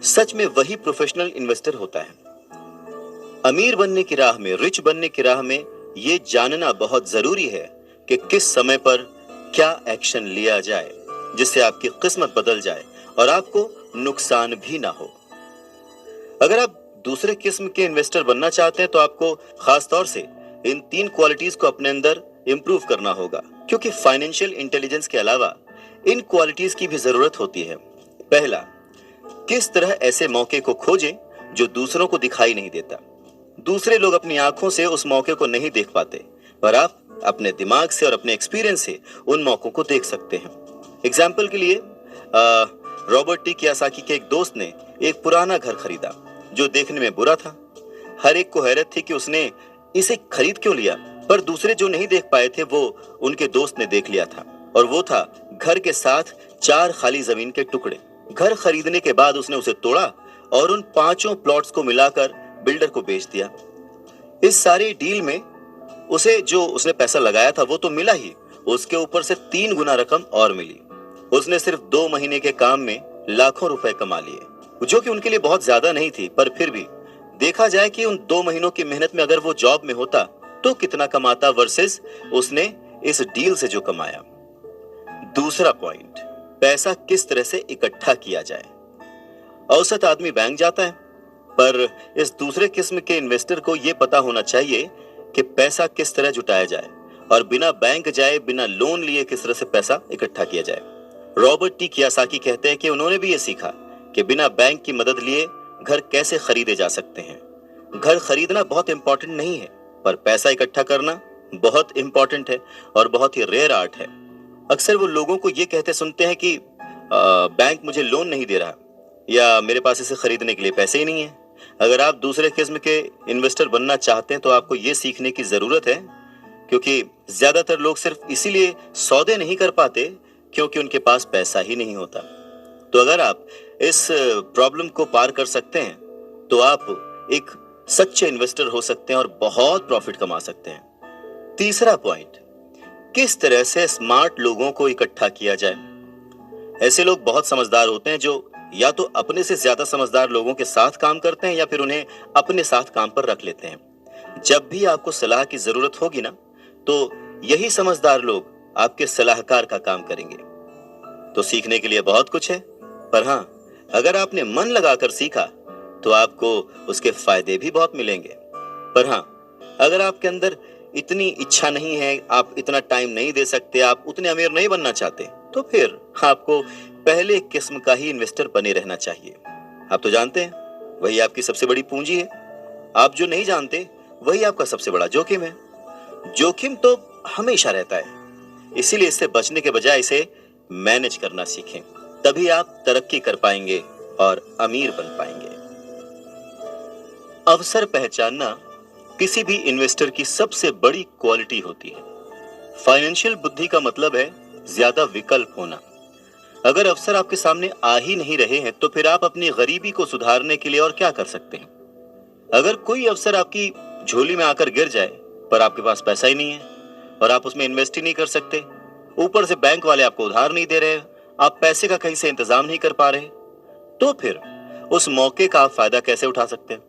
सच में वही प्रोफेशनल इन्वेस्टर होता है। अमीर बनने की राह में, रिच बनने की राह में ये जानना बहुत जरूरी है कि किस समय पर क्या एक्शन लिया जाए जिससे आपकी किस्मत बदल जाए और आपको नुकसान भी ना हो। अगर आप दूसरे किस्म के इन्वेस्टर बनना चाहते हैं तो आपको खास तौर से इन 3 क्वालिटीज को अपने अंदर इंप्रूव करना होगा, क्योंकि फाइनेंशियल इंटेलिजेंस के अलावा इन क्वालिटीज की भी जरूरत होती है। पहला, किस तरह ऐसे मौके को खोजें जो दूसरों को दिखाई नहीं देता। दूसरे लोग अपनी आंखों से उस मौके को नहीं देख पाते, पर आप अपने दिमाग से और अपने एक्सपीरियंस से उन मौकों को देख सकते हैं। एग्जाम्पल के लिए रॉबर्ट टी कियोसाकी के एक दोस्त ने एक पुराना घर खरीदा जो देखने में बुरा था। हर एक को हैरत थी कि उसने इसे खरीद क्यों लिया, पर दूसरे जो नहीं देख पाए थे वो उनके दोस्त ने देख लिया था, और वो था घर के साथ 4 खाली जमीन के टुकड़े। घर खरीदने के बाद उसने उसे तोड़ा और उन 5 प्लॉट्स को मिलाकर बिल्डर को बेच दिया। इस सारी डील में उसे जो उसने पैसा लगाया था वो तो मिला ही, उसके ऊपर से 3 गुना रकम और मिली। उसने सिर्फ 2 महीने के काम में लाखों रुपए कमा लिए, जो कि उनके लिए बहुत ज्यादा नहीं थी, पर फिर भी देखा जाए कि उन 2 महीनों की मेहनत में अगर वो जॉब में होता तो कितना कमाता वर्सेस उसने इस डील से जो कमाया। दूसरा पॉइंट, पैसा किस तरह से इकट्ठा किया जाए। औसत आदमी बैंक जाता है, पर इस दूसरे किस्म के इन्वेस्टर को यह पता होना चाहिए कि पैसा किस तरह जुटाया जाए और बिना बैंक जाए, बिना लोन लिए किस तरह से पैसा इकट्ठा किया जाए। रॉबर्ट टी कियासाकी कहते हैं कि उन्होंने भी यह सीखा कि बिना बैंक की मदद लिए घर कैसे खरीदे जा सकते हैं। घर खरीदना बहुत इंपॉर्टेंट नहीं है, पर पैसा इकट्ठा करना बहुत इंपॉर्टेंट है और बहुत ही रेयर आर्ट है। अक्सर वो लोगों को ये कहते सुनते हैं कि बैंक मुझे लोन नहीं दे रहा या मेरे पास इसे खरीदने के लिए पैसे ही नहीं है। अगर आप दूसरे किस्म के इन्वेस्टर बनना चाहते हैं तो आपको ये सीखने की जरूरत है, क्योंकि ज्यादातर लोग सिर्फ इसीलिए सौदे नहीं कर पाते क्योंकि उनके पास पैसा ही नहीं होता। तो अगर आप इस प्रॉब्लम को पार कर सकते हैं तो आप एक सच्चे इन्वेस्टर हो सकते हैं और बहुत प्रॉफिट कमा सकते हैं। तीसरा पॉइंट, किस तरह से स्मार्ट लोगों को इकट्ठा किया जाए। ऐसे लोग बहुत समझदार होते हैं जो या तो अपने से ज्यादा समझदार लोगों के साथ काम करते हैं या फिर उन्हें अपने साथ काम पर रख लेते हैं। जब भी आपको सलाह की जरूरत होगी ना, तो यही समझदार लोग आपके सलाहकार का काम करेंगे। तो सीखने के लिए बहुत कुछ है, पर हाँ, अगर आपने मन लगाकर सीखा तो आपको उसके फायदे भी बहुत मिलेंगे। पर हाँ, अगर आपके अंदर इतनी इच्छा नहीं है, आप इतना टाइम नहीं दे सकते, आप उतने अमीर नहीं बनना चाहते, तो फिर आपको पहले किस्म का ही इन्वेस्टर बने रहना चाहिए। आप तो जानते हैं वही आपकी सबसे बड़ी पूंजी है। आप जो नहीं जानते वही आपका सबसे बड़ा जोखिम है। जोखिम तो हमेशा रहता है, इसीलिए इससे बचने के बजाय इसे मैनेज करना सीखें, तभी आप तरक्की कर पाएंगे और अमीर बन पाएंगे। अवसर पहचानना किसी भी इन्वेस्टर की सबसे बड़ी क्वालिटी होती है। फाइनेंशियल बुद्धि का मतलब है ज्यादा विकल्प होना। अगर अवसर आपके सामने आ ही नहीं रहे हैं तो फिर आप अपनी गरीबी को सुधारने के लिए और क्या कर सकते हैं। अगर कोई अवसर आपकी झोली में आकर गिर जाए पर आपके पास पैसा ही नहीं है और आप उसमें इन्वेस्ट ही नहीं कर सकते, ऊपर से बैंक वाले आपको उधार नहीं दे रहे, आप पैसे का कहीं से इंतजाम नहीं कर पा रहे, तो फिर उस मौके का आप फायदा कैसे उठा सकते हैं।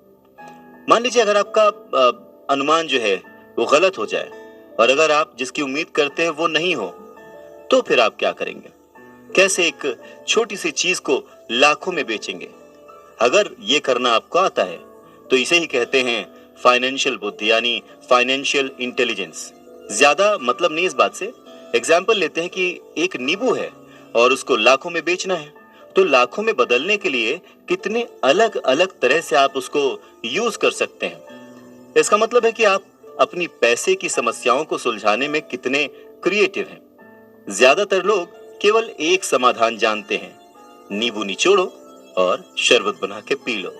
मान लीजिए अगर आपका अनुमान जो है वो गलत हो जाए और अगर आप जिसकी उम्मीद करते हैं वो नहीं हो, तो फिर आप क्या करेंगे। कैसे एक छोटी सी चीज को लाखों में बेचेंगे। अगर ये करना आपको आता है तो इसे ही कहते हैं फाइनेंशियल बुद्धि, यानी फाइनेंशियल इंटेलिजेंस। ज्यादा मतलब नहीं इस बात से। एग्जाम्पल लेते हैं कि एक नींबू है और उसको लाखों में बेचना है, तो लाखों में बदलने के लिए कितने अलग अलग तरह से आप उसको यूज कर सकते हैं। इसका मतलब है कि आप अपनी पैसे की समस्याओं को सुलझाने में कितने क्रिएटिव हैं। ज्यादातर लोग केवल एक समाधान जानते हैं, नींबू निचोड़ो और शरबत बना के पी लो,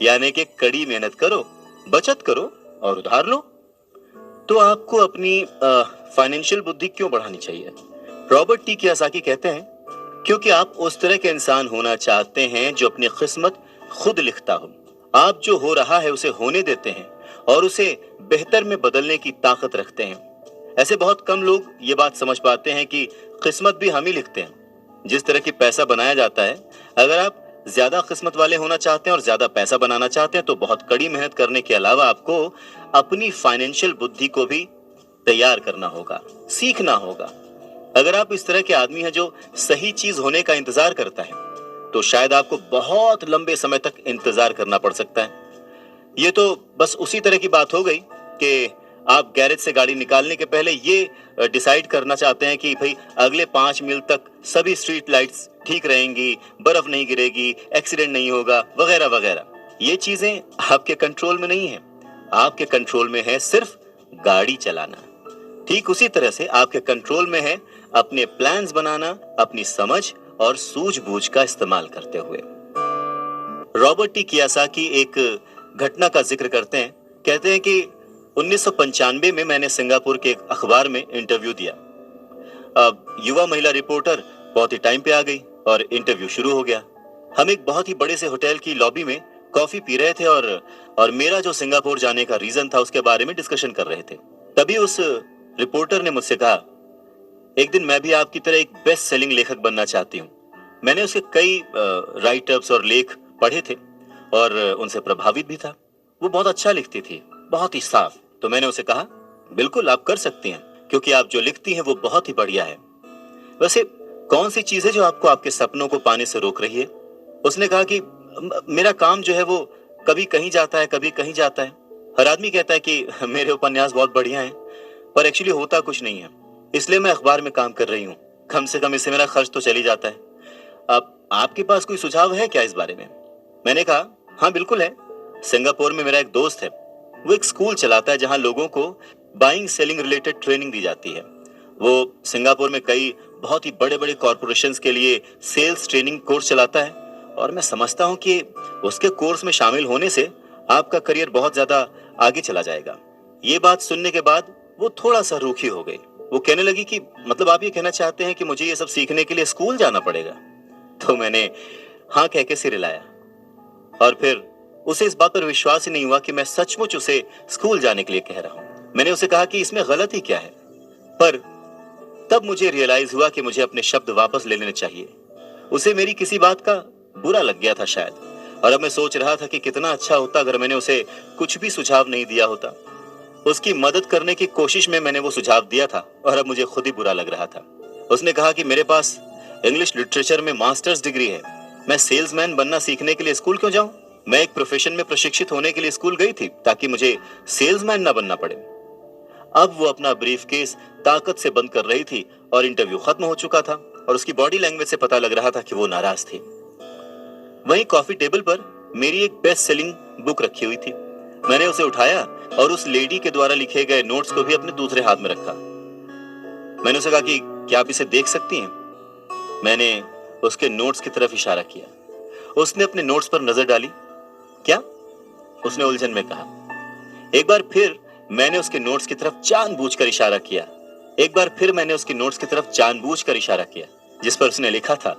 यानी कि कड़ी मेहनत करो, बचत करो और उधार लो। तो आपको अपनी फाइनेंशियल बुद्धि क्यों बढ़ानी चाहिए। रॉबर्ट टी कियासाकी कहते हैं क्योंकि आप उस तरह के इंसान होना चाहते हैं जो अपनी किस्मत खुद लिखता हो। आप जो हो रहा है उसे होने देते हैं और उसे बेहतर में बदलने की ताकत रखते हैं। ऐसे बहुत कम लोग ये बात समझ पाते हैं कि किस्मत भी हम ही लिखते हैं। जिस तरह की पैसा बनाया जाता है, अगर आप ज्यादा किस्मत वाले होना चाहते हैं और ज्यादा पैसा बनाना चाहते हैं तो बहुत कड़ी मेहनत करने के अलावा आपको अपनी फाइनेंशियल बुद्धि को भी तैयार करना होगा, सीखना होगा। अगर आप इस तरह के आदमी हैं जो सही चीज होने का इंतजार करता है, तो शायद आपको बहुत लंबे समय तक इंतजार करना पड़ सकता है। ये तो बस उसी तरह की बात हो गई कि आप गैरेज से गाड़ी निकालने के पहले ये डिसाइड करना चाहते हैं कि भाई अगले 5 मील तक सभी स्ट्रीट लाइट्स ठीक रहेंगी, बर्फ नहीं गिरेगी, एक्सीडेंट नहीं होगा, वगैरह वगैरह। ये चीजें आपके कंट्रोल में नहीं है। आपके कंट्रोल में है सिर्फ गाड़ी चलाना। ठीक उसी तरह से आपके कंट्रोल में है अपने प्लान्स बनाना, अपनी समझ और सूझबूझ का इस्तेमाल करते हुए। रॉबर्ट टी कियासाकी एक घटना का जिक्र करते हैं। कहते हैं कि 1995 में मैंने सिंगापुर के एक अखबार में इंटरव्यू दिया। अब युवा महिला रिपोर्टर बहुत ही टाइम पे आ गई और इंटरव्यू शुरू हो गया। हम एक बहुत ही बड़े से होटल की लॉबी में कॉफी पी रहे थे और मेरा जो सिंगापुर जाने का रीजन था उसके बारे में डिस्कशन कर रहे थे। तभी उस रिपोर्टर ने मुझसे कहा, एक दिन मैं भी आपकी तरह एक बेस्ट सेलिंग लेखक बनना चाहती हूँ। मैंने उसके कई राइटअप्स और लेख पढ़े थे और उनसे प्रभावित भी था। वो बहुत अच्छा लिखती थी, बहुत ही साफ। तो मैंने उसे कहा, बिल्कुल आप कर सकती हैं, क्योंकि आप जो लिखती हैं वो बहुत ही बढ़िया है। वैसे कौन सी चीज है जो आपको आपके सपनों को पाने से रोक रही है? उसने कहा कि मेरा काम जो है वो कभी कहीं जाता है, कभी कहीं जाता है। हर आदमी कहता है कि मेरे उपन्यास बहुत बढ़िया हैं, पर एक्चुअली होता कुछ नहीं है। इसलिए मैं अखबार में काम कर रही हूँ, कम से कम इससे मेरा खर्च तो चली जाता है। अब आपके पास कोई सुझाव है क्या इस बारे में? मैंने कहा, हाँ बिल्कुल है। सिंगापुर में मेरा एक दोस्त है, वो एक स्कूल चलाता है जहां लोगों को बाइंग सेलिंग रिलेटेड ट्रेनिंग दी जाती है। वो सिंगापुर में कई बहुत ही बड़े बड़े कॉरपोरेशंस के लिए सेल्स ट्रेनिंग कोर्स चलाता है और मैं समझता हूं कि उसके कोर्स में शामिल होने से आपका करियर बहुत ज्यादा आगे चला जाएगा। ये बात सुनने के बाद वो थोड़ा सा रूखी हो गई। वो कहने लगी कि मतलब आप ये कहना चाहते हैं कि मुझे ये सब सीखने के लिए स्कूल जाना पड़ेगा? तो मैंने हाँ कह के सिर हिलाया और फिर उसे इस बात पर विश्वास ही नहीं हुआ कि मैं सचमुच उसे स्कूल जाने के लिए कह रहा हूं। मैंने उसे कहा कि इसमें गलत ही क्या है, पर तब मुझे रियलाइज हुआ कि मुझे अपने शब्द वापस ले लेने चाहिए। उसे मेरी किसी बात का बुरा लग गया था शायद, और अब मैं सोच रहा था कि कितना अच्छा होता अगर मैंने उसे कुछ भी सुझाव नहीं दिया होता। उसकी मदद करने की कोशिश में मैंने वो सुझाव दिया था और अब मुझे खुद ही बुरा लग रहा था। उसने कहा कि मेरे पास इंग्लिश लिटरेचर में मास्टर्स डिग्री है, मैं सेल्समैन बनना सीखने के लिए स्कूल क्यों जाऊं? मैं एक प्रोफेशन में प्रशिक्षित होने के लिए स्कूल गई थी ताकि मुझे सेल्समैन ना बनना पड़े। अब वो अपना ब्रीफकेस ताकत से बंद कर रही थी और इंटरव्यू खत्म हो चुका था और उसकी बॉडी लैंग्वेज से पता लग रहा था कि वो नाराज थी। वहीं कॉफी टेबल पर मेरी एक बेस्ट सेलिंग बुक रखी हुई थी। मैंने उसे उठाया और उस लेडी के द्वारा लिखे गए नोट्स को भी अपने दूसरे हाथ में रखा। मैंने उसे कहा कि क्या आप इसे देख सकती हैं? मैंने उसके नोट्स की तरफ इशारा किया। उसने अपने नोट्स पर नजर डाली। क्या? उसने उलझन में कहा। एक बार फिर मैंने उसके नोट्स की तरफ जानबूझकर इशारा किया। एक बार फिर मैंने उसके नोट्स की तरफ जानबूझकर इशारा किया, जिस पर उसने लिखा था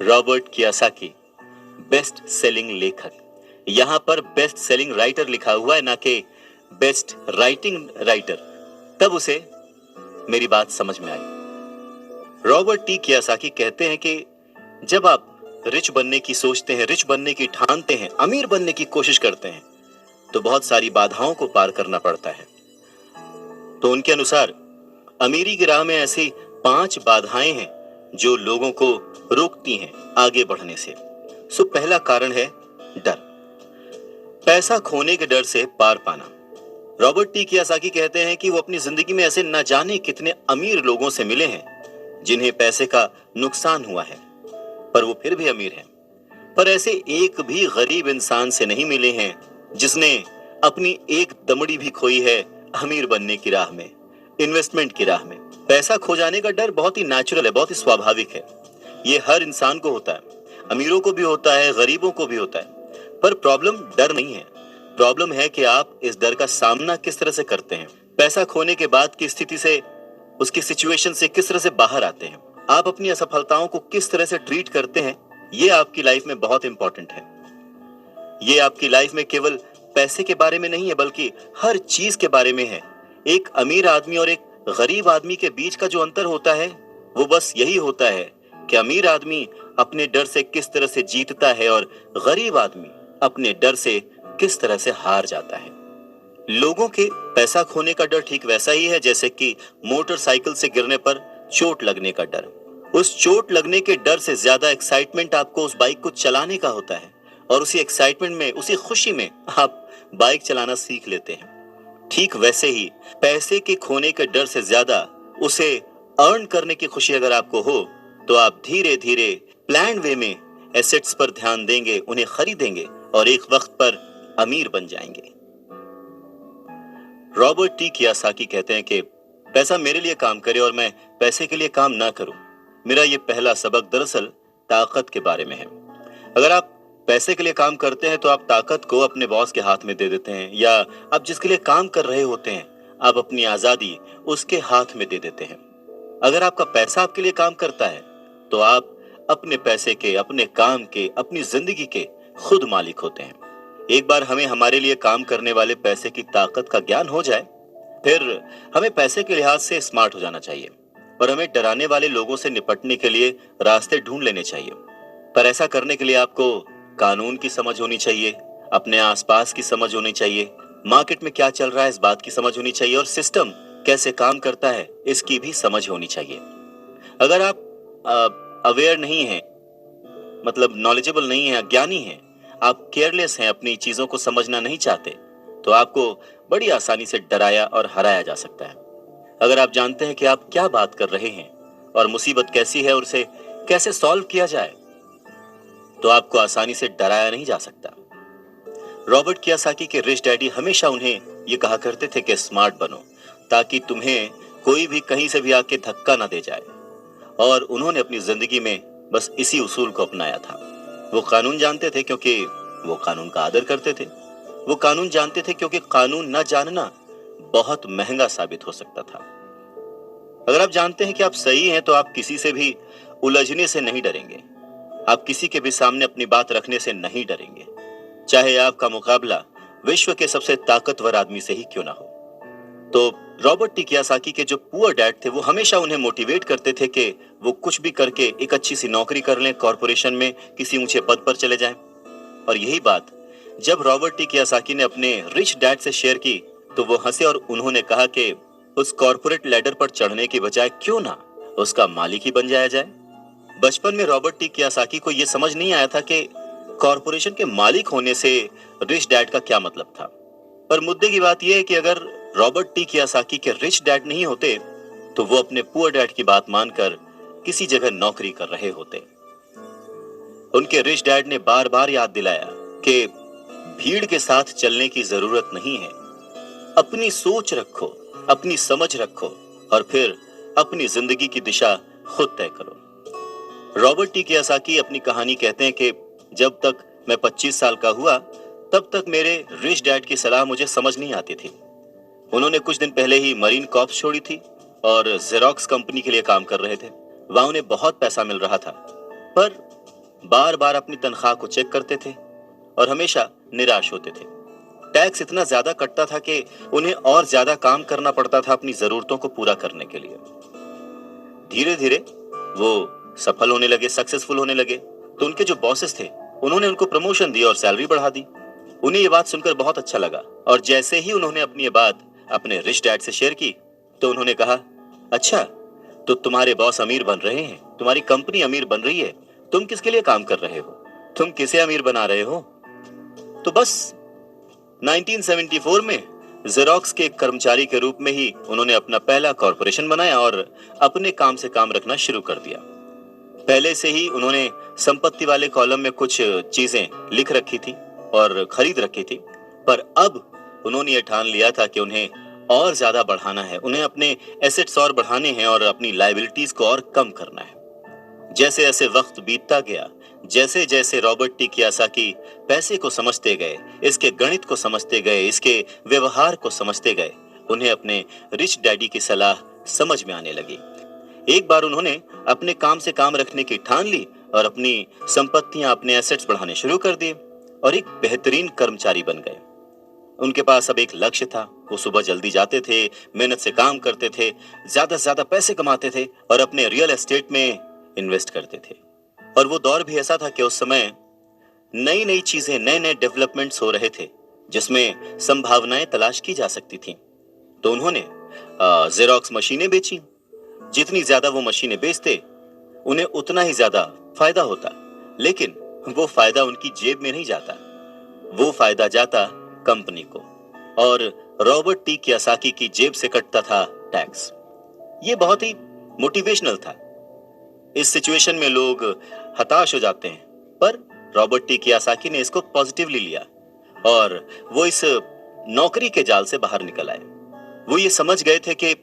रॉबर्ट कियोसाकी, बेस्ट सेलिंग लेखक। यहां पर बेस्ट सेलिंग राइटर लिखा हुआ है, ना कि बेस्ट राइटिंग राइटर। तब उसे मेरी बात समझ में आई। रॉबर्ट टी कियोसाकी कहते हैं कि जब आप रिच बनने की सोचते हैं, रिच बनने की ठानते हैं, अमीर बनने की कोशिश करते हैं, तो बहुत सारी बाधाओं को पार करना पड़ता है। तो उनके अनुसार अमीरी की राह में ऐसी 5 बाधाएं हैं जो लोगों को रोकती हैं आगे बढ़ने से। सो पहला कारण है डर, पैसा खोने के डर से पार पाना। रॉबर्ट टी कियोसाकी कहते हैं कि वो अपनी जिंदगी में ऐसे न जाने कितने अमीर लोगों से मिले हैं जिन्हें पैसे का नुकसान हुआ है, पर वो फिर भी अमीर हैं। पर ऐसे एक भी गरीब इंसान से नहीं मिले हैं जिसने अपनी एक दमड़ी भी खोई है अमीर बनने की राह में, इन्वेस्टमेंट की राह में। पैसा खो जाने का डर बहुत ही नेचुरल है, बहुत ही स्वाभाविक है। ये हर इंसान को होता है, अमीरों को भी होता है, गरीबों को भी होता है। पर प्रॉब्लम डर नहीं है, प्रॉब्लम है कि आप इस डर का सामना किस तरह से करते हैं। पैसा खोने के बाद की स्थिति से, उसकी सिचुएशन से किस तरह से बाहर आते हैं, आप अपनी असफलताओं को किस तरह से ट्रीट करते हैं, ये आपकी लाइफ में बहुत इंपॉर्टेंट है। ये आपकी लाइफ में केवल पैसे के बारे में नहीं है, बल्कि हर चीज के बारे में है। एक अमीर आदमी और एक गरीब आदमी के बीच का जो अंतर होता है वो बस यही होता है कि अमीर आदमी अपने डर से किस तरह से जीतता है और गरीब आदमी अपने डर से किस तरह से हार जाता है। लोगों के पैसा खोने का डर ठीक वैसा ही है जैसे कि मोटरसाइकिल से गिरने पर चोट लगने का डर। उस चोट लगने के डर से ज्यादा एक्साइटमेंट आपको उस बाइक को चलाने का होता है और उसी एक्साइटमेंट में, उसी खुशी में आप बाइक चलाना सीख लेते हैं। ठीक वैसे ही पैसे के खोने के डर से ज्यादा उसे अर्न करने की खुशी अगर आपको हो तो आप धीरे धीरे प्लान्ड वे में एसेट्स पर ध्यान देंगे, उन्हें खरीदेंगे और एक वक्त पर अमीर बन जाएंगे। रॉबर्ट टी कियोसाकी कहते हैं कि पैसा मेरे लिए काम करे और मैं पैसे के लिए काम ना करूं। मेरा ये पहला सबक दरअसल ताकत के बारे में है। अगर आप पैसे के लिए काम करते हैं तो आप ताकत को अपने बॉस के हाथ में दे देते हैं, या आप जिसके लिए काम कर रहे होते हैं आप अपनी आजादी उसके हाथ में दे देते हैं। अगर आपका पैसा आपके लिए काम करता है तो आप अपने पैसे के, अपने काम के, अपनी जिंदगी के खुद मालिक होते हैं। एक बार हमें हमारे लिए काम करने वाले पैसे की ताकत का ज्ञान हो जाए, फिर हमें पैसे के लिहाज से स्मार्ट हो जाना चाहिए और हमें डराने वाले लोगों से निपटने के लिए रास्ते ढूंढ लेने चाहिए। पर ऐसा करने के लिए आपको कानून की समझ होनी चाहिए, अपने आसपास की समझ होनी चाहिए, मार्केट में क्या चल रहा है इस बात की समझ होनी चाहिए और सिस्टम कैसे काम करता है इसकी भी समझ होनी चाहिए। अगर आप अवेयर नहीं हैं, मतलब नॉलेजेबल नहीं है, अज्ञानी हैं, आप केयरलेस हैं, अपनी चीजों को समझना नहीं चाहते, तो आपको बड़ी आसानी से डराया और हराया जा सकता है। अगर आप जानते हैं कि आप क्या बात कर रहे हैं और मुसीबत कैसी है और उसे कैसे सॉल्व किया जाए, तो आपको आसानी से डराया नहीं जा सकता। रॉबर्ट कियोसाकी के रिच डैडी हमेशा उन्हें यह कहा करते थे कि स्मार्ट बनो, ताकि तुम्हें कोई भी कहीं से भी आके धक्का ना दे जाए। और उन्होंने अपनी जिंदगी में बस इसी उसूल को अपनाया था। वो कानून जानते थे क्योंकि वो कानून का आदर करते थे। वो कानून जानते थे क्योंकि कानून न जानना बहुत महंगा साबित हो सकता था। अगर आप जानते हैं कि आप सही हैं, तो आप किसी से भी उलझने से नहीं डरेंगे। आप किसी के भी सामने अपनी बात रखने से नहीं डरेंगे, चाहे आपका मुकाबला विश्व के सबसे ताकतवर आदमी से ही क्यों ना हो। तो रॉबर्ट टी कियोसाकी के जो पुअर डैड थे, वो हमेशा उन्हें मोटिवेट करते थे कि वो कुछ भी करके एक अच्छी सी नौकरी कर लें, कॉर्पोरेशन में किसी ऊंचे पद पर चले जाएं। और यही बात जब रॉबर्ट टी कियोसाकी ने अपने रिच डैड से शेयर की, तो वो हंसे और उन्होंने कहा कि उस कॉर्पोरेट लैडर पर चढ़ने की बजाय क्यों ना उसका मालिक ही बन जाया जाए। बचपन में रॉबर्ट टी कियोसाकी को यह समझ नहीं आया था कि कॉर्पोरेशन के मालिक होने से रिच डैड का क्या मतलब था। पर मुद्दे की बात यह है कि अगर रॉबर्ट टी कियोसाकी के रिच डैड नहीं होते, तो वो अपने पुअर डैड की बात मानकर किसी जगह नौकरी कर रहे होते। उनके रिच डैड ने बार बार याद दिलाया कि भीड़ के साथ चलने की जरूरत नहीं है, अपनी सोच रखो, अपनी समझ रखो और फिर अपनी जिंदगी की दिशा खुद तय करो। रॉबर्ट टी कियोसाकी अपनी कहानी कहते हैं कि जब तक मैं 25 साल का हुआ, तब तक मेरे रिच डैड की सलाह मुझे समझ नहीं आती थी। उन्होंने कुछ दिन पहले ही मरीन कॉर्प्स छोड़ी थी और जेरोक्स कंपनी के लिए काम कर रहे थे। वहां उन्हें बहुत पैसा मिल रहा था, पर बार बार अपनी तनख्वाह को चेक करते थे और हमेशा निराश होते थे। टैक्स इतना ज्यादा कटता था कि उन्हें और ज्यादा काम करना पड़ता था अपनी जरूरतों को पूरा करने के लिए। धीरे धीरे वो सफल होने लगे, सक्सेसफुल होने लगे। तो उनके जो बॉसेस थे, उन्होंने उनको प्रमोशन दी और सैलरी बढ़ा दी। उन्हें ये बात सुनकर बहुत अच्छा लगा और जैसे ही उन्होंने अपनी ये बात अपने रिच डैड से शेयर की, तो उन्होंने कहा, अच्छा, तो तुम्हारे बॉस अमीर बन रहे हैं, तुम्हारी कंपनी अमीर बन रही है, तुम किसके लिए काम कर रहे हो, तुम किसे अमीर बना रहे हो। तो बस 1974 में जेरोक्स के एक कर्मचारी के रूप में ही उन्होंने अपना पहला कॉर्पोरेशन बनाया और अपने काम से काम रखना शुरू कर दिया। पहले से ही उन्होंने संपत्ति वाले कॉलम में कुछ चीजें लिख रखी थी और खरीद रखी थी, पर अब उन्होंने ये ठान लिया था कि उन्हें और ज्यादा बढ़ाना है, उन्हें अपने एसेट्स और बढ़ाने हैं और अपनी लायबिलिटीज को और कम करना है। जैसे जैसे वक्त बीतता गया, जैसे जैसे रॉबर्ट टी कियोसाकी पैसे को समझते गए, इसके गणित को समझते गए, इसके व्यवहार को समझते गए, उन्हें अपने रिच डैडी की सलाह समझ में आने लगी। एक बार उन्होंने अपने काम से काम रखने की ठान ली और अपनी संपत्तियां, अपने एसेट्स बढ़ाने शुरू कर दिए और एक बेहतरीन कर्मचारी बन गए। उनके पास अब एक लक्ष्य था। वो सुबह जल्दी जाते थे, मेहनत से काम करते थे, ज्यादा से ज्यादा पैसे कमाते थे और अपने रियल एस्टेट में इन्वेस्ट करते थे। और वो दौर भी ऐसा था कि उस समय नई नई चीजें, नए नए डेवलपमेंट्स हो रहे थे जिसमें संभावनाएं तलाश की जा सकती थी। तो उन्होंने जेरोक्स मशीनें बेची। जितनी ज्यादा वो मशीनें बेचते, उन्हें उतना ही ज्यादा फायदा होता, लेकिन वो फायदा उनकी जेब में नहीं जाता, वो फायदा जाता कंपनी को और रॉबर्ट टी कियोसाकी की जेब से कटता था टैक्स। ये बहुत ही मोटिवेशनल था। इस सिचुएशन में लोग हताश हो जाते हैं, पर रॉबर्ट टी कियोसाकी ने इसको पॉजिटिवली लिया और वो इस नौकरी के जाल से बाहर निकल आए। वो ये समझ गए थे कि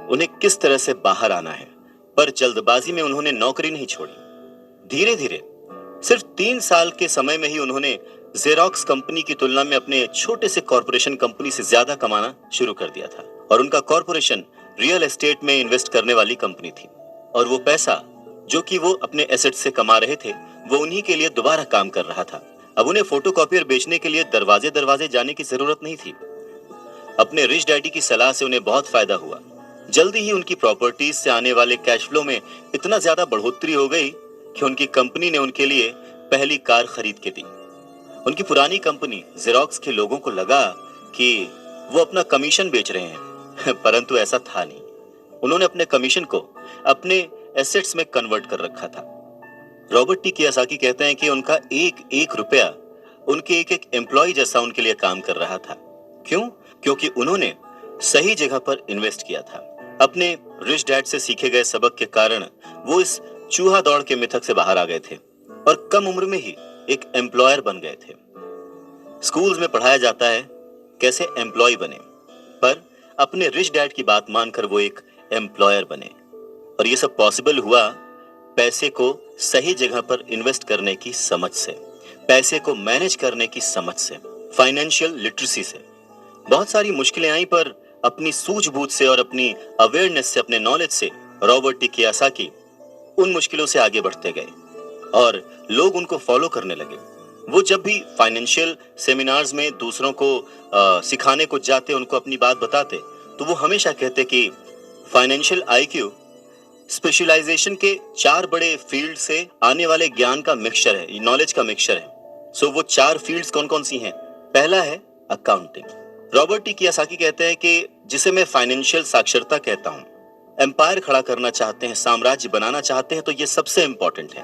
उन्हें किस तरह से बाहर आना है, पर जल्दबाजी में उन्होंने नौकरी नहीं छोड़ी। धीरे धीरे सिर्फ 3 साल के समय में ही उन्होंने जेरोक्स कंपनी की तुलना में अपने छोटे से कॉर्पोरेशन कंपनी से ज्यादा कमाना शुरू कर दिया था और उनका कॉर्पोरेशन रियल एस्टेट में इन्वेस्ट करने वाली कंपनी थी और वो पैसा जो कि वो अपने एसेट से कमा रहे थे, वो उन्हीं के लिए दोबारा काम कर रहा था। अब उन्हें फोटोकॉपियर बेचने के लिए दरवाजे दरवाजे जाने की जरूरत नहीं थी। अपने रिच डैडी की सलाह से उन्हें बहुत फायदा हुआ। जल्दी ही उनकी प्रॉपर्टीज से आने वाले कैश फ्लो में इतना ज्यादा बढ़ोतरी हो गई कि उनकी कंपनी ने उनके लिए पहली कार खरीद के दी। उनकी पुरानी कंपनी जेरोक्स के लोगों को लगा कि वो अपना कमीशन बेच रहे हैं परंतु ऐसा था नहीं। उन्होंने अपने कमीशन को अपने एसेट्स में कन्वर्ट कर रखा था। रॉबर्ट टी कियोसाकी कहते हैं कि उनका एक एक रुपया उनके एक एक एम्प्लॉय जैसा उनके लिए काम कर रहा था। क्यों? क्योंकि उन्होंने सही जगह पर इन्वेस्ट किया था। अपने रिच डैड से सीखे गए सबक के कारण वो इस चूहा दौड़ के मिथक से बाहर आ गए थे और कम उम्र में ही एक एम्प्लॉयर बन गए थे। स्कूल्स में पढ़ाया जाता है कैसे एम्प्लॉय बने, पर अपने रिच डैड की बात मानकर वो एक एम्प्लॉयर बने। और ये सब पॉसिबल हुआ पैसे को सही जगह पर इन्वेस्ट करने की समझ से, पैसे को मैनेज करने की समझ से, फाइनेंशियल लिटरेसी से। बहुत सारी मुश्किलें आई पर अपनी सूझबूझ से और अपनी अवेयरनेस से, अपने नॉलेज से रॉबर्ट टी कियोसाकी उन मुश्किलों से आगे बढ़ते गए और लोग उनको फॉलो करने लगे। वो जब भी फाइनेंशियल सेमिनार्स में दूसरों को सिखाने को जाते, उनको अपनी बात बताते, तो वो हमेशा कहते कि फाइनेंशियल आईक्यू स्पेशलाइजेशन के 4 बड़े फील्ड से आने वाले ज्ञान का मिक्सचर है, नॉलेज का मिक्सचर है। सो वो 4 फील्ड्स कौन कौन सी हैं? पहला है अकाउंटिंग। रॉबर्ट टी कियोसाकी कहते हैं कि जिसे मैं फाइनेंशियल साक्षरता कहता हूं, एम्पायर खड़ा करना चाहते हैं, साम्राज्य बनाना चाहते हैं, तो ये सबसे इंपॉर्टेंट है।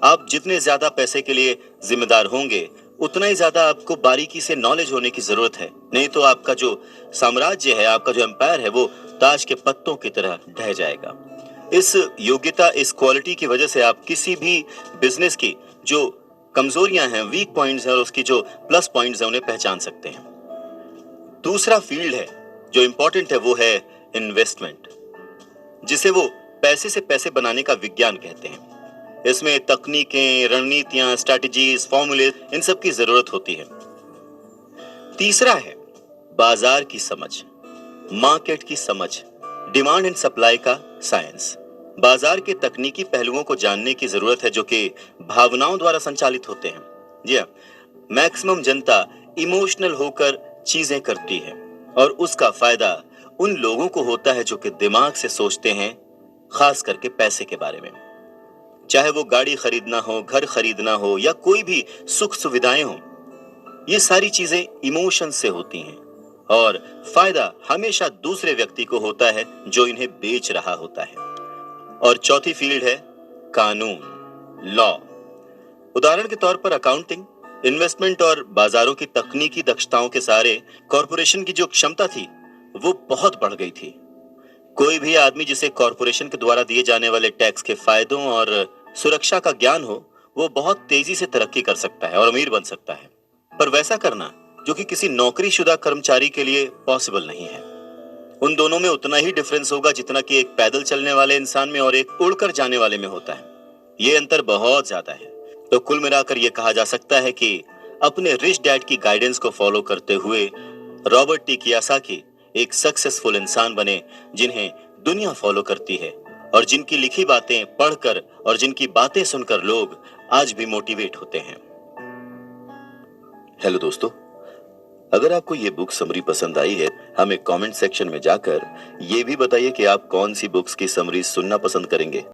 आप जितने ज्यादा पैसे के लिए जिम्मेदार होंगे उतना ही ज्यादा आपको बारीकी से नॉलेज होने की जरूरत है, नहीं तो आपका जो साम्राज्य है, आपका जो एम्पायर है, वो ताश के पत्तों की तरह ढह जाएगा। इस योग्यता, इस क्वालिटी की वजह से आप किसी भी बिजनेस की जो कमजोरियां हैं, वीक पॉइंट्स हैं, और उसकी जो प्लस पॉइंट्स हैं, उन्हें पहचान सकते हैं। दूसरा फील्ड है जो इंपॉर्टेंट है, वो है इन्वेस्टमेंट, जिसे वो पैसे से पैसे बनाने का विज्ञान कहते हैं। इसमें तकनीकें, रणनीतियां, स्ट्रैटेजीज, फॉर्मूले, इन सब की जरूरत होती है। तीसरा है बाजार की समझ, मार्केट की समझ, डिमांड एंड सप्लाई का साइंस। बाजार के तकनीकी पहलुओं को जानने की जरूरत है जो कि भावनाओं द्वारा संचालित होते हैं। जी हाँ, मैक्सिमम जनता इमोशनल होकर चीजें करती है और उसका फायदा उन लोगों को होता है जो कि दिमाग से सोचते हैं, खास करके पैसे के बारे में। चाहे वो गाड़ी खरीदना हो, घर खरीदना हो, या कोई भी सुख सुविधाएं हो, ये सारी चीजें इमोशन से होती हैं और फायदा हमेशा दूसरे व्यक्ति को होता है जो इन्हें बेच रहा होता है। और चौथी फील्ड है कानून, लॉ। उदाहरण के तौर पर अकाउंटिंग, इन्वेस्टमेंट और बाजारों की तकनीकी दक्षताओं के सारे कॉरपोरेशन की जो क्षमता थी वो बहुत बढ़ गई थी। कोई भी आदमी जिसे कॉरपोरेशन के द्वारा दिए जाने वाले टैक्स के फायदों और सुरक्षा का ज्ञान हो, वो बहुत तेजी से तरक्की कर सकता है और अमीर बन सकता है। पर वैसा करना जो कि किसी नौकरीशुदा कर्मचारी के लिए पॉसिबल नहीं है। उन दोनों में उतना ही डिफरेंस होगा जितना कि एक पैदल चलने वाले इंसान में और एक उड़कर जाने वाले में होता है। ये अंतर बहुत ज्यादा है। तो कुल मिलाकर यह कहा जा सकता है कि अपने रिच डैड की गाइडेंस को फॉलो करते हुए रॉबर्ट टी कियोसाकी एक सक्सेसफुल इंसान बने जिन्हें दुनिया फॉलो करती है और जिनकी लिखी बातें पढ़कर और जिनकी बातें सुनकर लोग आज भी मोटिवेट होते हैं। हेलो दोस्तों, अगर आपको ये बुक समरी पसंद आई है, हमें कमेंट सेक्शन में जाकर ये भी बताइए कि आप कौन सी बुक्स की समरी सुनना पसंद करेंगे।